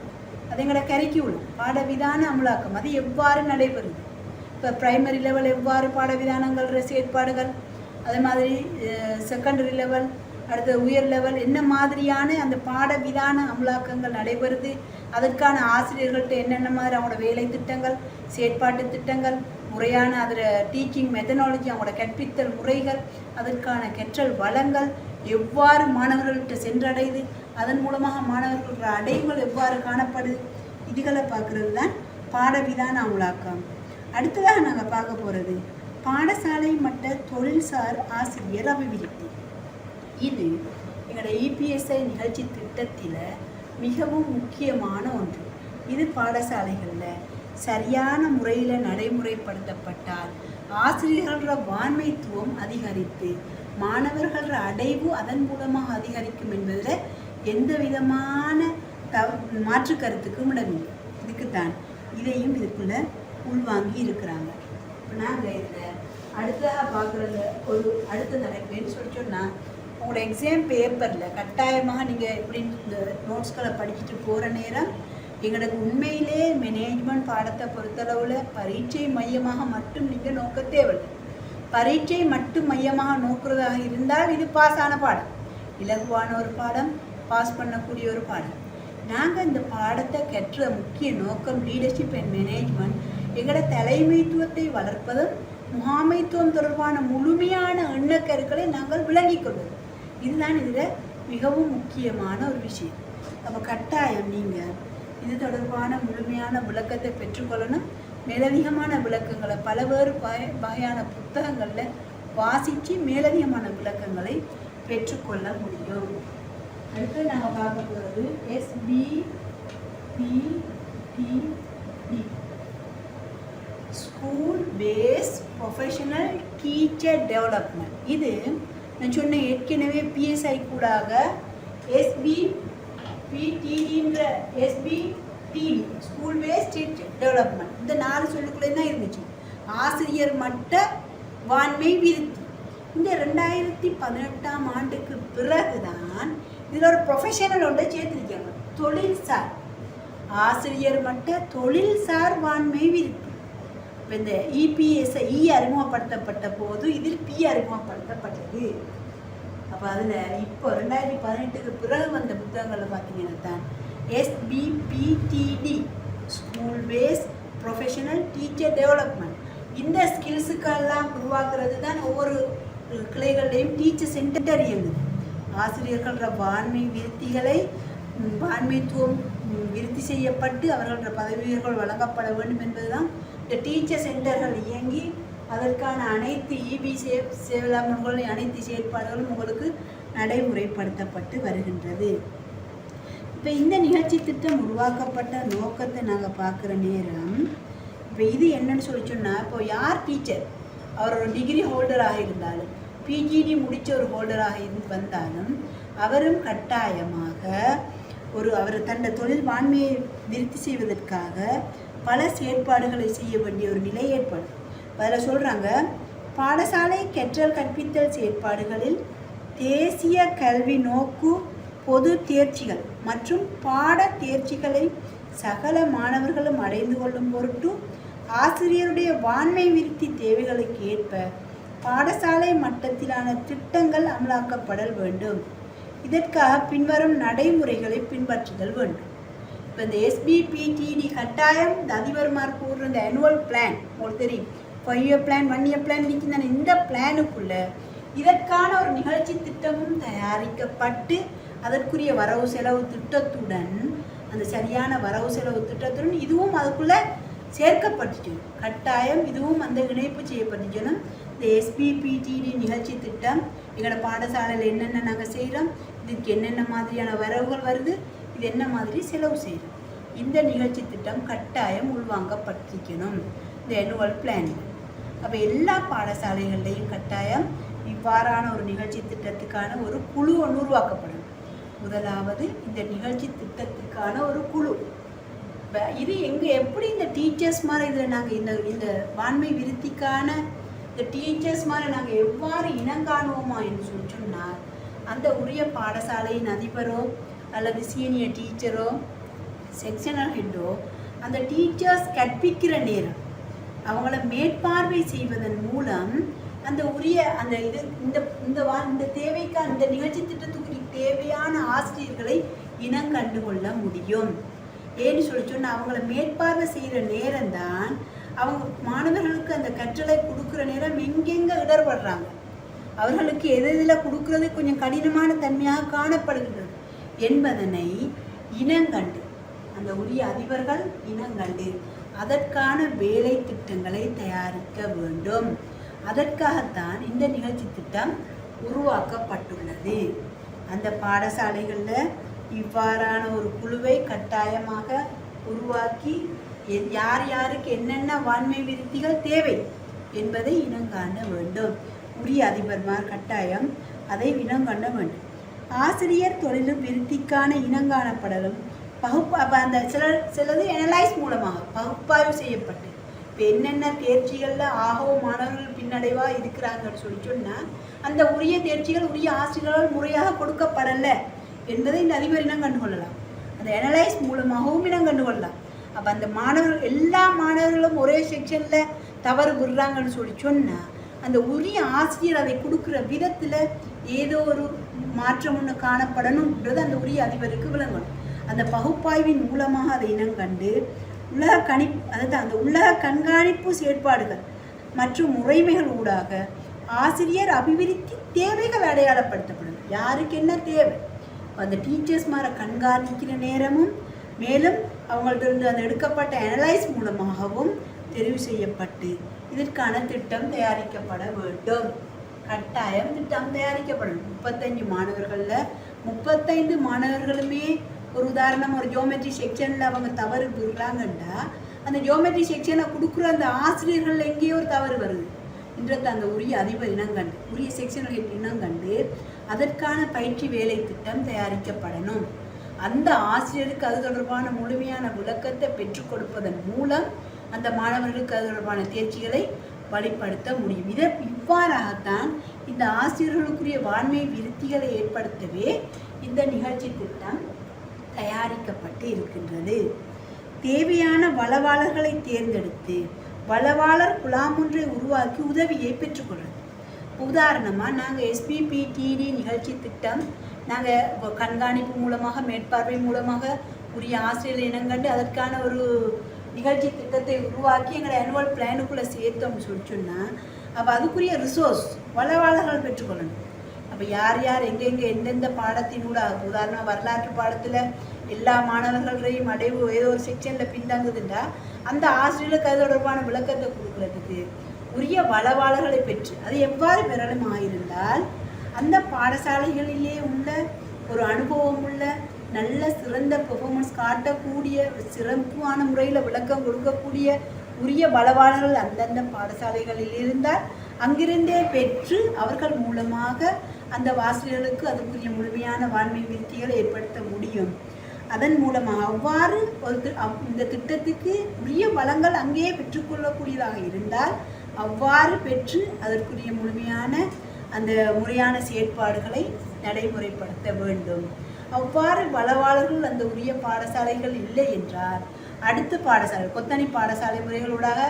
அது எங்களோட கரிக்குலம் பாடவிதான அமுலாக்கம் அது எவ்வாறு நடைபெறுது. இப்போ பிரைமரி லெவல் எவ்வாறு பாடவிதானங்கள் செயற்பாடுகள், அதே மாதிரி செகண்டரி லெவல், அடுத்த உயர் லெவல் என்ன மாதிரியான அந்த பாடவிதான அமலாக்கங்கள் நடைபெறுது, அதற்கான ஆசிரியர்கள்ட்ட என்னென்ன மாதிரி அவங்களோட வேலை திட்டங்கள், செயற்பாட்டு திட்டங்கள், முறையான அதில் டீச்சிங் மெத்தனாலஜி, அவங்களோட கற்பித்தல் முறைகள், அதற்கான கற்றல் வளங்கள் எவ்வாறு மாணவர்கள்ட்ட சென்றடையுது, அதன் மூலமாக மாணவர்களோட அடைவுகள் எவ்வாறு காணப்படுது, இதுகளை பார்க்குறது தான் பாடவிதான அமலாக்கம். அடுத்ததாக நாங்கள் பார்க்க போகிறது பாடசாலை மட்ட தொழில்சார் ஆசிரியர் அபிவிருத்தி. இது எங்களோட இபிஎஸ்ஐ நிகழ்ச்சி திட்டத்தில் மிகவும் முக்கியமான ஒன்று. இது பாடசாலைகளில் சரியான முறையில் நடைமுறைப்படுத்தப்பட்டால் ஆசிரியர்களோட வான்மைத்துவம் அதிகரித்து மாணவர்களோட அடைவு அதன் மூலமாக அதிகரிக்கும் என்பதில் எந்த விதமான மாற்று கருத்துக்கும் இடமில்லை. இதுக்குத்தான் இதையும் இதுக்குள்ளே உள்வாங்கி இருக்கிறாங்க. இப்போ நாங்கள் இதில் அடுத்ததாக பார்க்குறது ஒரு அடுத்த தலைப்புன்னு சொன்னால் உங்களோட எக்ஸாம் பேப்பரில் கட்டாயமாக நீங்கள் எப்படி இந்த நோட்ஸ்களை படிச்சுட்டு போகிற நேரம் எங்களுக்கு உண்மையிலே மேனேஜ்மெண்ட் பாடத்தை பொறுத்தளவில் பரீட்சை மையமாக மட்டும் நீங்கள் நோக்க தேவையில்லை. பரீட்சை மட்டும் மையமாக நோக்கிறதாக இருந்தால் இது பாஸான பாடம், இலகுவான ஒரு பாடம், பாஸ் பண்ணக்கூடிய ஒரு பாடம். நாங்கள் இந்த பாடத்தை கற்ற முக்கிய நோக்கம் லீடர்ஷிப் அண்ட் மேனேஜ்மெண்ட் எங்களோட தலைமைத்துவத்தை வளர்ப்பதும் முகாமைத்துவம் தொடர்பான முழுமையான எண்ணக்கருக்களை நாங்கள் விளங்கிக் கொள்வது. இதுதான் இதில் மிகவும் முக்கியமான ஒரு விஷயம். அப்போ கட்டாயம் நீங்கள் இது தொடர்பான முழுமையான விளக்கத்தை பெற்றுக்கொள்ளணும். மேலதிகமான விளக்கங்களை பலவேறு வகையான புத்தகங்களில் வாசித்து மேலதிகமான விளக்கங்களை பெற்றுக்கொள்ள முடியும். அடுத்து நாங்கள் பார்க்க போகிறது SBPTD, school base professional teacher development. இது நான் சொன்ன ஏற்கனவே பிஎஸ்ஐ கூடாக SBPTDன்ற SBTD school base teacher development இந்த 4 சொல்லுக்குள்ளே தான் இருந்துச்சு. ஆசிரியர் மட்ட வான்மை விருத்தி. இந்த 2018ஆம் ஆண்டுக்கு பிறகு தான் இதில் ஒரு ப்ரொஃபஷனல் ஒன்றை சேர்த்துருக்காங்க, தொழில்சார் ஆசிரியர் மட்ட தொழில்சார் வான்மை விருத்தி. இப்போ இந்த EPS அறிமுகப்படுத்தப்பட்ட போது இதில் P அறிமுகப்படுத்தப்பட்டது. அப்போ அதில் இப்போ 2018க்கு பிறகு வந்த புத்தகங்களில் பார்த்தீங்கன்னா தான் SBPTD school base professional teacher development. இந்த ஸ்கில்ஸுக்கெல்லாம் உருவாக்குறது தான் ஒவ்வொரு கிளைகள்லையும் டீச்சர் சென்டர் இயங்குது. ஆசிரியர்கள வான்மை விருத்திகளை வான்மைத்துவம் விருத்தி செய்யப்பட்டு அவர்கள பதவிகள் வழங்கப்பட வேண்டும் என்பதுதான் இந்த டீச்சர் சென்டர்கள் இயங்கி அதற்கான அனைத்து சேவலாமல்களின் அனைத்து செயற்பாடுகளும் உங்களுக்கு நடைமுறைப்படுத்தப்பட்டு வருகின்றது. இப்போ இந்த நிகழ்ச்சி திட்டம் உருவாக்கப்பட்ட நோக்கத்தை நாங்கள் பார்க்குற நேரம் இப்போ இது என்னன்னு சொல்லி சொன்னால், இப்போ யார் டீச்சர் அவர் ஒரு டிகிரி ஹோல்டராக இருந்தாலும் PGD முடித்த ஒரு ஹோல்டராக வந்தாலும் அவரும் கட்டாயமாக அவர் தன்னை தொழில் வான்மையை விருத்தி செய்வதற்காக பல செயற்பாடுகளை செய்ய வேண்டிய ஒரு நிலை ஏற்படும். அதில் சொல்கிறாங்க, பாடசாலை கற்றல் கற்பித்தல் செயற்பாடுகளில் தேசிய கல்வி நோக்கு பொது தேர்ச்சிகள் மற்றும் பாட தேர்ச்சிகளை சகல மாணவர்களும் அடைந்து கொள்ளும் பொருட்டு ஆசிரியருடைய வான்மை விருத்தி தேவைகளுக்கு ஏற்ப பாடசாலை மட்டத்திலான திட்டங்கள் அமலாக்கப்படல் வேண்டும். இதற்காக பின்வரும் நடைமுறைகளை பின்பற்றுதல் வேண்டும். இப்போ இந்த SBPTD கட்டாயம் இந்த அதிபர்மார் போடுற இந்த ஆனுவல் பிளான் உங்களுக்கு தெரியும், 5 இயர் பிளான் 1 இயர் பிளான் இருக்கின்றன. இந்த பிளானுக்குள்ள இதற்கான ஒரு நிகழ்ச்சி திட்டமும் தயாரிக்கப்பட்டு அதற்குரிய வரவு செலவு திட்டத்துடன் அந்த சரியான வரவு செலவு திட்டத்துடன் இதுவும் அதுக்குள்ளே சேர்க்கப்பட்டுச்சு. கட்டாயம் இதுவும் அந்த இணைப்பு செய்யப்பட்டுச்சுன்னா இந்த SBPTD நிகழ்ச்சி திட்டம் எங்களோட பாடசாலையில் என்னென்ன நாங்கள் செய்கிறோம், இதுக்கு என்னென்ன மாதிரியான வரவுகள் வருது, இது என்ன மாதிரி செலவு செய்கிறோம், இந்த நிகழ்ச்சி திட்டம் கட்டாயம் உள்வாங்கப்பட்டிருக்கணும் இந்த ஆனுவல் பிளான். அப்போ எல்லா பாடசாலைகள்லையும் கட்டாயம் இவ்வாறான ஒரு நிகழ்ச்சி திட்டத்துக்கான ஒரு குழு ஒன்று உருவாக்கப்படும். முதலாவது இந்த நிகழ்ச்சி திட்டத்துக்கான ஒரு குழு. இது எப்படி இந்த டீச்சர்ஸ் மாதிரி இதில் நாங்கள் இந்த வான்மை விருத்திக்கான இந்த டீச்சர்ஸ் மாதிரி நாங்கள் எவ்வாறு இனங்காணுவோமா என்று சொன்னால், அந்த உரிய பாடசாலையின் அதிபரோ அல்லது சீனியர் டீச்சரோ செக்ஷனல் ஹெட்டோ அந்த டீச்சர்ஸ் கற்பிக்கிற நேரம் அவங்கள மேற்பார்வை செய்வதன் மூலம் அந்த உரிய அந்த இந்த தேவைக்கான இந்த நிகழ்ச்சி திட்டத்துக்கு தேவையான ஆசிரியர்களை இனம் கண்டுகொள்ள முடியும். ஏன்னு சொல்லி சொன்னால் அவங்கள மேற்பார்வை செய்கிற நேரம்தான் அவங்க மாணவர்களுக்கு அந்த கற்றலை கொடுக்குற நேரம் எங்கெங்கே இடர்படுறாங்க, அவர்களுக்கு எதில் கொடுக்கறது கொஞ்சம் கடினமான தன்மையாக காணப்படுகின்றது என்பதனை இனங்கண்டு அந்த உரிய அதிபர்கள் இனங்கண்டு அதற்கான வேலை திட்டங்களை தயாரிக்க வேண்டும். அதற்காகத்தான் இந்த நிகழ்ச்சி திட்டம் உருவாக்கப்பட்டுள்ளது. அந்த பாடசாலைகளில் இவ்வாறான ஒரு குழுவை கட்டாயமாக உருவாக்கி யார் யாருக்கு என்னென்ன வான்மை விருத்திகள் தேவை என்பதை இனங்காண வேண்டும். உரிய அதிபர்மார் கட்டாயம் அதை இனங்காண வேண்டும். ஆசிரியர் தொழிலும் விருத்திக்கான இனங்காணப்படலும் அந்த சிலது அனலைஸ் மூலமாக பகுப்பாய்வு செய்யப்பட்டு இப்போ என்னென்ன தேர்ச்சிகளில் ஆகவும் மாணவர்கள் பின்னடைவாக இருக்கிறாங்கன்னு சொல்லி சொன்னால் அந்த உரிய தேர்ச்சிகள் உரிய ஆசிரியர்களால் முறையாக கொடுக்கப்படலை என்பதை இந்த அதிபர் இனம் கண்டுகொள்ளலாம். அந்த அனலைஸ் மூலமாகவும் இனம் கண்டுகொள்ளலாம். அப்போ அந்த மாணவர்கள் எல்லா மாணவர்களும் ஒரே செக்ஷனில் தவறு விடுறாங்கன்னு சொல்லி சொன்னால் அந்த உரிய ஆசிரியர் அதை கொடுக்குற விதத்தில் ஏதோ ஒரு மாற்றம் ஒன்று காணப்படணுன்றது அந்த உரிய அதிபருக்கு விளங்கணும். அந்த பகுப்பாய்வின் மூலமாக அதை இனம் கண்டு அதாவது அந்த உலக கண்காணிப்பு செயற்பாடுகள் மற்றும் முறைமைகள் ஊடாக ஆசிரியர் அபிவிருத்தி தேவைகள் அடையாளப்படுத்தப்படும். யாருக்கு என்ன தேவை அந்த டீச்சர்ஸ் மாதிரி கண்காணிக்கிற நேரமும் மேலும் அவங்கள்ட்ட அந்த எடுக்கப்பட்ட அனலைஸ் மூலமாகவும் தெரிவு செய்யப்பட்டு இதற்கான திட்டம் தயாரிக்கப்பட வேண்டும். கட்டாயம் திட்டம் தயாரிக்கப்படும். 35 மாணவர்களில் 35 மாணவர்களுமே ஒரு உதாரணம் ஒரு ஜியோமெட்ரி செக்ஷனில் அவங்க தவறு விடுறாங்கன்னா அந்த ஜியோமெட்ரி செக்ஷனை கொடுக்குற அந்த ஆசிரியர்கள் எங்கேயோ ஒரு தவறு வருது என்றது அந்த உரிய அதிபர் இனங்கண்டு உரிய செக்ஷன்கள் இனங்கண்டு அதற்கான பயிற்சி வேலை திட்டம் தயாரிக்கப்படணும். அந்த ஆசிரியருக்கு அது தொடர்பான முழுமையான விளக்கத்தை பெற்றுக் கொடுப்பதன் மூலம் அந்த மாணவர்களுக்கு அது தொடர்பான தேர்ச்சிகளை வழிப்படுத்த முடியும். இவ்வாறாகத்தான் இந்த ஆசிரியர்களுக்குரிய வான்மை விருத்திகளை ஏற்படுத்தவே இந்த நிகழ்ச்சி திட்டம் தயாரிக்கப்பட்டு இருக்கின்றது. தேவையான வளவாளர்களை தேர்ந்தெடுத்து வளவாளர் குழாம் ஒன்றை உருவாக்கி உதவியை பெற்றுக்கொள்ளும். உதாரணமாக நாங்கள் SBPTD நிகழ்ச்சி திட்டம் நாங்கள் கண்காணிப்பு மூலமாக மேற்பார்வை மூலமாக உரிய ஆசிரியர் இனங்கண்டு அதற்கான ஒரு நிகழ்ச்சி திட்டத்தை உருவாக்கி எங்களை ஆனுவல் பிளானுக்குள்ளே சேர்த்தோம்னு சொன்னால் அப்போ அதுக்குரிய ரிசோர்ஸ் வளவாளர்கள் பெற்றுக்கொள்ளணும். அப்போ யார் யார் எங்கெங்கே எந்தெந்த பாடத்தினூடாக உதாரணமாக வரலாற்று பாடத்தில் எல்லா மாணவர்களையும் அடைவு ஏதோ ஒரு செக்ஷனில் பின்தங்குதுண்டா அந்த ஆசிரியர்களுக்கு அது தொடர்பான விளக்கத்தை கொடுக்கறதுக்கு உரிய வளவாளர்களை பெற்று அது எவ்வாறு பெறலுமாயிருந்தால் அந்த பாடசாலைகளிலே உள்ள ஒரு அனுபவம் உள்ள நல்ல சிறந்த பெர்ஃபார்மன்ஸ் காட்டக்கூடிய சிறப்பான முறையில் விளக்கம் கொடுக்கக்கூடிய உரிய வளவாளர்கள் அந்தந்த பாடசாலைகளில் இருந்தால் அங்கிருந்தே பெற்று அவர்கள் மூலமாக அந்த ஆசிரியர்களுக்கு அதுக்குரிய முழுமையான வாழ்மை விருத்திகளை ஏற்படுத்த முடியும். அதன் மூலமாக அவ்வாறு இந்த திட்டத்துக்கு உரிய வளங்கள் அங்கேயே பெற்றுக்கொள்ளக்கூடியதாக இருந்தால் அவ்வாறு பெற்று அதற்குரிய முழுமையான அந்த முறையான செயற்பாடுகளை நடைமுறைப்படுத்த வேண்டும். அவ்வாறு வளவாளர்கள் அந்த உரிய பாடசாலைகள் இல்லை என்றால் அடுத்த பாடசாலை கொத்தணி பாடசாலை முறைகளூடாக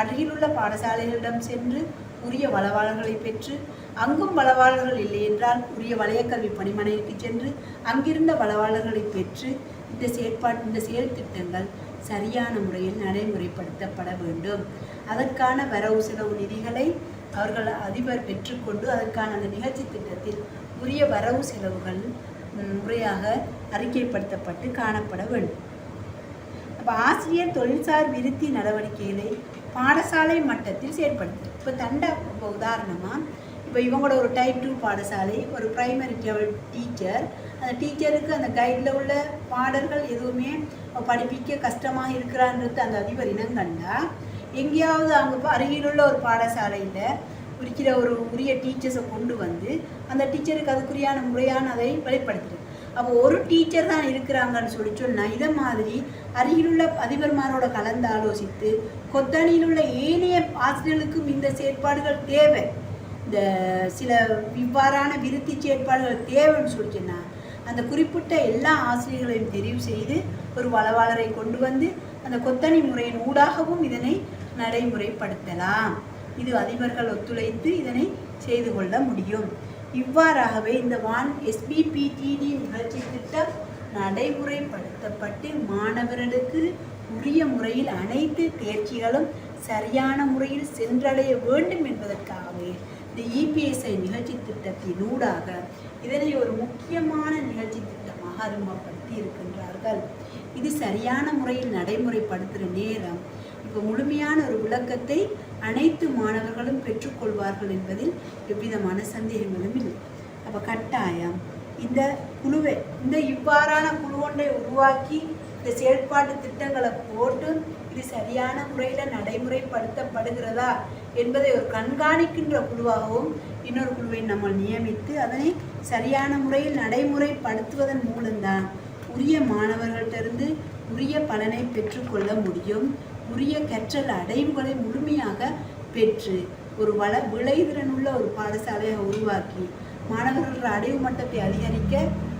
அருகிலுள்ள பாடசாலைகளிடம் சென்று உரிய வளவாளர்களை பெற்று அங்கும் வளவாளர்கள் இல்லை என்றால் உரிய வலயக்கல்வி பணிமனைக்கு சென்று அங்கிருந்த வளவாளர்களை பெற்று இந்த செயல் திட்டங்கள் சரியான முறையில் நடைமுறைப்படுத்தப்பட வேண்டும். அதற்கான வரவு செலவு நிதிகளை அவர்கள் அதிபர் பெற்றுக்கொண்டு அதற்கான அந்த நிகழ்ச்சி திட்டத்தில் உரிய வரவு செலவுகள் முறையாக அறிக்கைப்படுத்தப்பட்டு காணப்பட வேண்டும். அப்போ ஆசிரியர் தொழில்சார் விருத்தி நடவடிக்கைகளை பாடசாலை மட்டத்தில் செயற்படுத்து. இப்போ உதாரணமாக இப்போ இவங்களோட ஒரு டைப் 2 பாடசாலை ஒரு பிரைமரி லெவல் டீச்சர் அந்த டீச்சருக்கு அந்த கைடில் உள்ள பாடல்கள் எதுவுமே படிப்பிக்க கஷ்டமாக இருக்கிறான்றது அந்த அதிபர் இனங்கண்டா எங்கேயாவது அங்கே அருகிலுள்ள ஒரு பாடசாலையில் இருக்கிற ஒரு உரிய டீச்சர்ஸை கொண்டு வந்து அந்த டீச்சருக்கு அதுக்குரியான முறையான அதை வெளிப்படுத்துது. அப்போ ஒரு டீச்சர் தான் இருக்கிறாங்கன்னு சொன்னால் இதை மாதிரி அருகிலுள்ள அதிபர்மாரோட கலந்து ஆலோசித்து கொத்தணியில் உள்ள ஏனைய ஆசிரியர்களுக்கும் இந்த செயற்பாடுகள் தேவை, இந்த சில இவ்வாறான விருத்தி செயற்பாடுகள் தேவைன்னு சொன்னா அந்த குறிப்பிட்ட எல்லா ஆசிரியர்களையும் தெரிவு செய்து ஒரு வளவாளரை கொண்டு வந்து அந்த கொத்தணி முறையின் ஊடாகவும் இதனை நடைமுறைப்படுத்தலாம். இது அதிபர்கள் ஒத்துழைத்து இதனை செய்து கொள்ள முடியும். இவ்வாறாகவே இந்த SBPTD நிகழ்ச்சி திட்டம் நடைமுறைப்படுத்தப்பட்டு மாணவர்களுக்கு உரிய முறையில் அனைத்து தேர்ச்சிகளும் சரியான முறையில் சென்றடைய வேண்டும் என்பதற்காகவே இந்த EPSI நிகழ்ச்சி திட்டத்தினூடாக இதனை ஒரு முக்கியமான நிகழ்ச்சி திட்டமாக அறிமுகப்படுத்தி இருக்கின்றார்கள். இது சரியான முறையில் நடைமுறைப்படுத்துகிற நேரம் இப்போ முழுமையான ஒரு விளக்கத்தை அனைத்து மாணவர்களும் பெற்றுக்கொள்வார்கள் என்பதில் எவ்விதமான சந்தேகங்களும் இல்லை. அப்போ கட்டாயம் இந்த குழுவை இவ்வாறான குழு ஒன்றை உருவாக்கி இந்த செயல்பாட்டு திட்டங்களை போட்டு இது சரியான முறையில் நடைமுறைப்படுத்தப்படுகிறதா என்பதை ஒரு கண்காணிக்கின்ற குழுவாகவும் இன்னொரு குழுவை நம்ம நியமித்து அதனை சரியான முறையில் நடைமுறைப்படுத்துவதன் மூலம்தான் உரிய மாணவர்களிடமிருந்து உரிய பலனை பெற்றுக்கொள்ள முடியும். உரிய கற்றல் அடைவுகளை முழுமையாக பெற்று ஒரு விளைதிறனுள்ள ஒரு பாடசாலையை உருவாக்கி மாணவர்கள் அடைவு மட்டத்தை அதிகரிக்க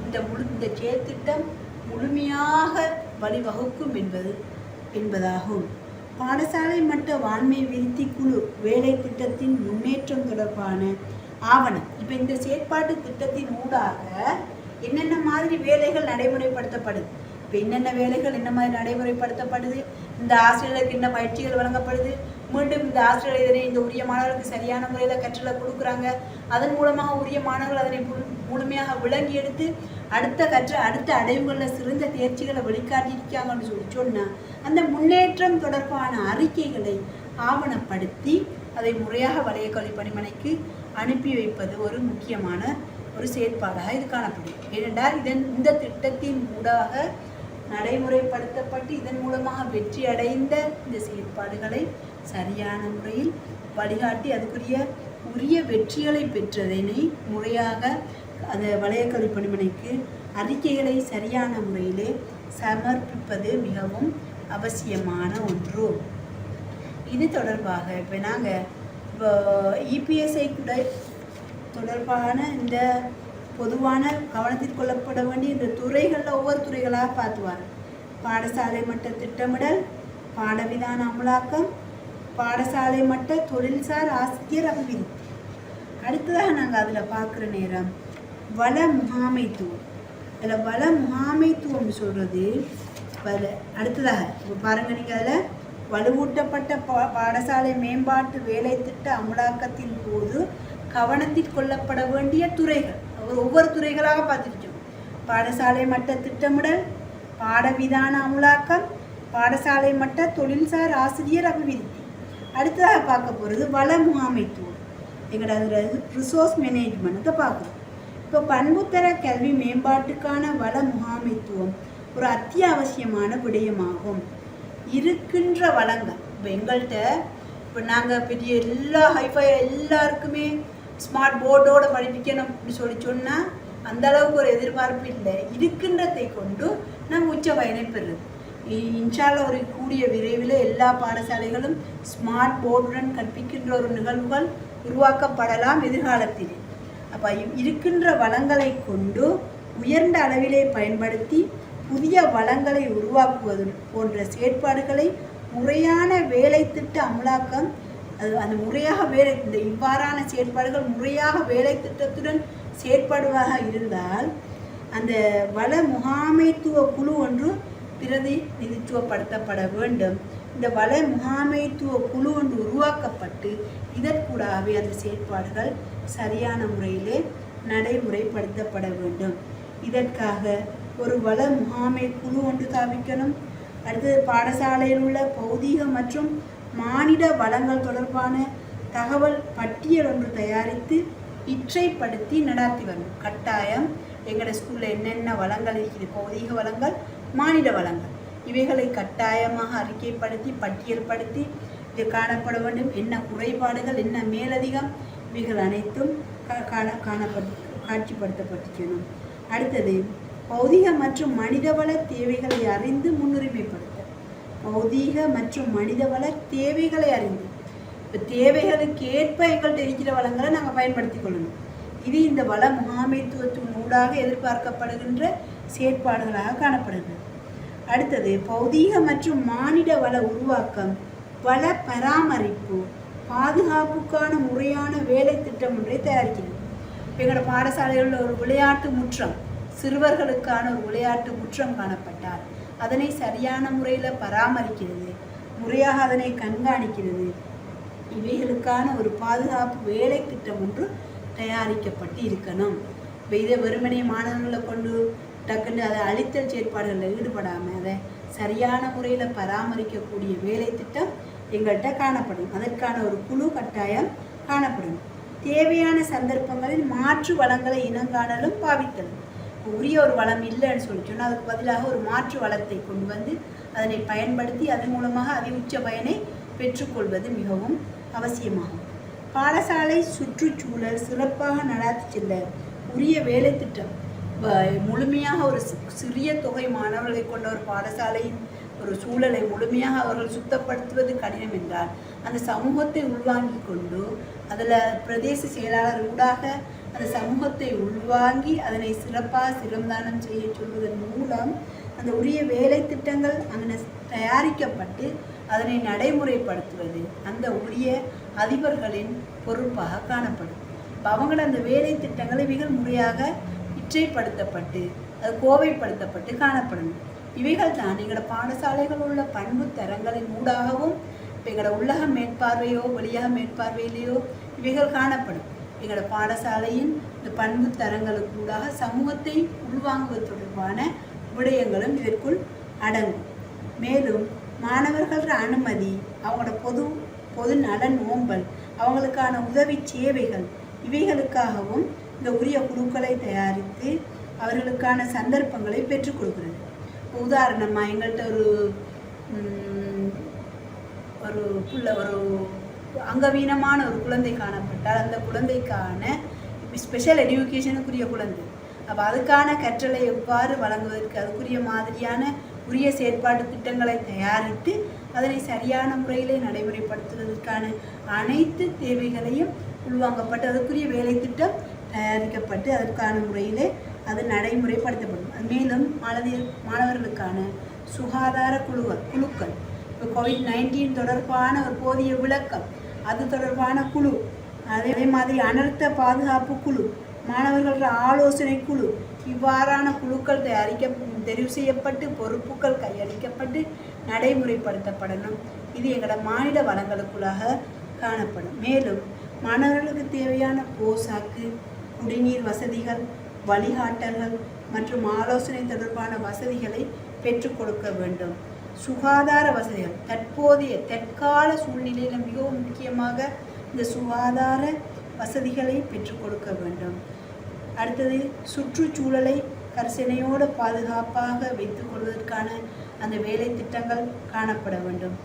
இந்த செயல் திட்டம் முழுமையாக வழிவகுக்கும் என்பதாகும். பாடசாலை மட்ட வாழ்மை விருத்தி குழு வேலை திட்டத்தின் முன்னேற்றம் தொடர்பான ஆவணம். இப்போ இந்த செயற்பாட்டு திட்டத்தின் ஊடாக என்னென்ன மாதிரி வேலைகள் நடைமுறைப்படுத்தப்படுது, இப்போ என்னென்ன வேலைகள் என்ன மாதிரி நடைமுறைப்படுத்தப்படுது, இந்த ஆசிரியர்களுக்கு என்ன பயிற்சிகள் வழங்கப்படுது, மீண்டும் இந்த ஆசிரியர் இதனை இந்த உரிய மாணவர்களுக்கு சரியான முறையில் கற்றலை கொடுக்குறாங்க, அதன் மூலமாக உரிய மாணவர்கள் அதனை முழுமையாக விளங்கி எடுத்து அடுத்த அடைவுகளில் சிறந்த தேர்ச்சிகளை வெளிக்காட்டியிருக்காங்கன்னு சொன்னால் அந்த முன்னேற்றம் தொடர்பான அறிக்கைகளை ஆவணப்படுத்தி அதை முறையாக வலயக்கல்வி பணிமனைக்கு அனுப்பி வைப்பது ஒரு முக்கியமான ஒரு செயற்பாடாக இது காணப்படும். ஏனென்றால் இந்த திட்டத்தின் ஊடாக நடைமுறைப்படுத்தப்பட்டு இதன் மூலமாக வெற்றி அடைந்த இந்த செயற்பாடுகளை சரியான முறையில் வழிகாட்டி அதுக்குரிய உரிய வெற்றிகளை பெற்றதனை முறையாக அந்த வலயக்கல்வி பணிமனைக்கு அறிக்கைகளை சரியான முறையிலே சமர்ப்பிப்பது மிகவும் அவசியமான ஒன்று. இது தொடர்பாக இப்போ நாங்கள் EPSI கூட தொடர்பான இந்த பொதுவான கவனத்தில் கொள்ளப்பட வேண்டிய இந்த துறைகளில் ஒவ்வொரு துறைகளாக பார்த்துவார். பாடசாலை மட்ட திட்டமிடல், பாடவிதான அமலாக்கம், பாடசாலை மட்ட தொழில்சார் ஆசிரியர் அபிவிருத்தி. அடுத்ததாக நாங்கள் அதில் பார்க்குற நேரம் வள முகாமைத்துவம். அதில் வள முகாமைத்துவம் சொல்கிறது அடுத்ததாக இப்போ பாருங்கள், நீங்கள் அதில் வலுவூட்டப்பட்ட பாடசாலை மேம்பாட்டு வேலை திட்ட அமலாக்கத்தின் போது கவனத்தில் கொள்ளப்பட வேண்டிய துறைகள் ஒவ்வொரு துறைகளாக பார்த்துருக்கோம். பாடசாலை மட்ட திட்டமிடல், பாடவிதான அமலாக்கம், பாடசாலை மட்ட தொழில்சார் ஆசிரியர் அபிவிருத்தி. அடுத்ததாக பார்க்க போகிறது வள முகாமைத்துவம். எங்களோட ரிசோர்ஸ் மேனேஜ்மெண்ட்டை பார்க்குறோம். இப்போ பண்புத்தர கல்வி மேம்பாட்டுக்கான வள முகாமைத்துவம் ஒரு அத்தியாவசியமான விடயமாகும். இருக்கின்ற வளங்கள் இப்போ எங்கள்கிட்ட இப்போ நாங்கள் பெரிய எல்லா ஹைஃபை எல்லாருக்குமே ஸ்மார்ட் போர்டோடு படிப்பிக்கணும் அப்படின்னு சொன்னால் அந்தளவுக்கு ஒரு எதிர்பார்ப்பு இல்லை. இருக்கின்றதை கொண்டு நாங்கள் உச்ச பயனை பெறுறது. இன்ஷால்ல ஒரு கூடிய விரைவில் எல்லா பாடசாலைகளும் ஸ்மார்ட் போர்டுடன் கற்பிக்கின்ற ஒரு நிகழ்வுகள் உருவாக்கப்படலாம் எதிர்காலத்தில். அப்போ இருக்கின்ற வளங்களை கொண்டு உயர்ந்த அளவிலே பயன்படுத்தி புதிய வளங்களை உருவாக்குவது போன்ற செயற்பாடுகளை முறையான வேலை திட்ட அமலாக்கம் அந்த முறையாக இந்த இவ்வாறான செயற்பாடுகள் முறையாக வேலை திட்டத்துடன் செயற்படுவதாக இருந்தால் அந்த வள முகாமைத்துவ குழு ஒன்று பிரதிநிதித்துவப்படுத்தப்பட வேண்டும். இந்த வள முகாமைத்துவ குழு ஒன்று உருவாக்கப்பட்டு இதற்கூடாகவே அந்த செயற்பாடுகள் சரியான முறையிலே நடைமுறைப்படுத்தப்பட வேண்டும். இதற்காக ஒரு வள முகாமை குழு ஒன்று ஸ்தாபிக்கணும். அடுத்தது பாடசாலையில் உள்ள பௌதீக மற்றும் மானிட வளங்கள் தொடர்பான தகவல் பட்டியல் ஒன்று தயாரித்து இற்றைப்படுத்தி நடாத்தி வரணும். கட்டாயம் எங்களோட ஸ்கூலில் என்னென்ன வளங்கள் இருக்குது, பௌதீக வளங்கள், மானிட வளங்கள், இவைகளை கட்டாயமாக அறிக்கைப்படுத்தி பட்டியல்படுத்தி இது காணப்பட வேண்டும். என்ன குறைபாடுகள், என்ன மேலதிகம், இவைகள் அனைத்தும் காட்சிப்படுத்தப்பட்டிருக்கணும். அடுத்தது பௌதீக மற்றும் மனிதவள தேவைகளை அறிந்து முன்னுரிமைப்படுத்த. பௌதீக மற்றும் மனிதவள தேவைகளை அறிந்து இப்போ தேவைகளுக்கு ஏற்ப எங்கள்கிட்ட இருக்கிற வளங்களை நாங்கள் பயன்படுத்தி கொள்ளணும். இது இந்த வள முகாமைத்துவத்தின் ஊடாக எதிர்பார்க்கப்படுகின்ற செயற்பாடுகளாக காணப்படுகிறது. அடுத்தது பௌதீக மற்றும் மானிட வள உருவாக்கம், வள பராமரிப்பு, பாதுகாப்புக்கான முறையான வேலை திட்டம் ஒன்றை தயாரிக்கிறது. எங்களோட பாடசாலைகளில் ஒரு விளையாட்டு முற்றம், சிறுவர்களுக்கான ஒரு விளையாட்டு முற்றம் காணப்பட்டால் அதனை சரியான முறையில் பராமரிக்கிறது, முறையாக அதனை கண்காணிக்கிறது. இவைகளுக்கான ஒரு பாதுகாப்பு வேலை திட்டம் ஒன்று தயாரிக்கப்பட்டு இருக்கணும். இப்போ இதை வெறுமனே மாணவர்களை கொண்டு டக்குன்னு அதை அழித்தல் செயற்பாடுகளில் ஈடுபடாமல் அதை சரியான முறையில் பராமரிக்கக்கூடிய வேலை திட்டம் எங்கள்கிட்ட காணப்படும். அதற்கான ஒரு குழு கட்டாயம் காணப்படும். தேவையான சந்தர்ப்பங்களில் மாற்று வளங்களை இனங்காணலும் பாவித்தலும். உரிய ஒரு வளம் இல்லைன்னு சொன்னால் அதுக்கு பதிலாக ஒரு மாற்று வளத்தை கொண்டு வந்து அதனை பயன்படுத்தி அதன் மூலமாக அதிஉச்ச பயனை பெற்றுக்கொள்வது மிகவும் அவசியமாகும். பாடசாலை சுற்றுச்சூழல் சிறப்பாக நடாத்தி செல்ல உரிய வேலை திட்டம். முழுமையாக ஒரு சிறிய தொகை மாணவர்களை கொண்ட ஒரு பாடசாலையின் ஒரு சூழலை முழுமையாக அவர்கள் சுத்தப்படுத்துவது கடினம் என்றால் அந்த சமூகத்தை உள்வாங்கி கொண்டு அதில் பிரதேச செயலாளர் ஊடாக அந்த சமூகத்தை உள்வாங்கி அதனை சிறப்பாக சிரமதானம் செய்ய சொல்வதன் மூலம் அந்த உரிய வேலை திட்டங்கள் அங்கே தயாரிக்கப்பட்டு அதனை நடைமுறைப்படுத்துவது அந்த உரிய அதிபர்களின் பொறுப்பாக காணப்படும். அவங்கள அந்த வேலை திட்டங்களை மிக முறையாக இற்றைப்படுத்தப்பட்டு அது கோவைப்படுத்தப்பட்டு காணப்படணும். இவைகள் தான் எங்களோட பாடசாலைகள் உள்ள பண்பு தரங்களின் ஊடாகவும் இப்போ எங்களோட உள்ளக மேற்பார்வையோ வெளியாக மேற்பார்வையிலேயோ இவைகள் காணப்படும். எங்களோட பாடசாலையின் இந்த பண்பு தரங்களுக்கு ஊடாக சமூகத்தை உள்வாங்குவது தொடர்பான விடயங்களும் இதற்குள் அடங்கும். மேலும் மாணவர்கள அனுமதி, அவங்களோட பொது நலன் ஓம்பல், அவங்களுக்கான உதவி சேவைகள், இவைகளுக்காகவும் இந்த உரிய குழுக்களை தயாரித்து அவர்களுக்கான சந்தர்ப்பங்களை பெற்றுக் கொடுக்கிறது. உதாரணமாக எங்கள்கிட்ட ஒரு அங்கவீனமான ஒரு குழந்தை காணப்பட்டால் அந்த குழந்தைக்கான ஸ்பெஷல் எஜுகேஷனுக்குரிய குழந்தை, அப்போ அதுக்கான கற்றலை எவ்வாறு வழங்குவதற்கு அதுக்குரிய மாதிரியான உரிய செயற்பாட்டு திட்டங்களை தயாரித்து அதனை சரியான முறையிலே நடைமுறைப்படுத்துவதற்கான அனைத்து தேவைகளையும் உள்வாங்கப்பட்டு அதுக்குரிய வேலை திட்டம் தயாரிக்கப்பட்டு அதற்கான முறையிலே அது நடைமுறைப்படுத்தப்படும். மேலும் மாணவர்களுக்கான சுகாதார குழுக்கள் இப்போ COVID-19 தொடர்பான ஒரு போதிய விளக்கம், அது தொடர்பான குழு, அதே மாதிரி அனர்த்த பாதுகாப்பு குழு, மாணவர்கள ஆலோசனை குழு, இவ்வாறான குழுக்கள் தெரிவு செய்யப்பட்டு பொறுப்புகள் கையளிக்கப்பட்டு நடைமுறைப்படுத்தப்படணும். இது எங்களோட மாநில வளங்களுக்குள்ளாக காணப்படும். மேலும் மாணவர்களுக்கு தேவையான போசாக்கு, குடிநீர் வசதிகள், வழிகாட்டல்கள் மற்றும் ஆலோசனை தொடர்பான வசதிகளை பெற்றுக் கொடுக்க வேண்டும். சுகாதார வசதிகள் தற்கால சூழ்நிலையில் மிகவும் முக்கியமாக இந்த சுகாதார வசதிகளை பெற்றுக் கொடுக்க வேண்டும். அடுத்தது சுற்றுச்சூழலை கரிசனையோடு பாதுகாப்பாக வைத்துக் கொள்வதற்கான அந்த வேலை திட்டங்கள் காணப்பட வேண்டும்.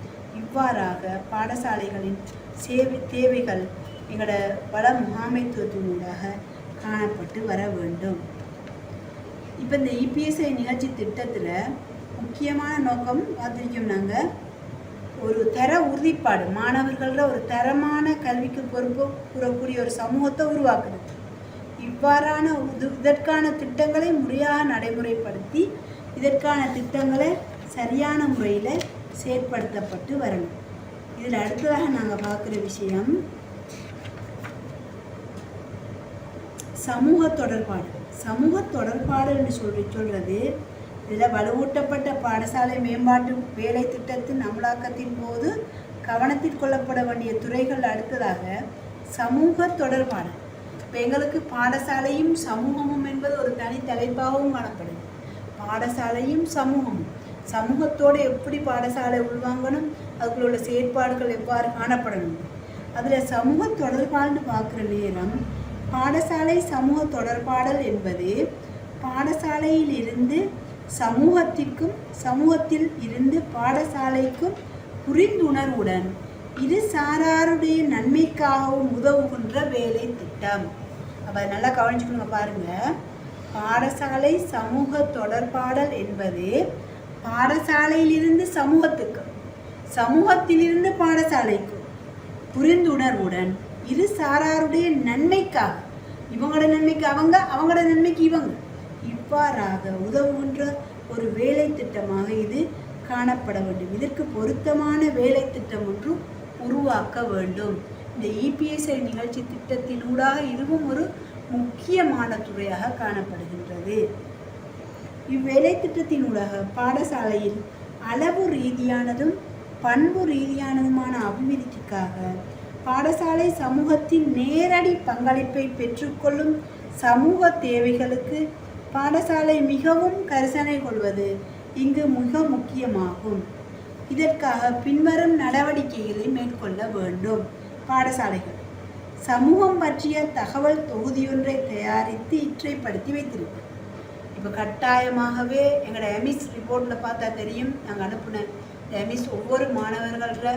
இவ்வாறாக பாடசாலைகளின் தேவைகள் எங்களோட வள முகாமைத்துவத்தினூடாக காணப்பட்டு வர வேண்டும். இப்போ இந்த EPSI நிகழ்ச்சி திட்டத்தில் முக்கியமான நோக்கம் பார்த்திருக்கோம். நாங்கள் ஒரு தர உறுதிப்பாடு, மாணவர்கள ஒரு தரமான கல்விக்கு பொறுப்பு கூறக்கூடிய ஒரு சமூகத்தை உருவாக்குறது. இவ்வாறான இதற்கான திட்டங்களை முறையாக நடைமுறைப்படுத்தி இதற்கான திட்டங்களை சரியான முறையில் செயற்படுத்தப்பட்டு வரணும். இதில் அடுத்ததாக நாங்கள் பார்க்குற விஷயம் சமூக தொடர்பாடு என்று சொல்கிறது. இதில் வலுவூட்டப்பட்ட பாடசாலை மேம்பாட்டு வேலை திட்டத்தின் அமலாக்கத்தின் போது கவனத்தில் கொள்ளப்பட வேண்டிய துறைகள் அடுத்ததாக சமூக தொடர்பாடு. இப்போ எங்களுக்கு பாடசாலையும் சமூகமும் என்பது ஒரு தனி தலைப்பாகவும் காணப்படுது. பாடசாலையும் சமூகத்தோடு எப்படி பாடசாலை உள்வாங்கணும், அதுக்குள்ள உள்ள செயற்பாடுகள் எவ்வாறு காணப்படணும். அதில் சமூக தொடர்பாடுன்னு பார்க்குற நேரம் பாடசாலை சமூக தொடர்பாடல் என்பது பாடசாலையில் இருந்து சமூகத்திற்கும் சமூகத்தில் இருந்து பாடசாலைக்கும் புரிந்துணர்வுடன் இரு சாராருடைய நன்மைக்காகவும் உதவுகின்ற வேலை திட்டம். அப்போ நல்லா கவனிச்சுக்கணுங்க. பாருங்கள், பாடசாலை சமூக தொடர்பாடல் என்பது பாடசாலையிலிருந்து சமூகத்துக்கும் சமூகத்திலிருந்து பாடசாலைக்கும் புரிந்துணர்வுடன் இரு சாராருடைய நன்மைக்காக, இவங்களோட நன்மைக்கு அவங்க, அவங்களோட நன்மைக்கு இவங்க, இவ்வாறாக உதவுகின்ற ஒரு வேலை திட்டமாக இது காணப்பட வேண்டும். இதற்கு பொருத்தமான வேலை திட்டம் ஒன்று உருவாக்க வேண்டும். இந்த EPSI நிகழ்ச்சி திட்டத்தினூடாக இதுவும் ஒரு முக்கியமான துறையாக காணப்படுகின்றது. இவ்வேலை திட்டத்தினூடாக பாடசாலையில் அளவு ரீதியானதும் பண்பு ரீதியானதுமான அபிவிருத்திக்காக பாடசாலை சமூகத்தின் நேரடி பங்களிப்பை பெற்றுக்கொள்ளும் சமூக தேவைகளுக்கு பாடசாலை மிகவும் கரிசனை கொள்வது இங்கு மிக முக்கியமாகும். இதற்காக பின்வரும் நடவடிக்கைகளை மேற்கொள்ள வேண்டும். பாடசாலைகள் சமூகம் பற்றிய தகவல் தொகுதியொன்றை தயாரித்து இற்றைப்படுத்தி வைத்திருக்கும். இப்போ கட்டாயமாகவே எங்களோட எமிஸ் ரிப்போர்ட்டில் பார்த்தா தெரியும். நாங்கள் அனுப்பின எமிஸ் ஒவ்வொரு மாணவர்கள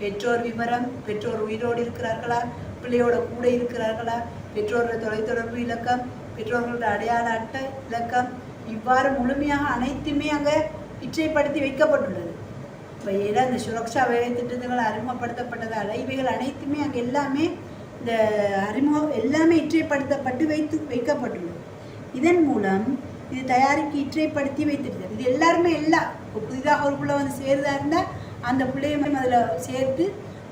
பெற்றோர் விவரம், பெற்றோர் உயிரோடு இருக்கிறார்களா, பிள்ளையோட கூட இருக்கிறார்களா, பெற்றோரோட தொலைத்தொடர்பு இலக்கம், பெற்றோர்களோட அடையாள அட்டை இலக்கம், இவ்வாறு முழுமையாக அனைத்துமே அங்கே இற்றைப்படுத்தி வைக்கப்பட்டுள்ளது. இப்போ ஏன்னா இந்த சுரக்ஷா வேலை திட்டங்கள் அறிமுகப்படுத்தப்பட்டதால் இவைகள் அனைத்துமே அங்கே எல்லாமே இந்த எல்லாமே இற்றைப்படுத்தப்பட்டு வைக்கப்பட்டுள்ளது. இதன் மூலம் இது தயாரிப்பு இற்றைப்படுத்தி வைத்திருக்கிறது. இது எல்லாருமே புதிதாக ஒரு பிள்ளை வந்து சேருதா இருந்தால் அந்த பிள்ளையுமே அதில் சேர்த்து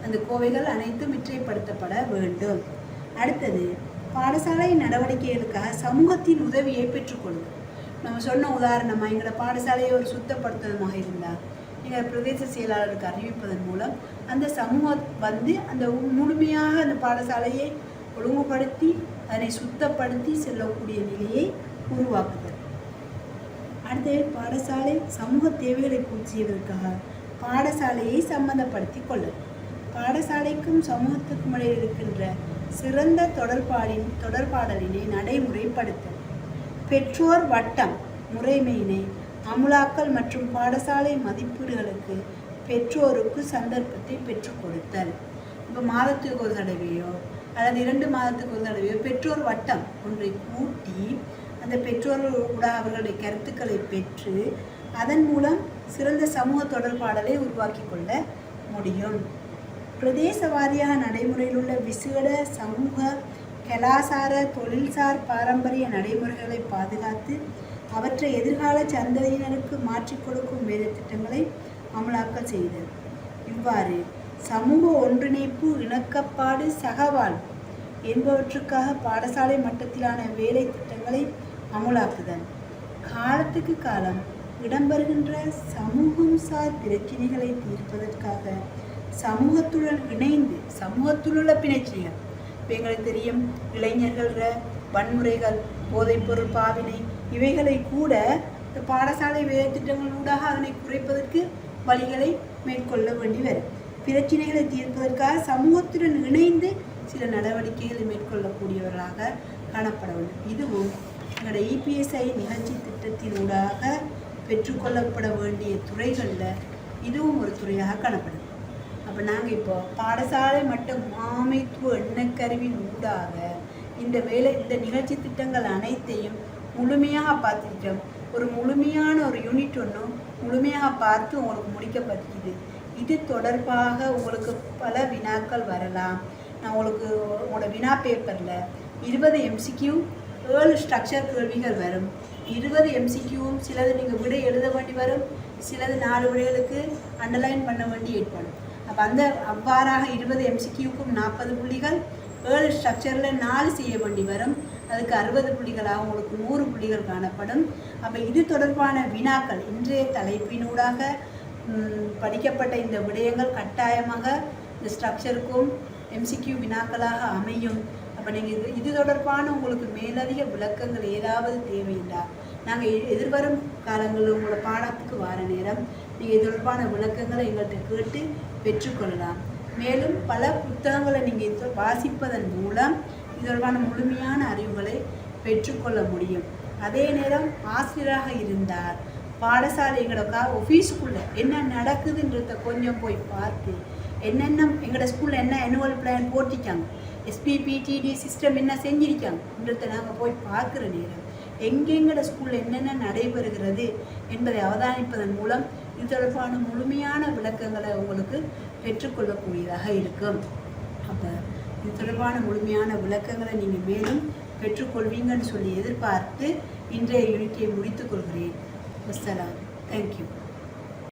அந்த கோவைகள் அனைத்தும் இற்றைப்படுத்தப்பட வேண்டும். அடுத்தது பாடசாலை நடவடிக்கைகளுக்காக சமூகத்தின் உதவியை பெற்றுக்கொள்ளும். நம்ம சொன்ன உதாரணமாக எங்களோட பாடசாலையை ஒரு சுத்தப்படுத்துவதாக இருந்தால் எங்கள் பிரதேச செயலாளருக்கு அறிவிப்பதன் மூலம் அந்த சமூகம் வந்து அந்த முழுமையாக அந்த பாடசாலையை ஒழுங்குபடுத்தி அதனை சுத்தப்படுத்தி செல்லக்கூடிய நிலையை உருவாக்குதல். அடுத்தது பாடசாலை சமூக தேவைகளை பூர்த்தி செய்வதற்காக பாடசாலையை சம்பந்தப்படுத்தி கொள்ளும். பாடசாலைக்கும் சமூகத்துக்கும் இடையில் இருக்கின்ற சிறந்த தொடர்பாடலினை நடைமுறைப்படுத்தல். பெற்றோர் வட்டம் முறைமையினை அமுலாக்கல் மற்றும் பாடசாலை மதிப்பீடுகளுக்கு பெற்றோருக்கு சந்தர்ப்பத்தை பெற்றுக் கொடுத்தல். இப்போ மாதத்துக்கு ஒரு தடவையோ அல்லது 2 மாதத்துக்கு ஒரு தடவையோ பெற்றோர் வட்டம் ஒன்றை கூட்டி அந்த பெற்றோர்களோட அவர்களுடைய கருத்துக்களை பெற்று அதன் மூலம் சிறந்த சமூக தொடர்பாடலை உருவாக்கி கொள்ள முடியும். பிரதேச வாரியாக நடைமுறையில் உள்ள விசேட சமூக கலாசார தொழில்சார் பாரம்பரிய நடைமுறைகளை பாதுகாத்து அவற்றை எதிர்கால சந்ததியினருக்கு மாற்றிக் கொடுக்கும் வேலை திட்டங்களை அமலாக்கல் செய்தது. இவ்வாறு சமூக ஒன்றிணைப்பு, இணக்கப்பாடு, சகவாழ்வு என்பவற்றுக்காக பாடசாலை மட்டத்திலான வேலை திட்டங்களை அமுலாக்குதல், காலத்துக்கு காலம் இடம்பெறுகின்ற சமூகம் சார் பிரச்சனைகளை தீர்ப்பதற்காக சமூகத்துடன் இணைந்து சமூகத்திலுள்ள பிரச்சனைகள், இப்போ எங்களுக்கு தெரியும் இளைஞர்கள வன்முறைகள், போதைப்பொருள் பாவினை, இவைகளை கூட இந்த பாடசாலை வேலை திட்டங்களூடாக அதனை குறைப்பதற்கு வழிகளை மேற்கொள்ள வேண்டி வரும். பிரச்சனைகளை தீர்ப்பதற்காக சமூகத்துடன் இணைந்து சில நடவடிக்கைகளை மேற்கொள்ளக்கூடியவர்களாக காணப்பட வேண்டும். இதுவும் எங்களோட EPSI நிகழ்ச்சி திட்டத்தினூடாக பெற்றுக்கொள்ளப்பட வேண்டிய துறைகளில் இதுவும் ஒரு துறையாக காணப்படுது. அப்போ நாங்கள் இப்போ பாடசாலை மற்றும் மாமைத்துவ எண்ணக்கருவின் ஊடாக இந்த நிகழ்ச்சி திட்டங்கள் அனைத்தையும் முழுமையாக பார்த்துட்டோம். ஒரு முழுமையான ஒரு யூனிட் ஒன்றும் முழுமையாக பார்த்து உங்களுக்கு முடிக்கப்பட்டிருக்குது. இது தொடர்பாக உங்களுக்கு பல வினாக்கள் வரலாம். நான் உங்களுக்கு உங்களோட வினா பேப்பரில் 20 MCQ 7 ஸ்ட்ரக்சர் கேள்விகள் வரும். 20 MCQவும் சிலது நீங்கள் விடை எழுத வேண்டி வரும், சிலது 4 விடைகளுக்கு அண்டர்லைன் பண்ண வேண்டி ஏற்படும். அப்போ அவ்வாறாக 20 MCQக்கும் 40 புள்ளிகள், 7 ஸ்ட்ரக்சரில் 4 செய்ய வேண்டி வரும். அதுக்கு 60 புள்ளிகளாக உங்களுக்கு 100 புள்ளிகள் காணப்படும். அப்போ இது தொடர்பான வினாக்கள் இன்றைய தலைப்பினூடாக படிக்கப்பட்ட இந்த விடயங்கள் கட்டாயமாக இந்த ஸ்ட்ரக்சருக்கும் MCQ வினாக்களாக அமையும். அப்போ நீங்கள் இது தொடர்பான உங்களுக்கு மேலதிக விளக்கங்கள் ஏதாவது தேவையில்லை, நாங்கள் எதிர்வரும் காலங்களில் உங்களோட பாடத்துக்கு வர நேரம் நீங்கள் இது தொடர்பான விளக்கங்களை எங்கள்கிட்ட கேட்டு பெற்றுக்கொள்ளலாம். மேலும் பல புத்தகங்களை நீங்கள் வாசிப்பதன் மூலம் இது தொடர்பான முழுமையான அறிவுகளை பெற்றுக்கொள்ள முடியும். அதே நேரம் ஆசிரியராக இருந்தால் பாடசாலை எங்களோட ஆஃபீஸுக்குள்ளே என்ன நடக்குதுன்றத கொஞ்சம் போய் பார்த்து என்னென்ன எங்களோட ஸ்கூலில் என்ன ஆனுவல் பிளான் போட்டிருக்காங்க, SPPTD சிஸ்டம் என்ன செஞ்சிருக்காங்கன்றத நாங்கள் போய் பார்க்குற நேரம் எங்கெங்கட ஸ்கூலில் என்னென்ன நடைபெறுகிறது என்பதை அவதானிப்பதன் மூலம் இது தொடர்பான முழுமையான விளக்கங்களை உங்களுக்கு பெற்றுக்கொள்ளக்கூடியதாக இருக்கும். அப்போ இது தொடர்பான முழுமையான விளக்கங்களை நீங்கள் மேலும் பெற்றுக்கொள்வீங்கன்னு சொல்லி எதிர்பார்த்து இன்றைய யூனிட்டை முடித்துக் கொள்கிறேன். அஸ்ஸலாம். தேங்க்யூ.